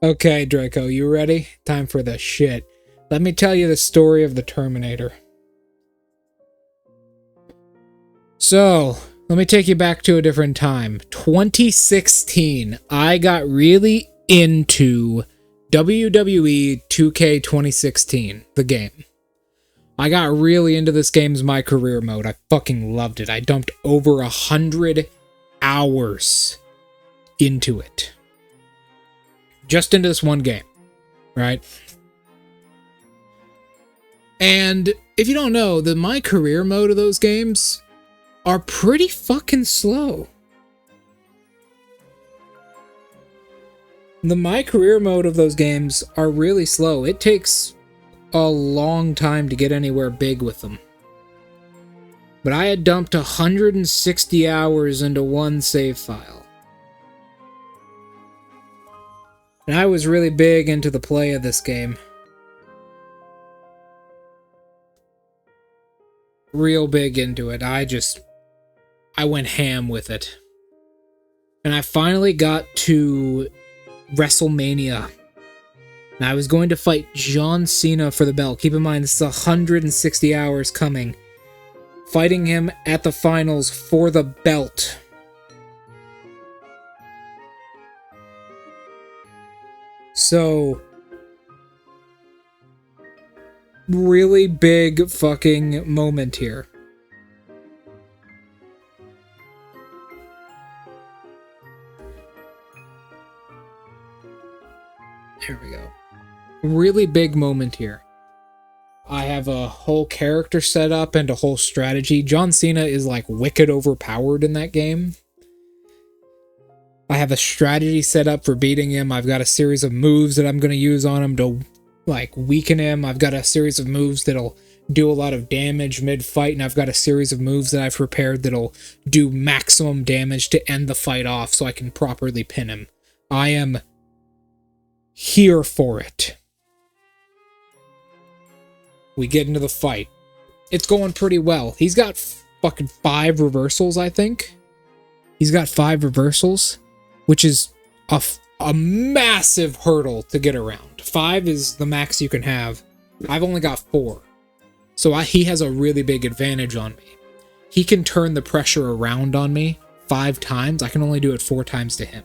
Okay, Draco, you ready? Time for the shit. Let me tell you the story of the Terminator. So, let me take you back to a different time. 2016, I got really into WWE 2K 2016, the game. I got really into this game's My Career mode. I fucking loved it. I dumped over 100 hours into it. Just into this one game, right? And if you don't know, the My Career mode of those games are pretty fucking slow. The My Career mode of those games are really slow. It takes a long time to get anywhere big with them. But I had dumped 160 hours into one save file. And I was really big into the play of this game. Real big into it. I went ham with it. And I finally got to WrestleMania. And I was going to fight John Cena for the belt. Keep in mind, this is 160 hours coming. Fighting him at the finals for the belt. So, really big fucking moment here. Here we go. Really big moment here. I have a whole character set up and a whole strategy. John Cena is like wicked overpowered in that game. I have a strategy set up for beating him. I've got a series of moves that I'm going to use on him to like weaken him. I've got a series of moves that'll do a lot of damage mid-fight, and I've got a series of moves that I've prepared that'll do maximum damage to end the fight off so I can properly pin him. I am here for it. We get into the fight. It's going pretty well. He's got fucking 5 reversals, I think. He's got 5 reversals, which is a massive hurdle to get around. 5 is the max you can have. I've only got 4. So he has a really big advantage on me. He can turn the pressure around on me 5 times. I can only do it 4 times to him.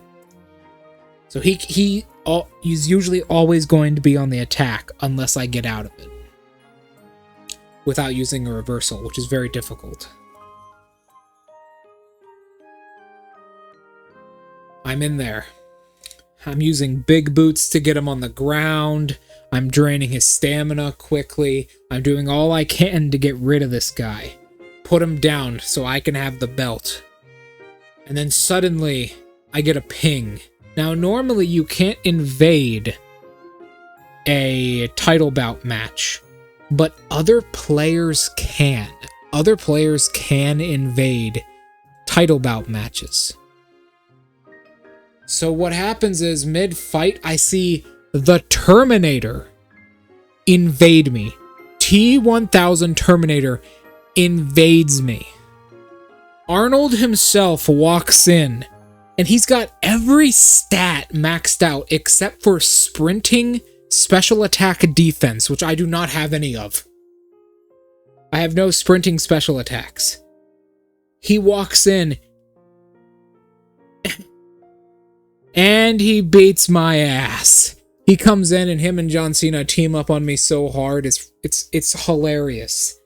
So he's usually always going to be on the attack unless I get out of it without using a reversal, which is very difficult. I'm in there. I'm using big boots to get him on the ground. I'm draining his stamina quickly. I'm doing all I can to get rid of this guy. Put him down so I can have the belt. And then suddenly, I get a ping. Now, normally you can't invade a title bout match, but other players can. Other players can invade title bout matches. So what happens is, mid-fight, I see the Terminator invade me. T-1000 Terminator invades me. Arnold himself walks in, and he's got every stat maxed out except for sprinting, special attack, defense, which I do not have any of. I have no sprinting special attacks. He walks in, and he beats my ass. He comes in, and him and John Cena team up on me so hard. It's hilarious.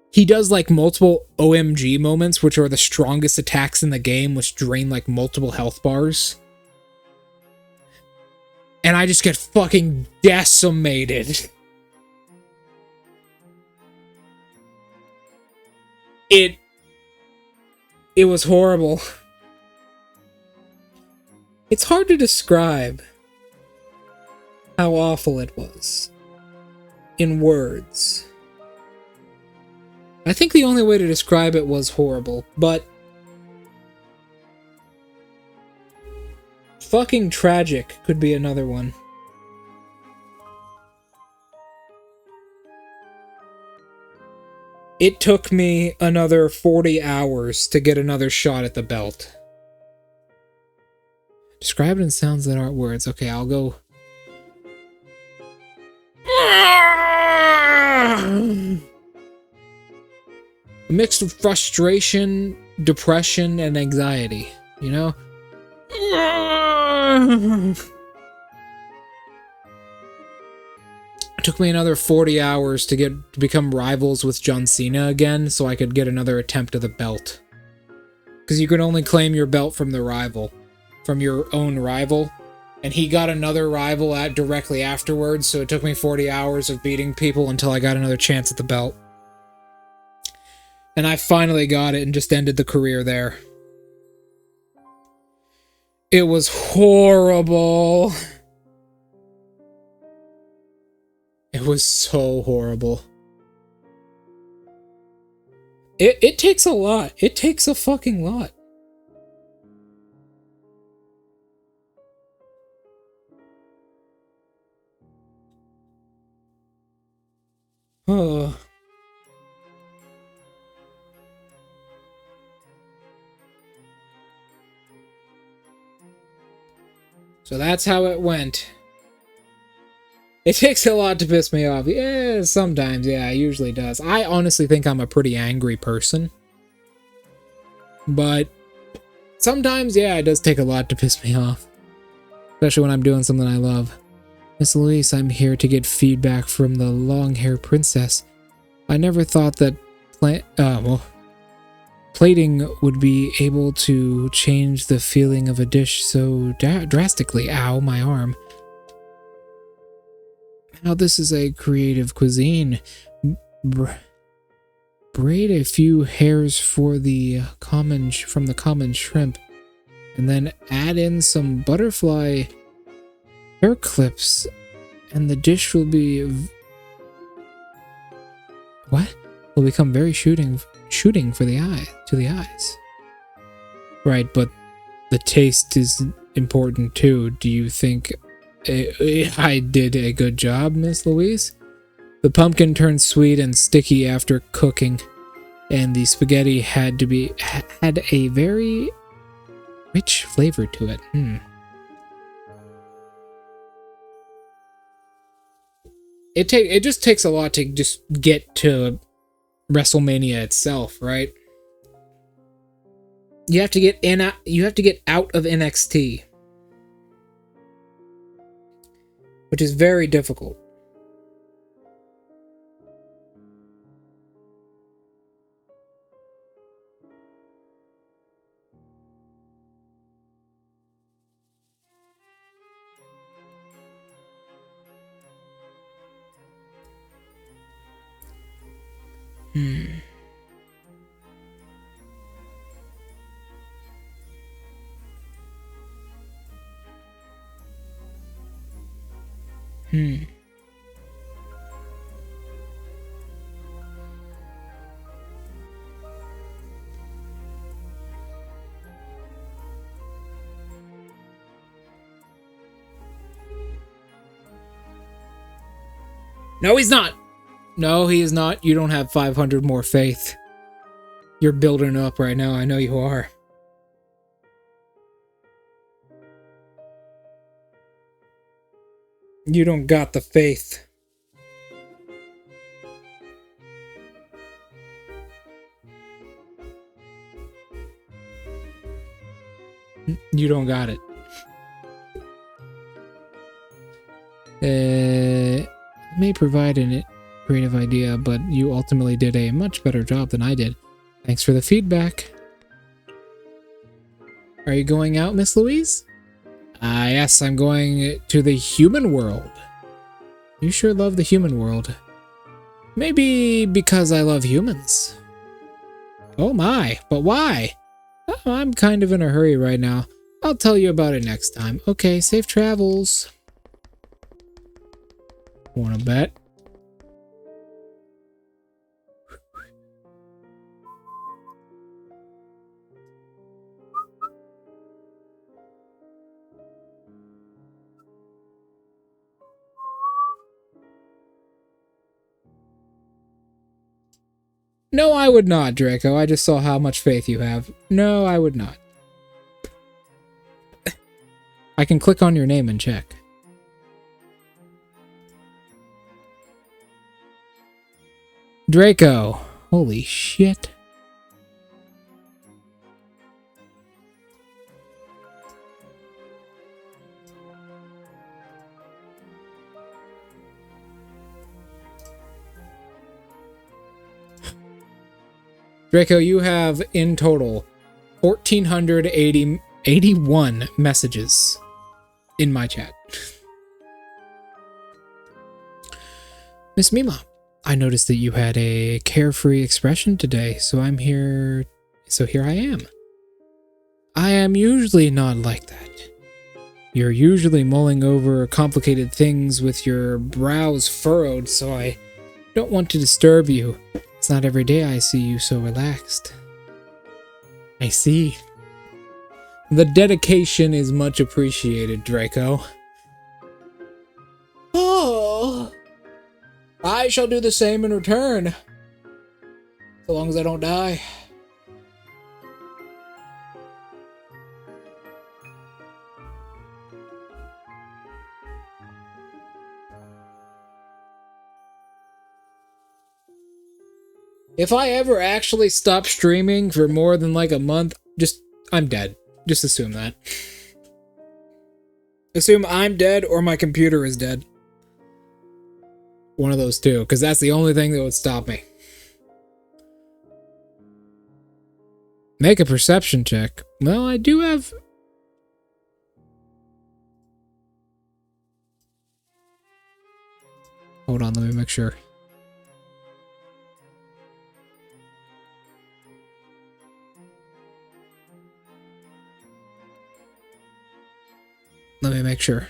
He does like multiple OMG moments, which are the strongest attacks in the game, which drain like multiple health bars. And I just get fucking decimated. It was horrible. It's hard to describe how awful it was in words. I think the only way to describe it was horrible, but fucking tragic could be another one. It took me another 40 hours to get another shot at the belt. Describe it in sounds that aren't words. Okay, I'll go. A mix of frustration, depression, and anxiety, you know? It took me another 40 hours to become rivals with John Cena again, so I could get another attempt at the belt. Because you can only claim your belt from the rival, from your own rival. And he got another rival directly afterwards, so it took me 40 hours of beating people until I got another chance at the belt. And I finally got it and just ended the career there. It was horrible. It was so horrible. It takes a lot. It takes a fucking lot. Oh. So that's how it went. It takes a lot to piss me off. Yeah, sometimes. Yeah, it usually does. I honestly think I'm a pretty angry person. But sometimes, yeah, it does take a lot to piss me off. Especially when I'm doing something I love. Miss Louise, I'm here to get feedback from the long-haired princess. I never thought that plating would be able to change the feeling of a dish so drastically. Ow, my arm. Now this is a creative cuisine. Braid a few hairs for the from the common shrimp, and then add in some butterfly hair clips, and the dish will be will become very shooting for the eyes. Right, but the taste is important too. Do you think I did a good job, Miss Louise? The pumpkin turned sweet and sticky after cooking, and the spaghetti had a very rich flavor to it. It just takes a lot to just get to WrestleMania itself, right? You have to get out of NXT, which is very difficult. No, he's not. No, he is not. You don't have 500 more faith. You're building up right now. I know you are. You don't got the faith. You don't got it. May provide a creative idea, but you ultimately did a much better job than I did. Thanks for the feedback. Are you going out, Miss Louise? Yes, I'm going to the human world. You sure love the human world. Maybe because I love humans. Oh my, but why? Oh, I'm kind of in a hurry right now. I'll tell you about it next time. Okay, safe travels. Wanna bet? No, I would not, Draco. I just saw how much faith you have. No, I would not. I can click on your name and check. Draco. Holy shit. Draco, you have in total 1,481 messages in my chat. Miss Mima, I noticed that you had a carefree expression today, so here I am. I am usually not like that. You're usually mulling over complicated things with your brows furrowed, so I don't want to disturb you. It's not every day I see you so relaxed. I see. The dedication is much appreciated, Draco. Oh, I shall do the same in return. So long as I don't die. If I ever actually stop streaming for more than like a month, I'm dead. Just assume that. Assume I'm dead or my computer is dead. One of those two, because that's the only thing that would stop me. Make a perception check. Well, I do have... Hold on, let me make sure. Let me make sure.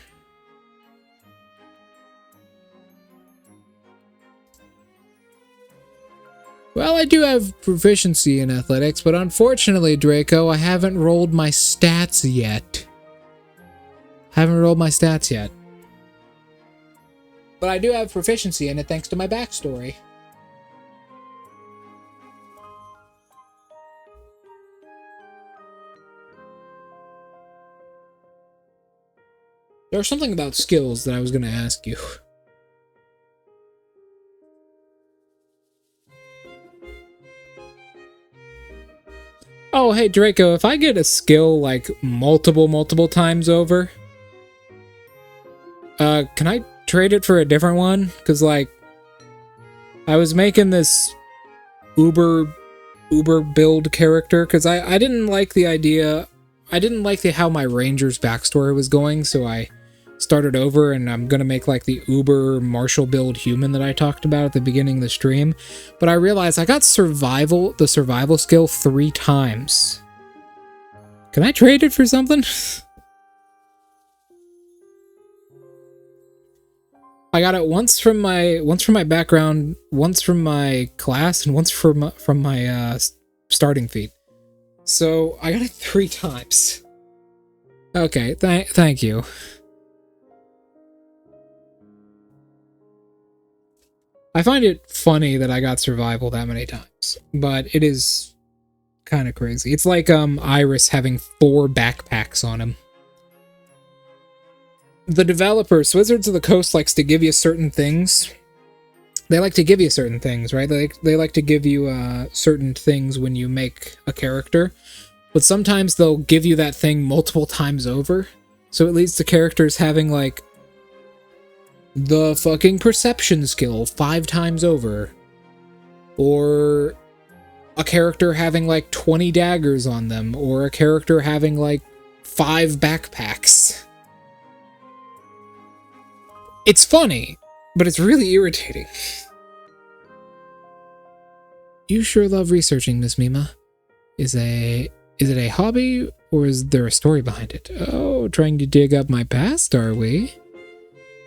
Well, I do have proficiency in athletics, but unfortunately, Draco, I haven't rolled my stats yet. But I do have proficiency in it thanks to my backstory. There was something about skills that I was going to ask you. Oh, hey, Draco, if I get a skill, like, multiple times over, can I trade it for a different one? Because, like, I was making this uber build character, because I didn't like the idea, I didn't like how my ranger's backstory was going, so I started over, and I'm gonna make like the uber martial build human that I talked about at the beginning of the stream. But I realized I got the survival skill 3 times. Can I trade it for something? I got it once from my background, once from my class, and once from my starting feat. So I got it 3 times. Okay, thank you. I find it funny that I got survival that many times, but it is kind of crazy. It's like Iris having 4 backpacks on him. The developers, Wizards of the Coast, likes to give you certain things. They like to give you certain things, right? They like to give you certain things when you make a character, but sometimes they'll give you that thing multiple times over, so it leads to characters having like the fucking perception skill 5 times over, or a character having like 20 daggers on them, or a character having like 5 backpacks. It's funny, but it's really irritating. You sure love researching, Miss Mima. Is it a hobby, or is there a story behind it? Oh, trying to dig up my past, are we?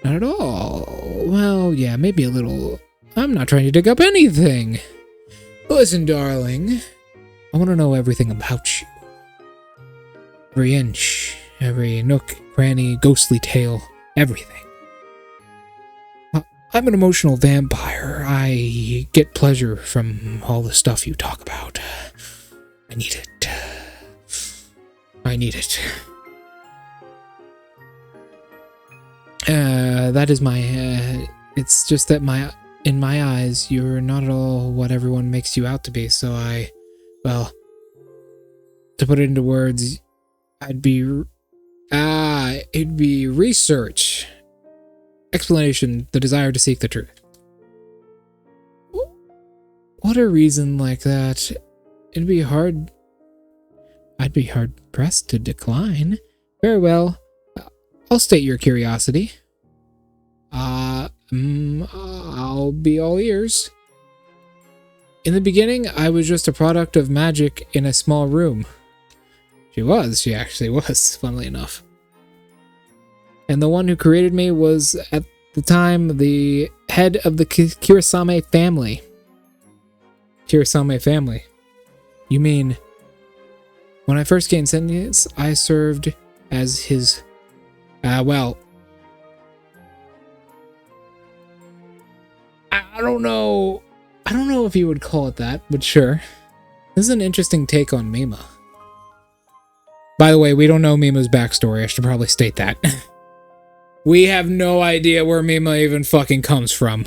Not at all. Well, yeah, maybe a little. I'm not trying to dig up anything. Listen, darling. I want to know everything about you. Every inch, every nook, cranny, ghostly tale, everything. I'm an emotional vampire. I get pleasure from all the stuff you talk about. I need it. I need it. That is my, it's just that in my eyes, you're not at all what everyone makes you out to be, so well, to put it into words, it'd be research, explanation, the desire to seek the truth. What a reason like that. I'd be hard pressed to decline. Very well. I'll state your curiosity. I'll be all ears. In the beginning, I was just a product of magic in a small room. She actually was, funnily enough. And the one who created me was, at the time, the head of the Kirasame family. Kirasame family. You mean, when I first gained sentience, I served as his, well, I don't know if you would call it that, but sure. This is an interesting take on Mima. By the way, we don't know Mima's backstory. I should probably state that. We have no idea where Mima even fucking comes from.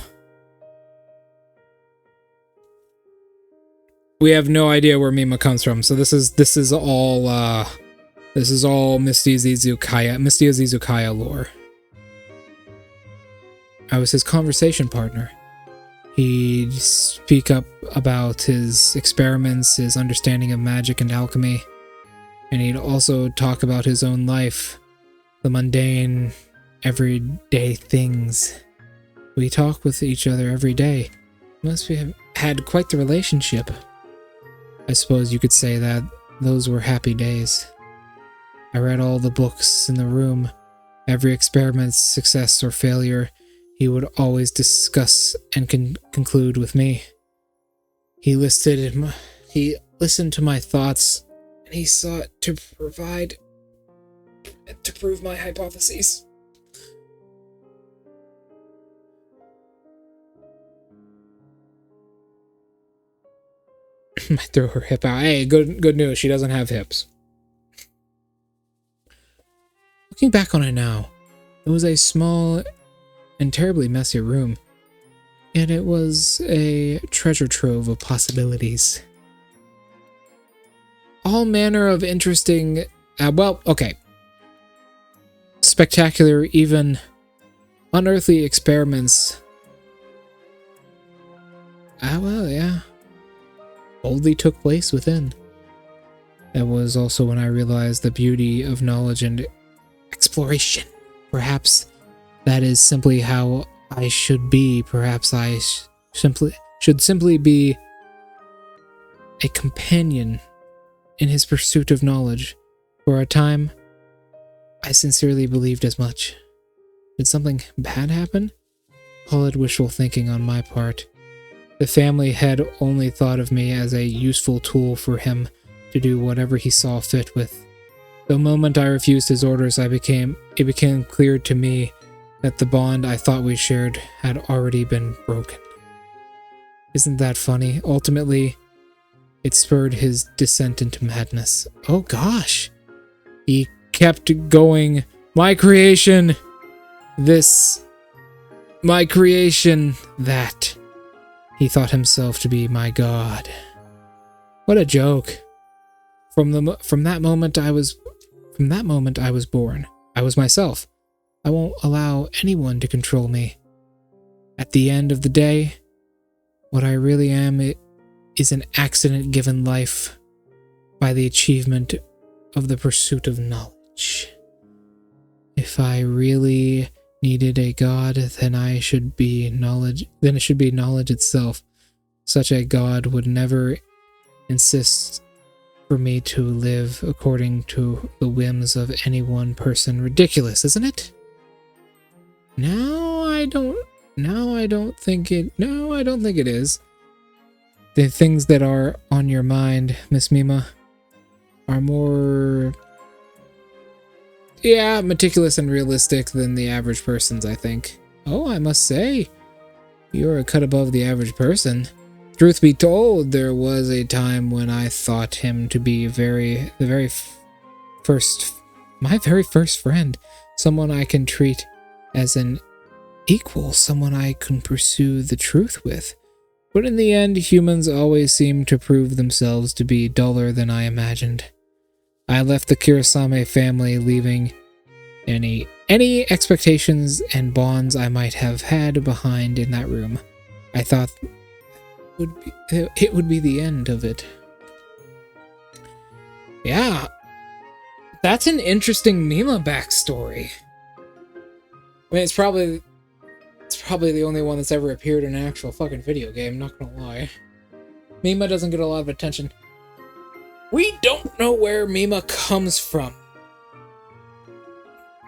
We have no idea where Mima comes from. So this is all Mystia's Izakaya lore. I was his conversation partner. He'd speak up about his experiments, his understanding of magic and alchemy, and he'd also talk about his own life, the mundane, everyday things. We talk with each other every day. Must have had quite the relationship. I suppose you could say that those were happy days. I read all the books in the room. Every experiment's success or failure, he would always discuss and conclude with me. He listened to my thoughts, and he sought to prove my hypotheses. I threw her hip out. Hey, good news. She doesn't have hips. Looking back on it now, it was a small and terribly messy room, and it was a treasure trove of possibilities. All manner of interesting, spectacular, even unearthly experiments. Boldly took place within. That was also when I realized the beauty of knowledge and exploration. Perhaps that is simply how I should be. Perhaps I should simply be a companion in his pursuit of knowledge. For a time, I sincerely believed as much. Did something bad happen? Call it wishful thinking on my part. The family had only thought of me as a useful tool for him to do whatever he saw fit with. The moment I refused his orders, it became clear to me that the bond I thought we shared had already been broken. Isn't that funny? Ultimately, it spurred his descent into madness. Oh gosh! He kept going, my creation, this, my creation, that. He thought himself to be my god. What a joke. From that moment I was born. I was myself. I won't allow anyone to control me. At the end of the day, what I really am is an accident given life by the achievement of the pursuit of knowledge. If I really needed a god, then it should be knowledge itself. Such a god would never insist for me to live according to the whims of any one person. Ridiculous, isn't it? No, I don't think it is. The things that are on your mind, Miss Mima, are more meticulous and realistic than the average person's, I think. Oh, I must say, you're a cut above the average person. Truth be told, there was a time when I thought him to be my very first friend, someone I can treat as an equal, someone I can pursue the truth with. But in the end, humans always seem to prove themselves to be duller than I imagined. I left the Kurosame family, leaving any expectations and bonds I might have had behind in that room. I thought it would be the end of it. Yeah, that's an interesting Mima backstory. I mean, it's probably the only one that's ever appeared in an actual fucking video game, not gonna lie. Mima doesn't get a lot of attention. We don't know where Mima comes from.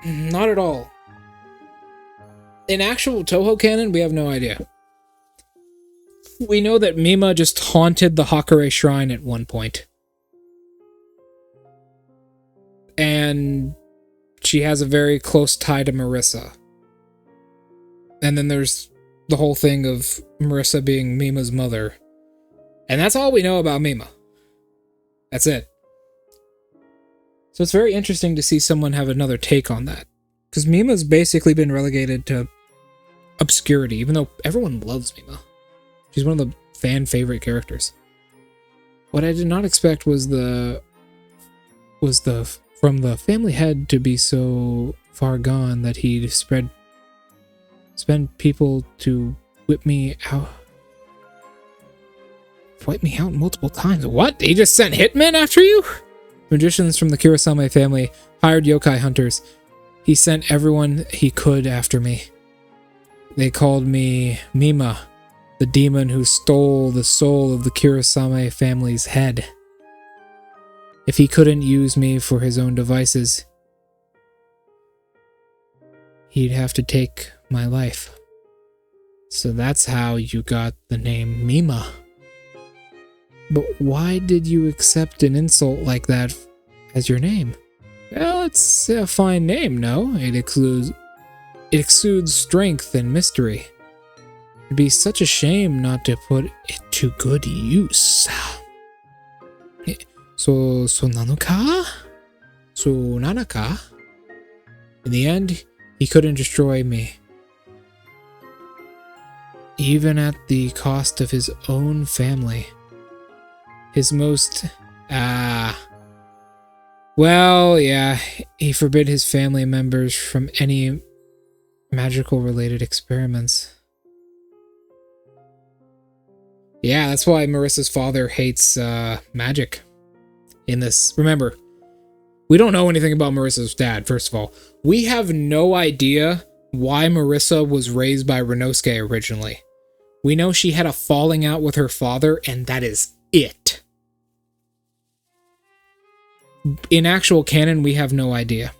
Not at all. In actual Touhou canon, we have no idea. We know that Mima just haunted the Hakare Shrine at one point. And she has a very close tie to Marissa. And then there's the whole thing of Marissa being Mima's mother. And that's all we know about Mima. That's it. So it's very interesting to see someone have another take on that. Because Mima's basically been relegated to obscurity, even though everyone loves Mima. She's one of the fan favorite characters. What I did not expect was from the family head to be so far gone that he'd spend people to wipe me out multiple times. What? He just sent hitmen after you? Magicians from the Kurosame family hired yokai hunters. He sent everyone he could after me. They called me Mima, the demon who stole the soul of the Kurosame family's head. If he couldn't use me for his own devices, he'd have to take my life. So that's how you got the name Mima. But why did you accept an insult like that as your name? Well, it's a fine name, no? It exudes strength and mystery. It'd be such a shame not to put it to good use. So nanaka? So nanaka? In the end, he couldn't destroy me. Even at the cost of his own family. His most... Well, yeah, he forbid his family members from any magical-related experiments. Yeah, that's why Marissa's father hates magic in this. Remember, we don't know anything about Marissa's dad, first of all. We have no idea why Marissa was raised by Renosuke originally. We know she had a falling out with her father, and that is it. In actual canon, we have no idea.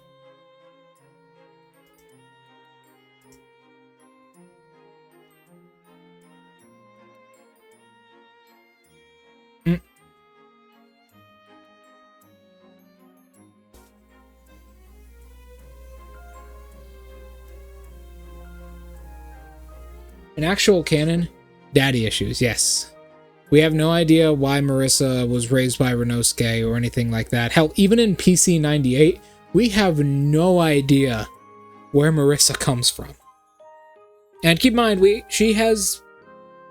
In actual canon, daddy issues, yes. We have no idea why Marissa was raised by Renosuke or anything like that. Hell, even in PC 98, we have no idea where Marissa comes from. And keep in mind, she has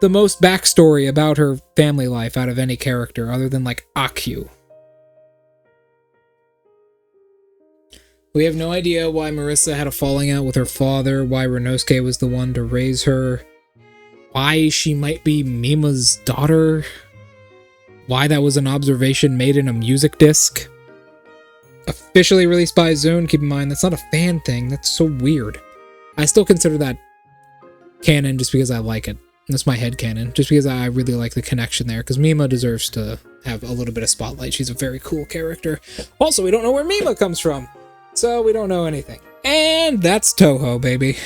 the most backstory about her family life out of any character, other than, like, Akyu. We have no idea why Marissa had a falling out with her father, why Renosuke was the one to raise her, why she might be Mima's daughter, why that was an observation made in a music disc. Officially released by Zune, keep in mind, that's not a fan thing, that's so weird. I still consider that canon just because I like it. That's my head canon, just because I really like the connection there, because Mima deserves to have a little bit of spotlight. She's a very cool character. Also, we don't know where Mima comes from, so we don't know anything. And that's Touhou, baby.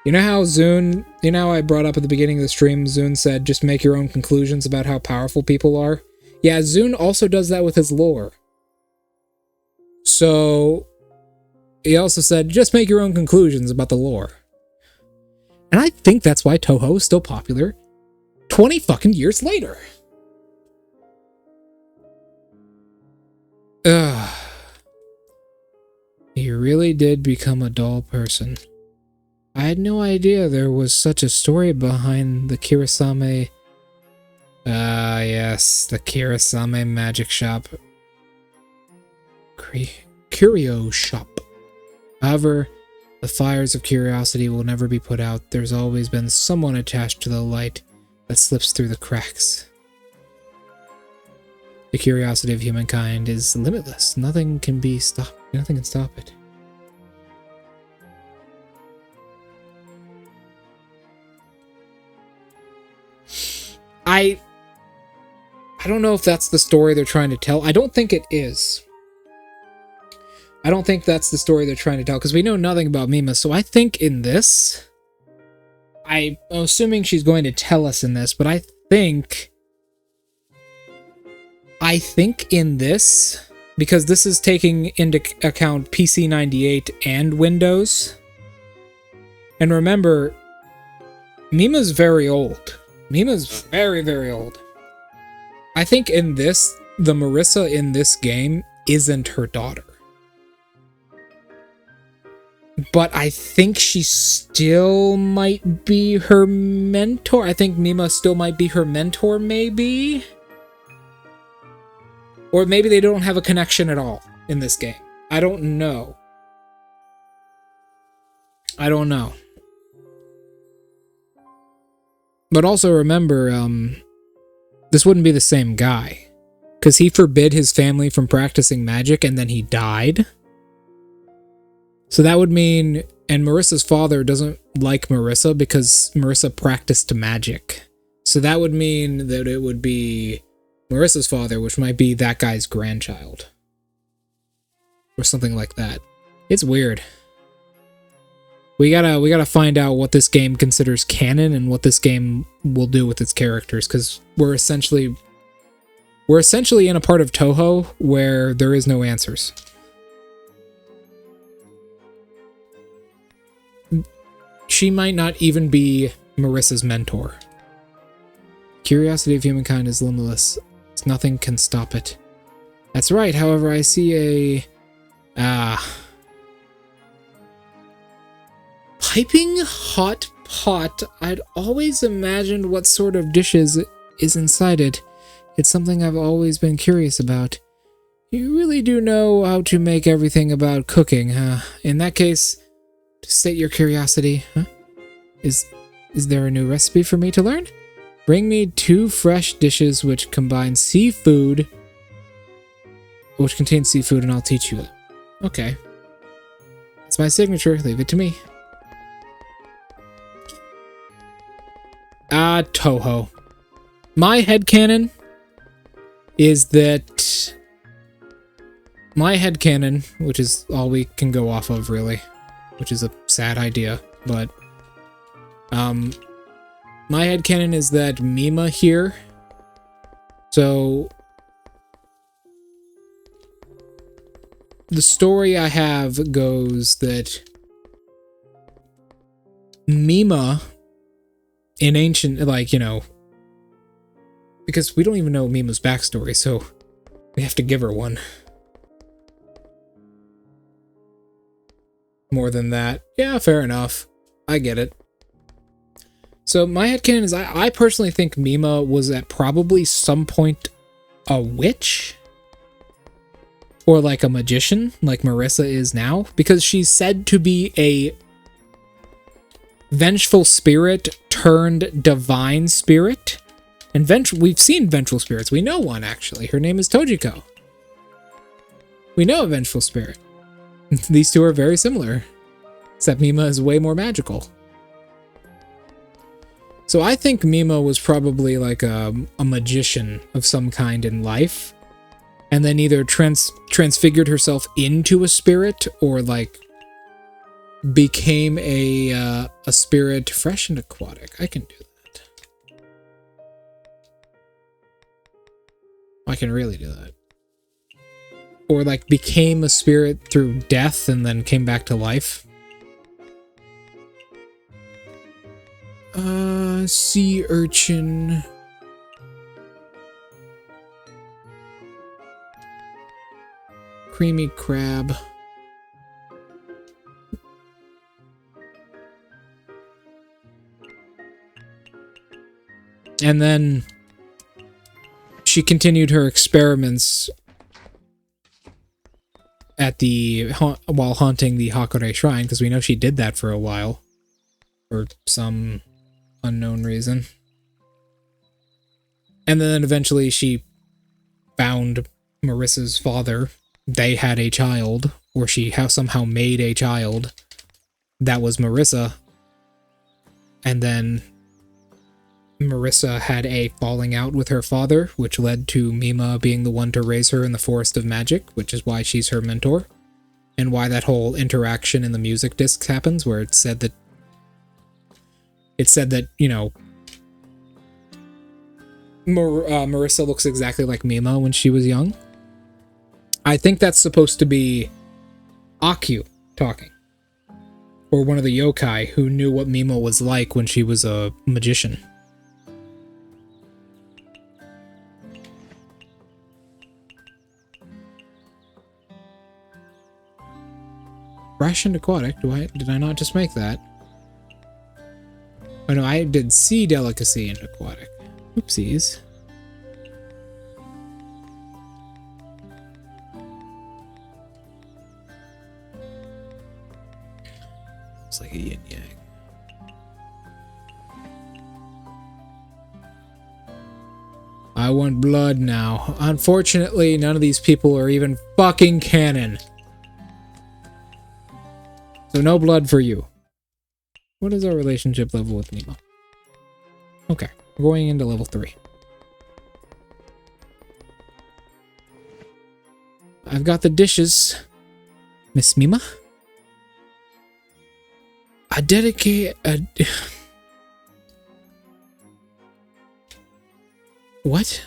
You know how Zune, you know how I brought up at the beginning of the stream, Zune said, just make your own conclusions about how powerful people are? Yeah, Zune also does that with his lore. So, he also said, just make your own conclusions about the lore. And I think that's why Touhou is still popular 20 fucking years later. Ugh. He really did become a dull person. I had no idea there was such a story behind the Kurosame... yes, the Kurosame magic shop. Curio shop. However, the fires of curiosity will never be put out. There's always been someone attached to the light that slips through the cracks. The curiosity of humankind is limitless. Nothing can be stopped. Nothing can stop it. I don't know if that's the story they're trying to tell. I don't think it is. I don't think that's the story they're trying to tell, because we know nothing about Mima, so I think in this... I'm assuming she's going to tell us in this, but I think in this, because this is taking into account PC 98 and Windows, and remember, Mima's very old. Mima's very, very old. I think in this, the Marissa in this game isn't her daughter. But I think she still might be her mentor. I think Mima still might be her mentor, maybe? Or maybe they don't have a connection at all in this game. I don't know. I don't know. But also remember, this wouldn't be the same guy. Because he forbid his family from practicing magic and then he died. So that would mean And Marissa's father doesn't like Marissa because Marissa practiced magic. So that would mean that it would be Marissa's father, which might be that guy's grandchild. Or something like that. It's weird. We gotta find out what this game considers canon and what this game will do with its characters, because we're essentially in a part of touhou where there is no answers. She might not even be Marissa's mentor. Curiosity of humankind is limitless. Nothing can stop it. That's right, however, I see a... piping hot pot. I'd always imagined what sort of dishes is inside it. It's something I've always been curious about. You really do know how to make everything about cooking, huh? In that case, to state your curiosity, huh? Is there a new recipe for me to learn? Bring me 2 fresh dishes which contain seafood, and I'll teach you it. Okay. It's my signature. Leave it to me. Touhou. My headcanon is that... My headcanon, which is all we can go off of, really, which is a sad idea, but... my headcanon is that Mima here... So... The story I have goes that... Mima... in ancient, like, you know... Because we don't even know Mima's backstory, so... We have to give her one. More than that. Yeah, fair enough. I get it. So my headcanon is I personally think Mima was at probably some point a witch. Or like a magician, like Marissa is now. Because she's said to be a vengeful spirit turned divine spirit. And we've seen vengeful spirits. We know one, actually. Her name is Tojiko. We know a vengeful spirit. These two are very similar. Except Mima is way more magical. So I think Mima was probably like a magician of some kind in life. And then either transfigured herself into a spirit or like became a spirit fresh and aquatic. I can do that. I can really do that. Or like became a spirit through death and then came back to life. Sea urchin. Creamy crab. And then she continued her experiments at while haunting the Hakone Shrine, because we know she did that for a while. For some unknown reason. And then eventually she found Marissa's father. They had a child, or she somehow made a child that was Marissa. And then Marissa had a falling out with her father, which led to Mima being the one to raise her in the Forest of Magic, which is why she's her mentor. And why that whole interaction in the music discs happens, where it said that, you know, Marissa looks exactly like Mima when she was young. I think that's supposed to be Aku talking. Or one of the yokai who knew what Mima was like when she was a magician. Fresh and aquatic? Did I not just make that? Oh no, I did sea delicacy and aquatic. Oopsies. It's like a yin yang. I want blood now. Unfortunately, none of these people are even fucking canon. So no blood for you. What is our relationship level with Nemo? Okay, we're going into level 3. I've got the dishes. Miss Mima? I dedicate a... What?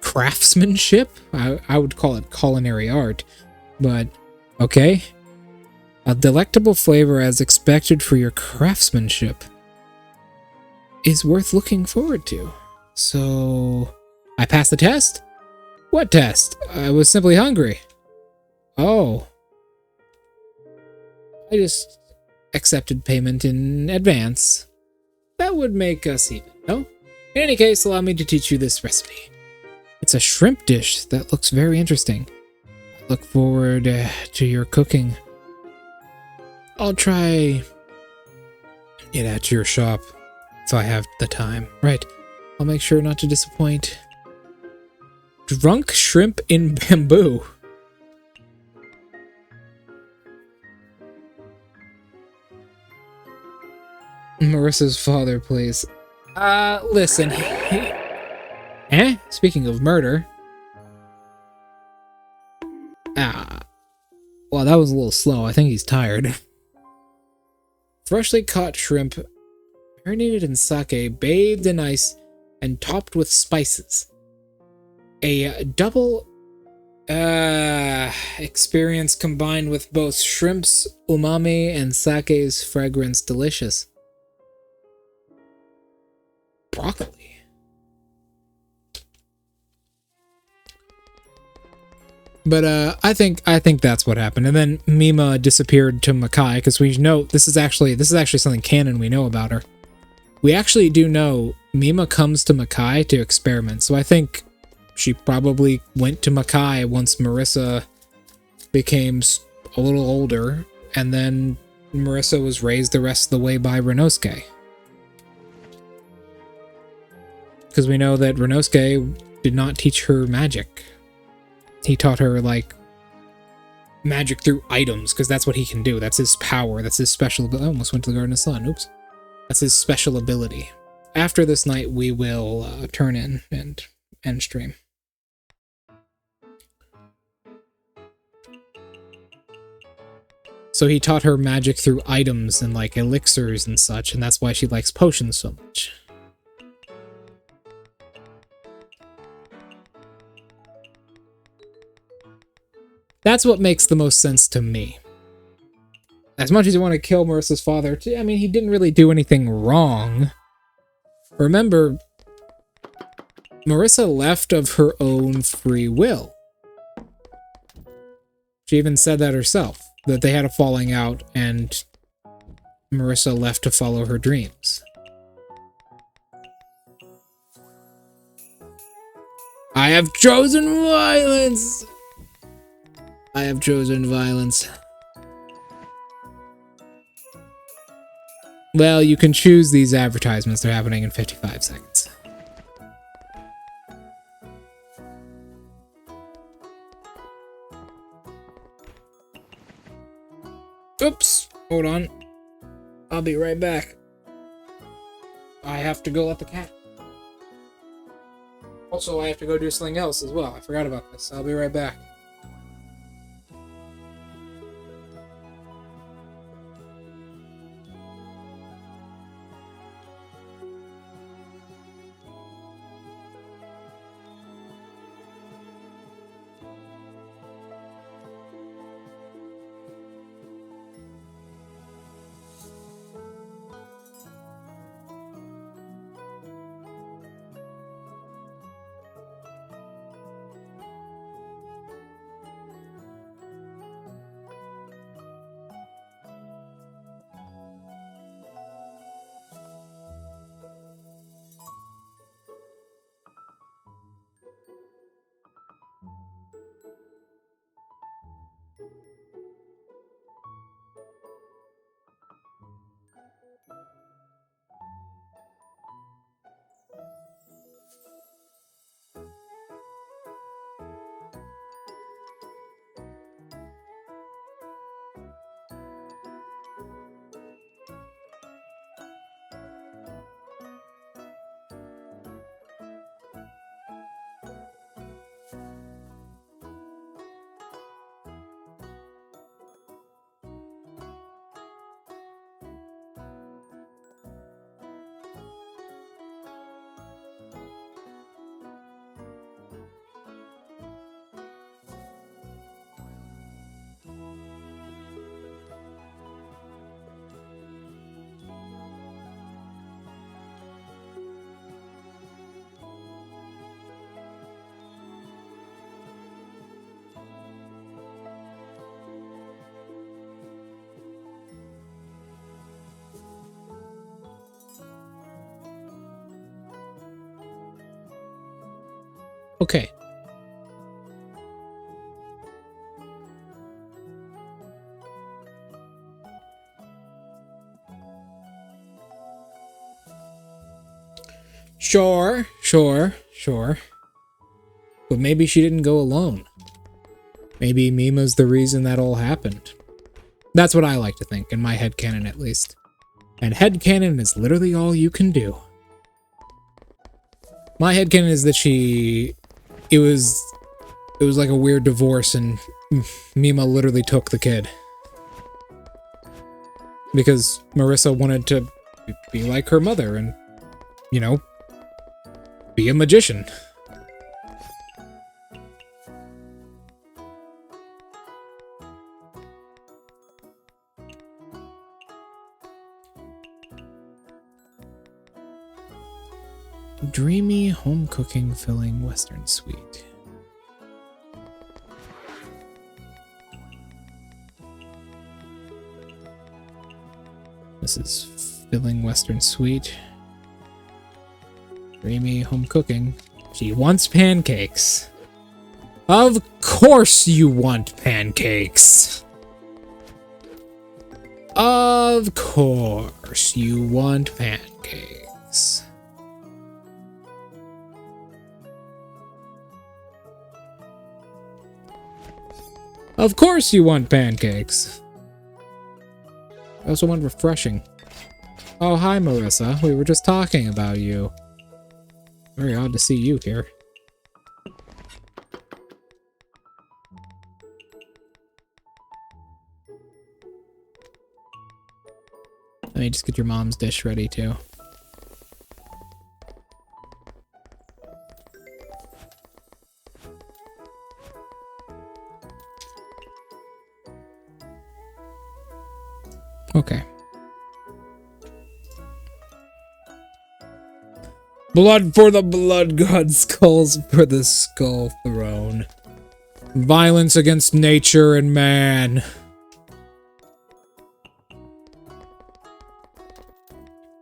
Craftsmanship? I would call it culinary art, but okay. A delectable flavor as expected for your craftsmanship is worth looking forward to. So, I passed the test? What test? I was simply hungry. Oh. I just accepted payment in advance. That would make us even, no? In any case, allow me to teach you this recipe. It's a shrimp dish that looks very interesting. I look forward to your cooking. I'll try it at your shop if I have the time. Right. I'll make sure not to disappoint. Drunk shrimp in bamboo. Marissa's father, please. Listen. Speaking of murder. Well, that was a little slow. I think he's tired. Freshly caught shrimp, marinated in sake, bathed in ice, and topped with spices. A double experience combined with both shrimp's umami and sake's fragrance. Delicious. Broccoli. But I think that's what happened. And then Mima disappeared to Makai, because we know this is actually something canon we know about her. We actually do know Mima comes to Makai to experiment. So I think she probably went to Makai once Marissa became a little older, and then Marissa was raised the rest of the way by Renosuke. Because we know that Renosuke did not teach her magic. He taught her, like, magic through items, because that's what he can do. That's his power. That's his special... I almost went to the Garden of Sun. Oops. That's his special ability. After this night, we will turn in and end stream. So he taught her magic through items and, like, elixirs and such, and that's why she likes potions so much. That's what makes the most sense to me. As much as you want to kill Marissa's father, I mean, he didn't really do anything wrong. Remember, Marissa left of her own free will. She even said that herself, that they had a falling out and Marissa left to follow her dreams. I have chosen violence! I have chosen violence. Well, you can choose these advertisements. They're happening in 55 seconds. Oops. Hold on. I'll be right back. I have to go let the cat. Also, I have to go do something else as well. I forgot about this. I'll be right back. Okay. Sure. But maybe she didn't go alone. Maybe Mima's the reason that all happened. That's what I like to think, in my headcanon at least. And headcanon is literally all you can do. My headcanon is that it was like a weird divorce and Mima literally took the kid. Because Marissa wanted to be like her mother and, you know, be a magician. Dreamy, home-cooking, filling Western sweet. This is filling Western sweet. Dreamy, home-cooking. She wants pancakes. Of course you want pancakes. Of course you want pancakes. Of course you want pancakes. I also want refreshing. Oh, hi, Marissa. We were just talking about you. Very odd to see you here. Let me just get your mom's dish ready, too. Okay. Blood for the blood god, skulls for the skull throne. Violence against nature and man.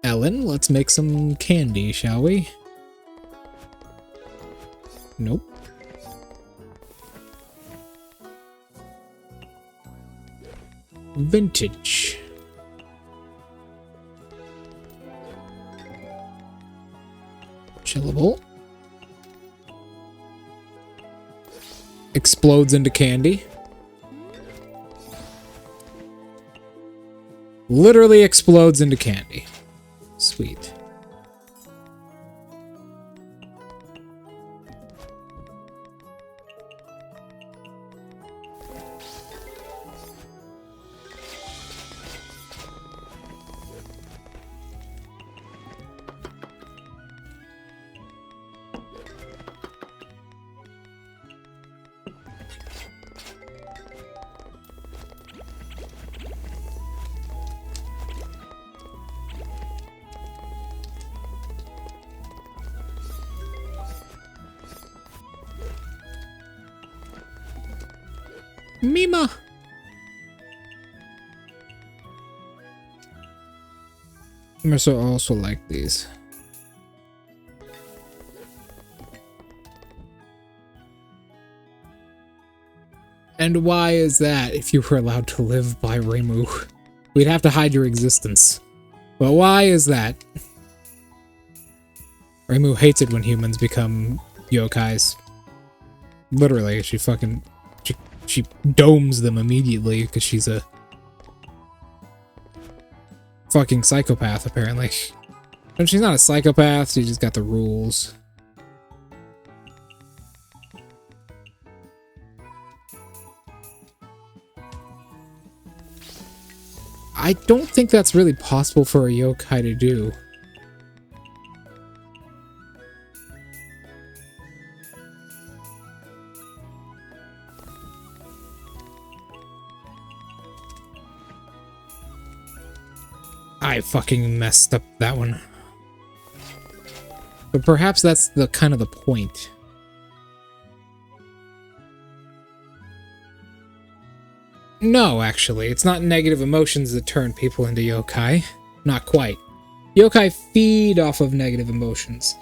Ellen, let's make some candy, shall we? Nope. Vintage. Chillable. Explodes into candy. Literally explodes into candy. Sweet. Mima! Mercer also like these. And why is that if you were allowed to live by Reimu? We'd have to hide your existence. But why is that? Reimu hates it when humans become yokais. Literally, she domes them immediately because she's a fucking psychopath, apparently. But she's not a psychopath, she just got the rules. I don't think that's really possible for a yokai to do. I fucking messed up that one. But perhaps that's the kind of the point. No, actually, it's not negative emotions that turn people into yokai. Not quite. Yokai feed off of negative emotions.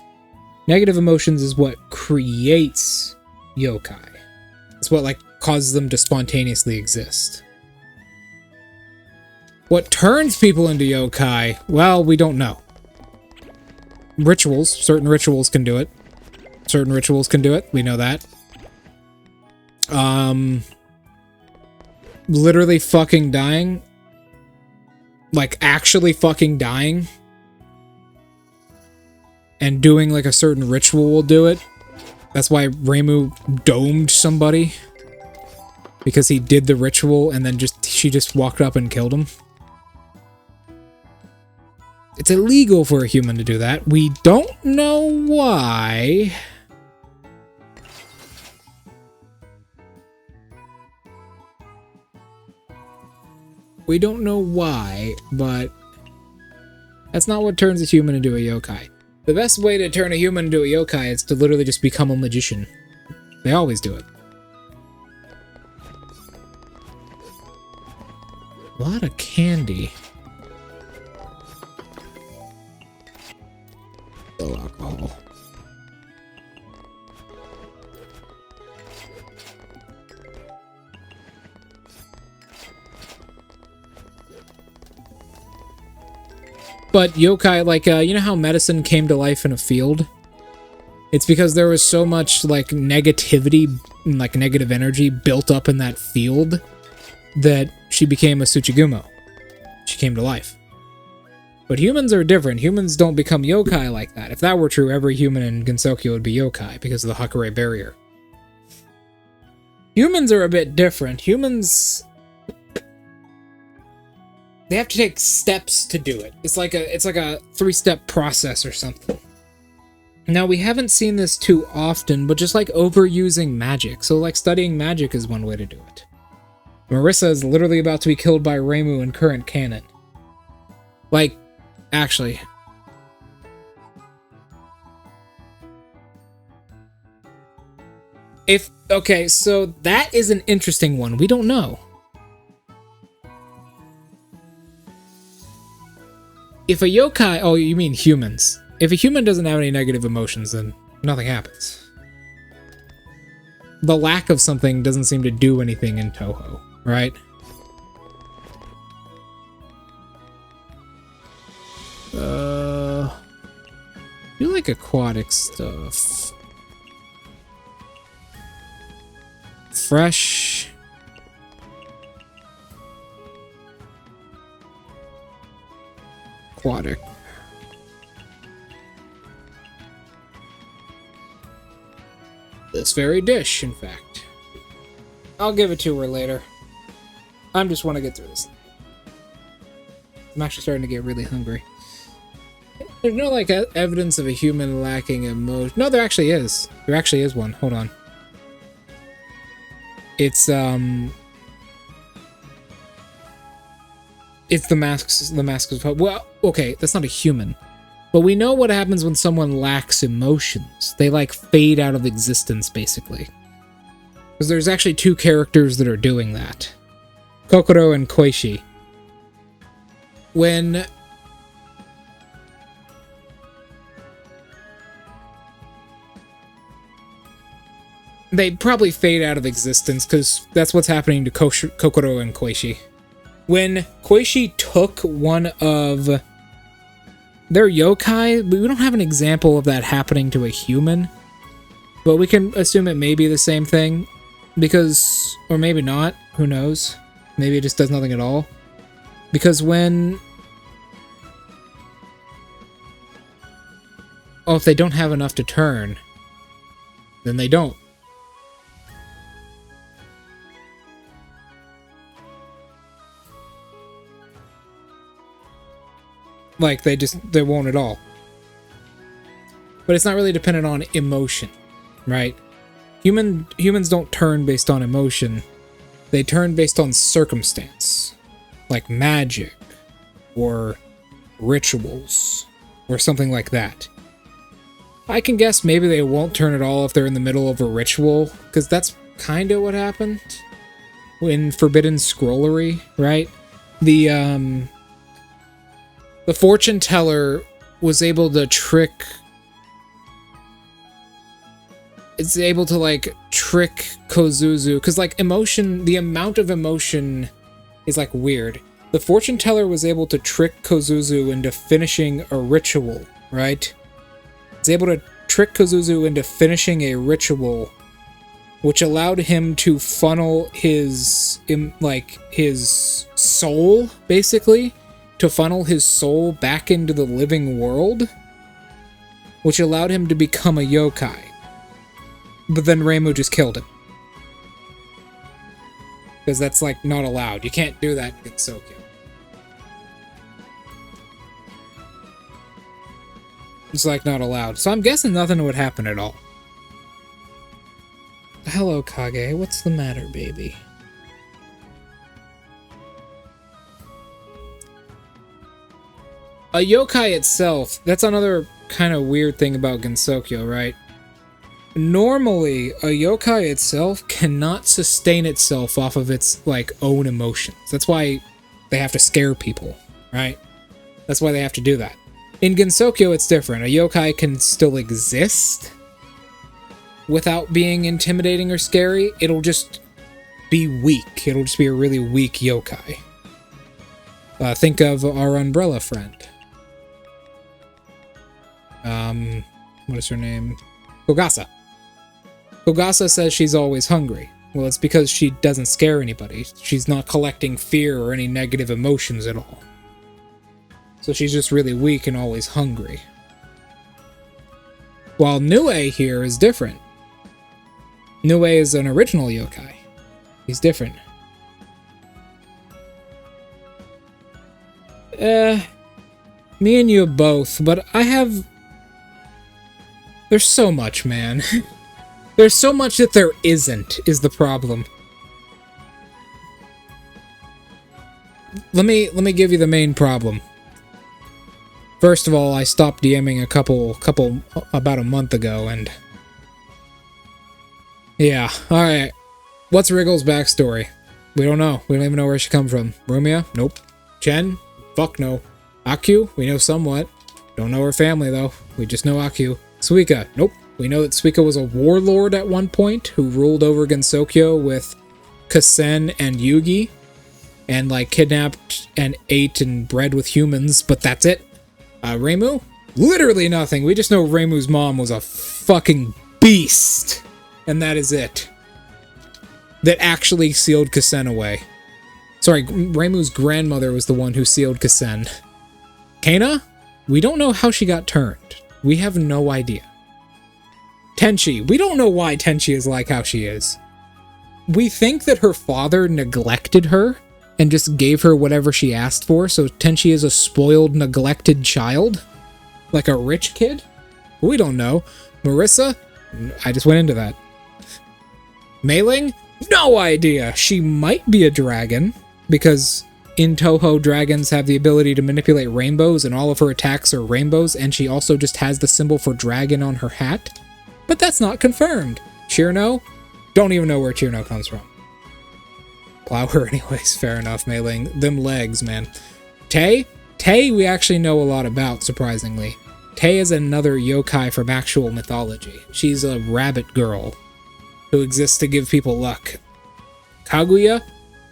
Negative emotions is what creates yokai. It's what, like, causes them to spontaneously exist. What turns people into yokai? Well, we don't know. Rituals. Certain rituals can do it. Certain rituals can do it. We know that. Literally fucking dying. Like, actually fucking dying. And doing, like, a certain ritual will do it. That's why Reimu domed somebody. Because he did the ritual and then she just walked up and killed him. It's illegal for a human to do that. We don't know why. We don't know why, but that's not what turns a human into a yokai. The best way to turn a human into a yokai is to literally just become a magician. They always do it. A lot of candy. Low alcohol. But yokai, like, you know how medicine came to life in a field? It's because there was so much, like, negativity, like, negative energy built up in that field that she became a Tsuchigumo. She came to life. But humans are different. Humans don't become yokai like that. If that were true, every human in Gensokyo would be yokai because of the Hakure barrier. Humans are a bit different. Humans... they have to take steps to do it. It's like a 3-step process or something. Now, we haven't seen this too often, but just like overusing magic. So like studying magic is one way to do it. Marissa is literally about to be killed by Reimu in current canon. Like, actually. Okay, so that is an interesting one. We don't know. If a yokai... oh, you mean humans. If a human doesn't have any negative emotions, then nothing happens. The lack of something doesn't seem to do anything in touhou, right? I feel like aquatic stuff. Fresh... aquatic. This very dish, in fact. I'll give it to her later. I just want to get through this. I'm actually starting to get really hungry. There's no, like, evidence of a human lacking emotion. No, there actually is. There actually is one. Hold on. It's the masks of hope. Well, okay, that's not a human. But we know what happens when someone lacks emotions. They, like, fade out of existence, basically. Because there's actually 2 characters that are doing that. Kokoro and Koishi. When... they probably fade out of existence, because that's what's happening to Kokoro and Koishi. When Koishi took one of their yokai, we don't have an example of that happening to a human, but we can assume it may be the same thing, because, or maybe not, who knows? Maybe it just does nothing at all. Because when... oh, if they don't have enough to turn, then they don't. Like, they won't at all. But it's not really dependent on emotion, right? Humans don't turn based on emotion. They turn based on circumstance. Like magic, or rituals, or something like that. I can guess maybe they won't turn at all if they're in the middle of a ritual, because that's kind of what happened in Forbidden Scrollery, right? The fortune teller was able to trick it's able to like trick Kozuzu, because like emotion, the amount of emotion is like weird. The fortune teller was able to trick Kozuzu into finishing a ritual, right? It's able to trick Kozuzu into finishing a ritual, which allowed him to funnel his soul, basically, to funnel his soul back into the living world, which allowed him to become a yokai. But then Reimu just killed him. Because that's, like, not allowed. You can't do that in Sokyo. It's, like, not allowed. So I'm guessing nothing would happen at all. Hello, Kage. What's the matter, baby? A yokai itself, that's another kind of weird thing about Gensokyo, right? Normally, a yokai itself cannot sustain itself off of its, like, own emotions. That's why they have to scare people, right? That's why they have to do that. In Gensokyo, it's different. A yokai can still exist without being intimidating or scary. It'll just be weak. It'll just be a really weak yokai. Think of our umbrella friend. What is her name? Kogasa. Kogasa says she's always hungry. Well, it's because she doesn't scare anybody. She's not collecting fear or any negative emotions at all. So she's just really weak and always hungry. While Nue here is different. Nue is an original yokai. He's different. Me and you both, but I have... There's so much, man. There's so much that there isn't, is the problem. Let me give you the main problem. First of all, I stopped DMing about a month ago, and... Yeah, alright. What's Wriggle's backstory? We don't know. We don't even know where she comes from. Rumia? Nope. Chen? Fuck no. Aku? We know somewhat. Don't know her family, though. We just know Aku. Suika? Nope. We know that Suika was a warlord at one point who ruled over Gensokyo with Kasen and Yugi, and, like, kidnapped and ate and bred with humans, but that's it. Reimu? Literally nothing. We just know Reimu's mom was a fucking beast. And that is it. That actually sealed Kasen away. Sorry, Reimu's grandmother was the one who sealed Kasen. Kana? We don't know how she got turned. We have no idea. Tenchi. We don't know why Tenchi is like how she is. We think that her father neglected her and just gave her whatever she asked for, so Tenchi is a spoiled, neglected child? Like a rich kid? We don't know. Marissa? I just went into that. Mei-Ling? No idea! She might be a dragon, because in Touhou, dragons have the ability to manipulate rainbows, and all of her attacks are rainbows, and she also just has the symbol for dragon on her hat. But that's not confirmed. Chirno? Don't even know where Chirno comes from. Plow her anyways, fair enough, Mei-Ling. Them legs, man. Tei? Tei we actually know a lot about, surprisingly. Tei is another yokai from actual mythology. She's a rabbit girl who exists to give people luck. Kaguya?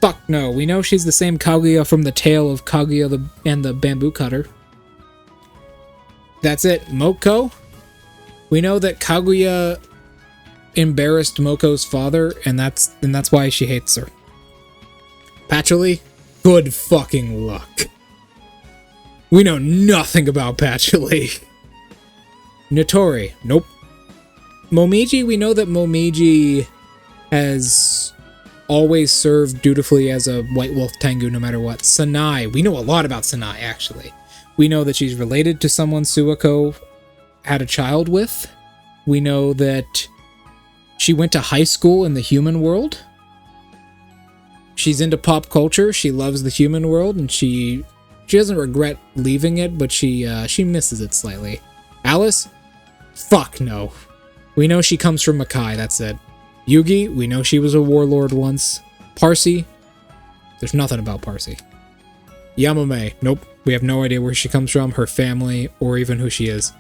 Fuck no, we know she's the same Kaguya from the tale of Kaguya and the bamboo cutter. That's it. Moko? We know that Kaguya embarrassed Moko's father, and that's why she hates her. Patchouli? Good fucking luck. We know nothing about Patchouli. Notori? Nope. Momiji? We know that Momiji has always served dutifully as a White Wolf Tengu no matter what. Sanai? We know a lot about Sanai, actually. We know that she's related to someone Suako had a child with. We know that she went to high school in the human world. She's into pop culture. She loves the human world, and she doesn't regret leaving it, but she misses it slightly. Alice? Fuck no. We know she comes from Makai, that's it. Yugi? We know she was a warlord once. Parsi? There's nothing about Parsi. Yamame? Nope. We have no idea where she comes from, her family, or even who she is.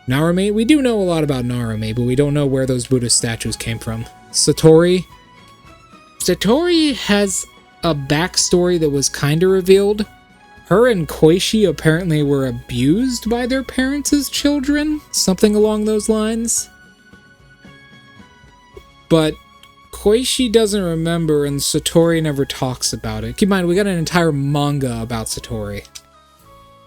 Narumi, we do know a lot about Narumi, but we don't know where those Buddhist statues came from. Satori. Satori has a backstory that was kind of revealed. Her and Koichi apparently were abused by their parents as children, something along those lines. But Koichi doesn't remember, and Satori never talks about it. Keep in mind, we got an entire manga about Satori.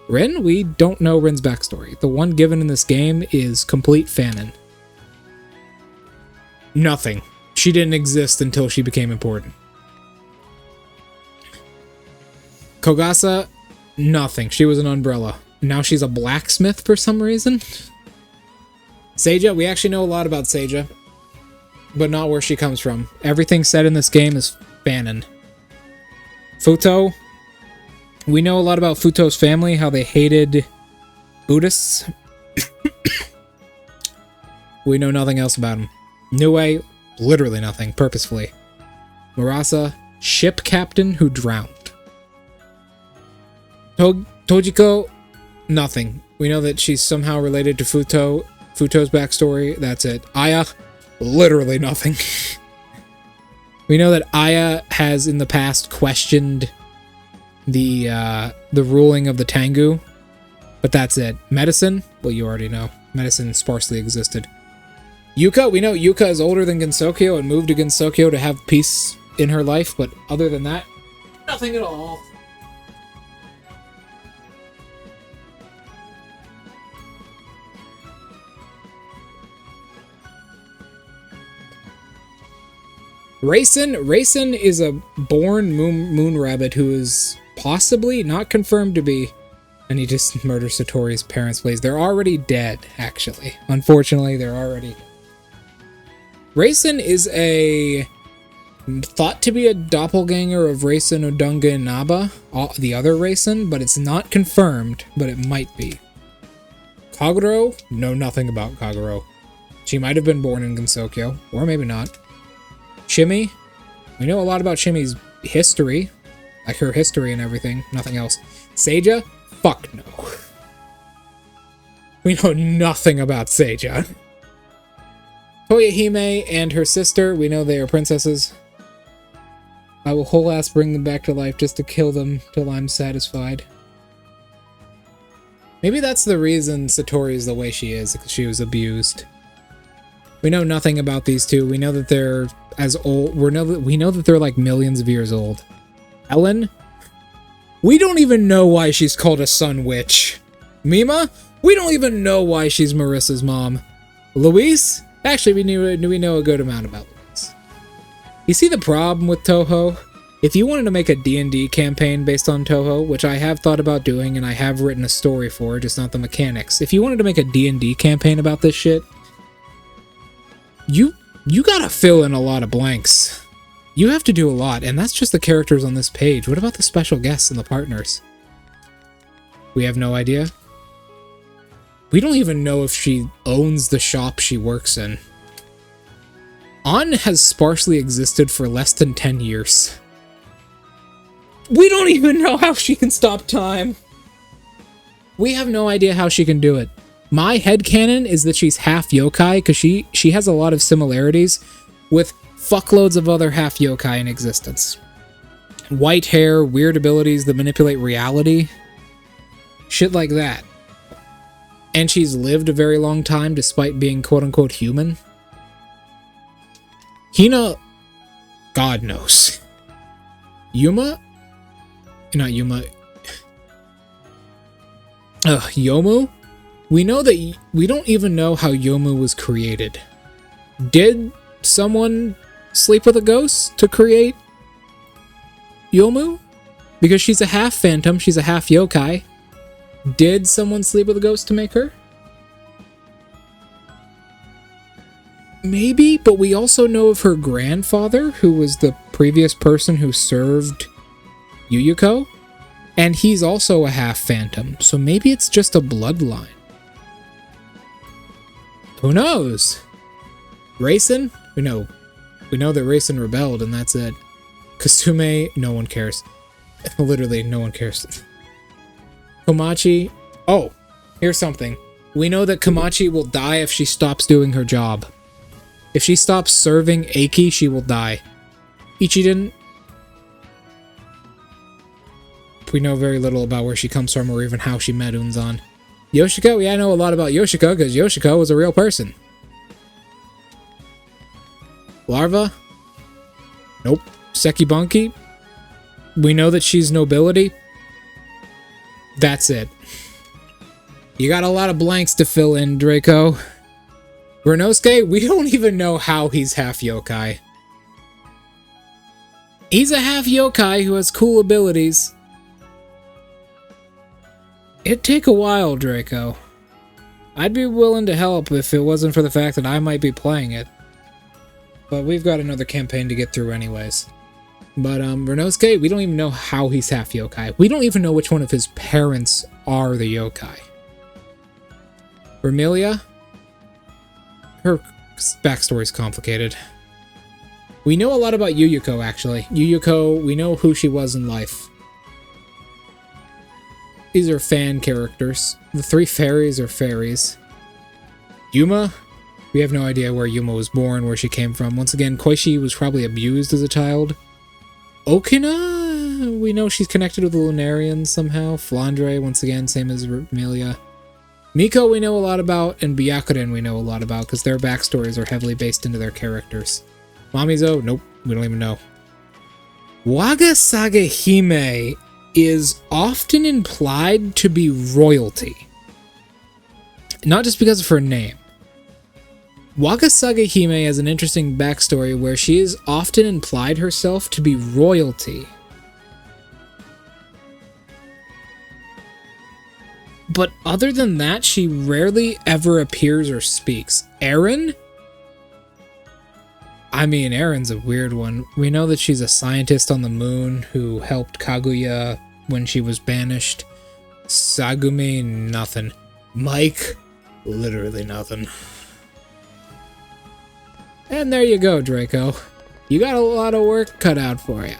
Rin, we don't know Rin's backstory. The one given in this game is complete fanon. Nothing. She didn't exist until she became important. Kogasa, nothing. She was an umbrella. Now she's a blacksmith for some reason. Seiya, we actually know a lot about Seiya, but not where she comes from. Everything said in this game is fanon. Futo, we know a lot about Futo's family, how they hated Buddhists. We know nothing else about him. Nue, literally nothing, purposefully. Murasa, ship captain who drowned. Tojiko, nothing. We know that she's somehow related to Futo's backstory, that's it. Aya, literally nothing. We know that Aya has in the past questioned the ruling of the Tengu, but that's it. Medicine, well, you already know. Medicine sparsely existed. Yuka, we know Yuka is older than Gensokyo and moved to Gensokyo to have peace in her life, but other than that, nothing at all. Raisin is a born moon rabbit who is possibly not confirmed to be, and he just murders Satori's parents, please. They're already dead, actually. Unfortunately, they're already... Raisin is thought to be a doppelganger of Raisin Odunga Inaba, the other Raisin, but it's not confirmed, but it might be. Kaguro? Know nothing about Kaguro. She might have been born in Gensokyo, or maybe not. Shimmy? We know a lot about Shimmy's history, like her history and everything, nothing else. Seiya? Fuck no. We know nothing about Seiya. Toyahime and her sister, we know they are princesses. I will whole ass bring them back to life just to kill them till I'm satisfied. Maybe that's the reason Satori is the way she is, because she was abused. We know nothing about these two. We know that they're as old. We know that they're like millions of years old. Ellen? We don't even know why she's called a sun witch. Mima? We don't even know why she's Marissa's mom. Luis? Actually, we know a good amount about Luis. You see the problem with Touhou? If you wanted to make a D&D campaign based on Touhou, which I have thought about doing and I have written a story for, just not the mechanics. If you wanted to make a D&D campaign about this shit, you gotta fill in a lot of blanks. You have to do a lot, and that's just the characters on this page. What about the special guests and the partners? We have no idea. We don't even know if she owns the shop she works in. An has sparsely existed for less than 10 years. We don't even know how she can stop time. We have no idea how she can do it. My headcanon is that she's half yokai, because she has a lot of similarities with fuckloads of other half yokai in existence. White hair, weird abilities that manipulate reality. Shit like that. And she's lived a very long time despite being quote-unquote human. Hina, God knows. Yuma? Not Yuma. Yomu? We know that we don't even know how Yomu was created. Did someone sleep with a ghost to create Yomu? Because she's a half phantom, she's a half yokai. Did someone sleep with a ghost to make her? Maybe, but we also know of her grandfather, who was the previous person who served Yuyuko, and he's also a half phantom, so maybe it's just a bloodline. Who knows? Raisin? We know that Raisin rebelled, and that's it. Kasume, no one cares. Literally, no one cares. Komachi. Oh, here's something. We know that Komachi will die if she stops doing her job. If she stops serving Eiki, she will die. Ichiden, we know very little about where she comes from or even how she met Unzan. Yoshiko, yeah, I know a lot about Yoshiko because Yoshiko was a real person. Larva? Nope. Sekibanki? We know that she's nobility. That's it. You got a lot of blanks to fill in, Draco. Renosuke, we don't even know how he's half yokai. He's a half yokai who has cool abilities. It'd take a while, Draco. I'd be willing to help if it wasn't for the fact that I might be playing it. But we've got another campaign to get through anyways. But Renosuke, we don't even know how he's half yokai. We don't even know which one of his parents are the yokai. Vermilia? Her backstory's complicated. We know a lot about Yuyuko, actually. Yuyuko, we know who she was in life. These are fan characters. The three fairies are fairies. Yuma? We have no idea where Yuma was born, where she came from. Once again, Koishi was probably abused as a child. Okina? We know she's connected with the Lunarians somehow. Flandre, once again, same as Vermilia. Miko we know a lot about, and Byakuren we know a lot about, because their backstories are heavily based into their characters. Mamizo? Nope, we don't even know. Wagasage Hime is often implied to be royalty. Not just because of her name. Wagasage Hime has an interesting backstory where she is often implied herself to be royalty. But other than that, she rarely ever appears or speaks. Eren? I mean, Eren's a weird one. We know that she's a scientist on the moon who helped Kaguya when she was banished. Sagumi, nothing. Mike, literally nothing. And there you go, Draco. You got a lot of work cut out for you.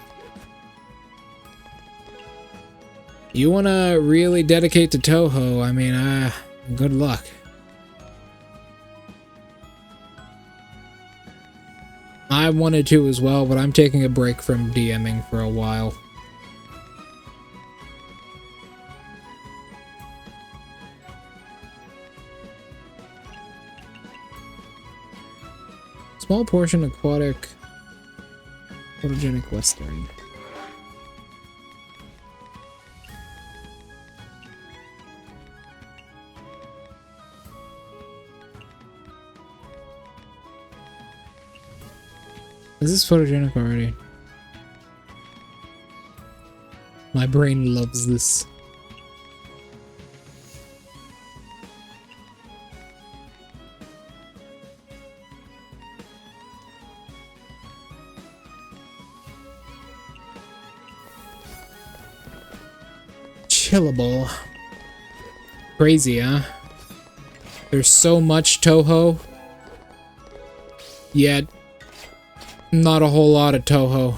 You want to really dedicate to touhou, I mean, good luck. I wanted to as well, but I'm taking a break from DMing for a while. Small portion aquatic, photogenic western. Is this photogenic already? My brain loves this. Chillable. Crazy, huh? There's so much touhou, yet not a whole lot of touhou.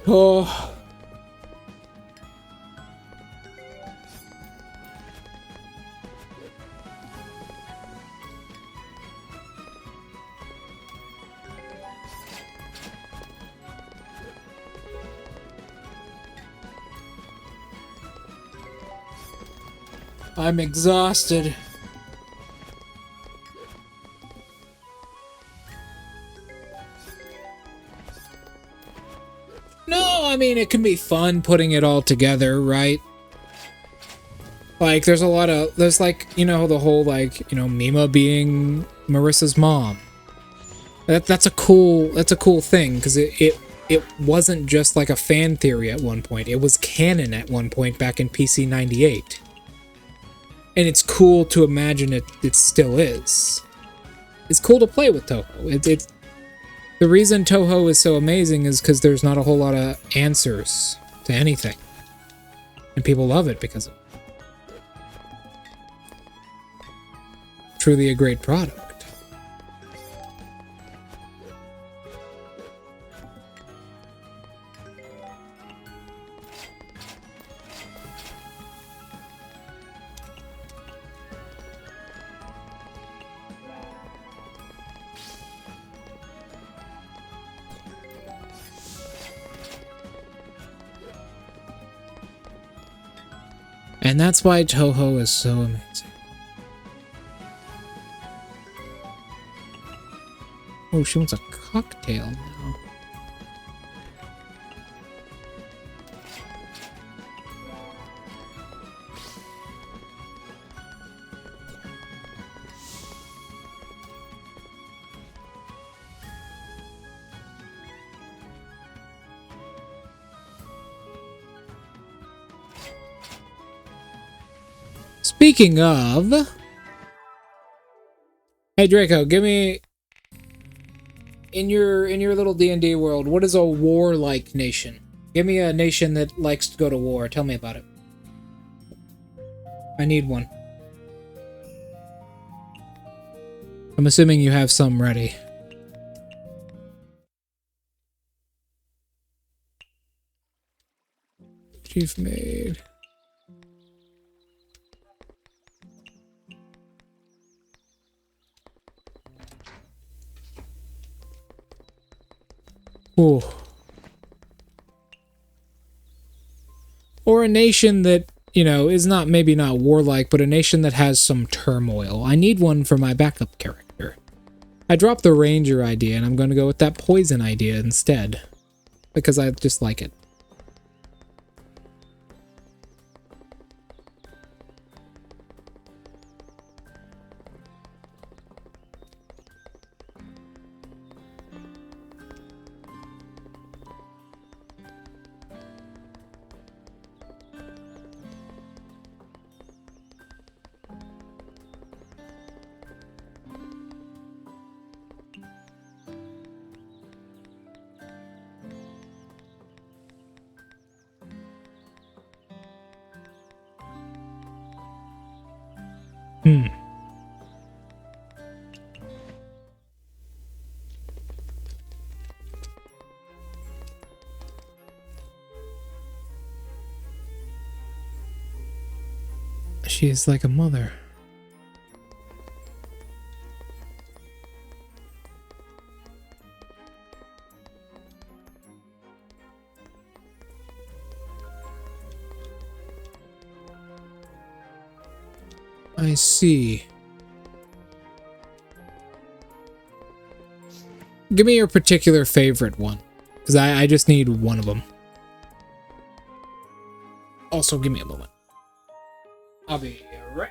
Oh. I'm exhausted. No, I mean, it can be fun putting it all together, right? Like, there's like, you know, the whole, like, you know, Mima being Marissa's mom. That's a cool thing, because it wasn't just like a fan theory at one point. It was canon at one point back in PC 98. And it's cool to imagine it still is. It's cool to play with touhou. The reason Touhou is so amazing is because there's not a whole lot of answers to anything. And people love it because of it. Truly a great product. And that's why Touhou is so amazing. Oh, she wants a cocktail now. Speaking of, hey Draco, give me in your little D&D world, what is a warlike nation? Give me a nation that likes to go to war. Tell me about it. I need one. I'm assuming you have some ready. Chief Maid. Ooh. Or a nation that, you know, is not, maybe not warlike, but a nation that has some turmoil. I need one for my backup character. I dropped the ranger idea, and I'm going to go with that poison idea instead. Because I just like it. She is like a mother. I see. Give me your particular favorite one, because I just need one of them. Also, give me a moment. I'll be right.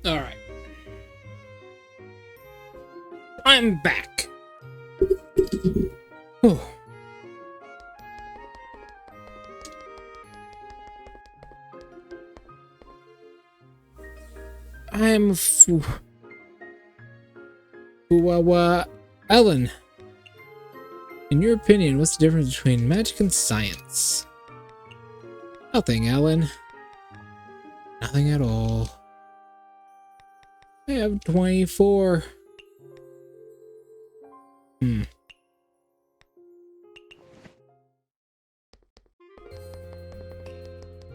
Alright. I'm back. Whew. I'm Ellen. In your opinion, what's the difference between magic and science? Nothing, Ellen. Nothing at all. I have 24.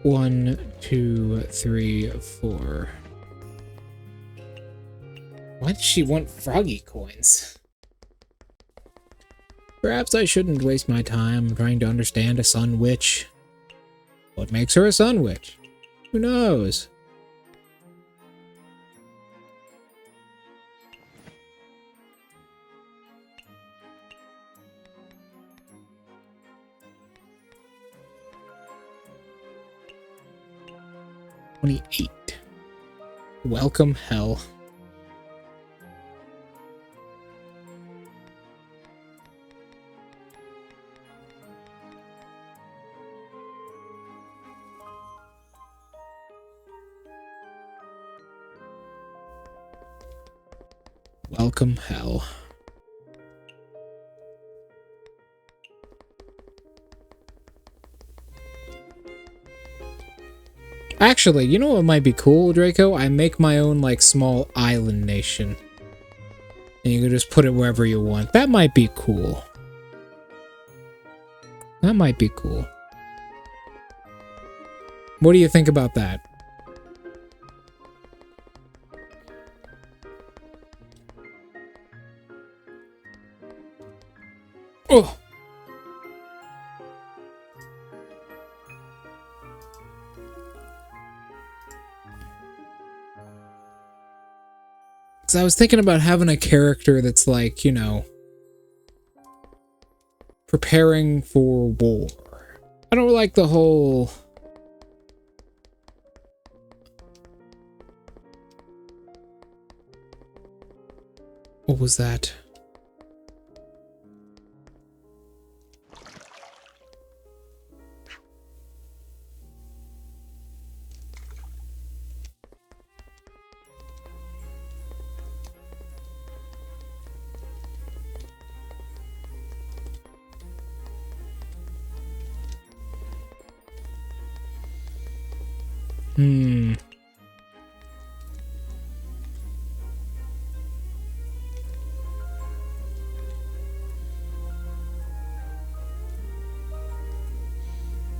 1, 2, 3, 4. Why does she want froggy coins? Perhaps I shouldn't waste my time trying to understand a sun witch. What makes her a sun witch? Who knows? $28. Welcome hell. Welcome hell. Actually, you know what might be cool, Draco? I make my own, like, small island nation. And you can just put it wherever you want. That might be cool. That might be cool. What do you think about that? Oh! Because I was thinking about having a character that's like, you know, preparing for war. I don't like the whole... What was that?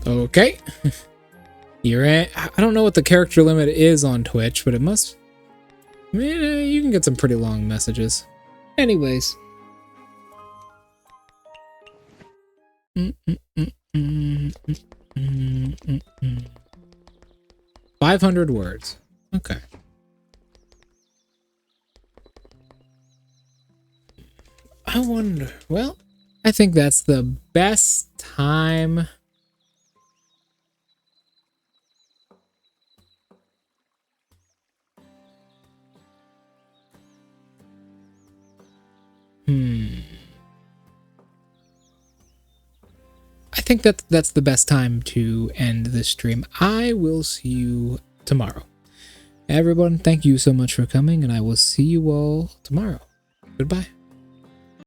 Okay. You're at, I don't know what the character limit is on Twitch, but it must... you can get some pretty long messages. Anyways. 500 words. Okay. I wonder... Well, I think that's the best time... I think that's the best time to end this stream. I will see you tomorrow. Everyone, thank you so much for coming, and I will see you all tomorrow. Goodbye.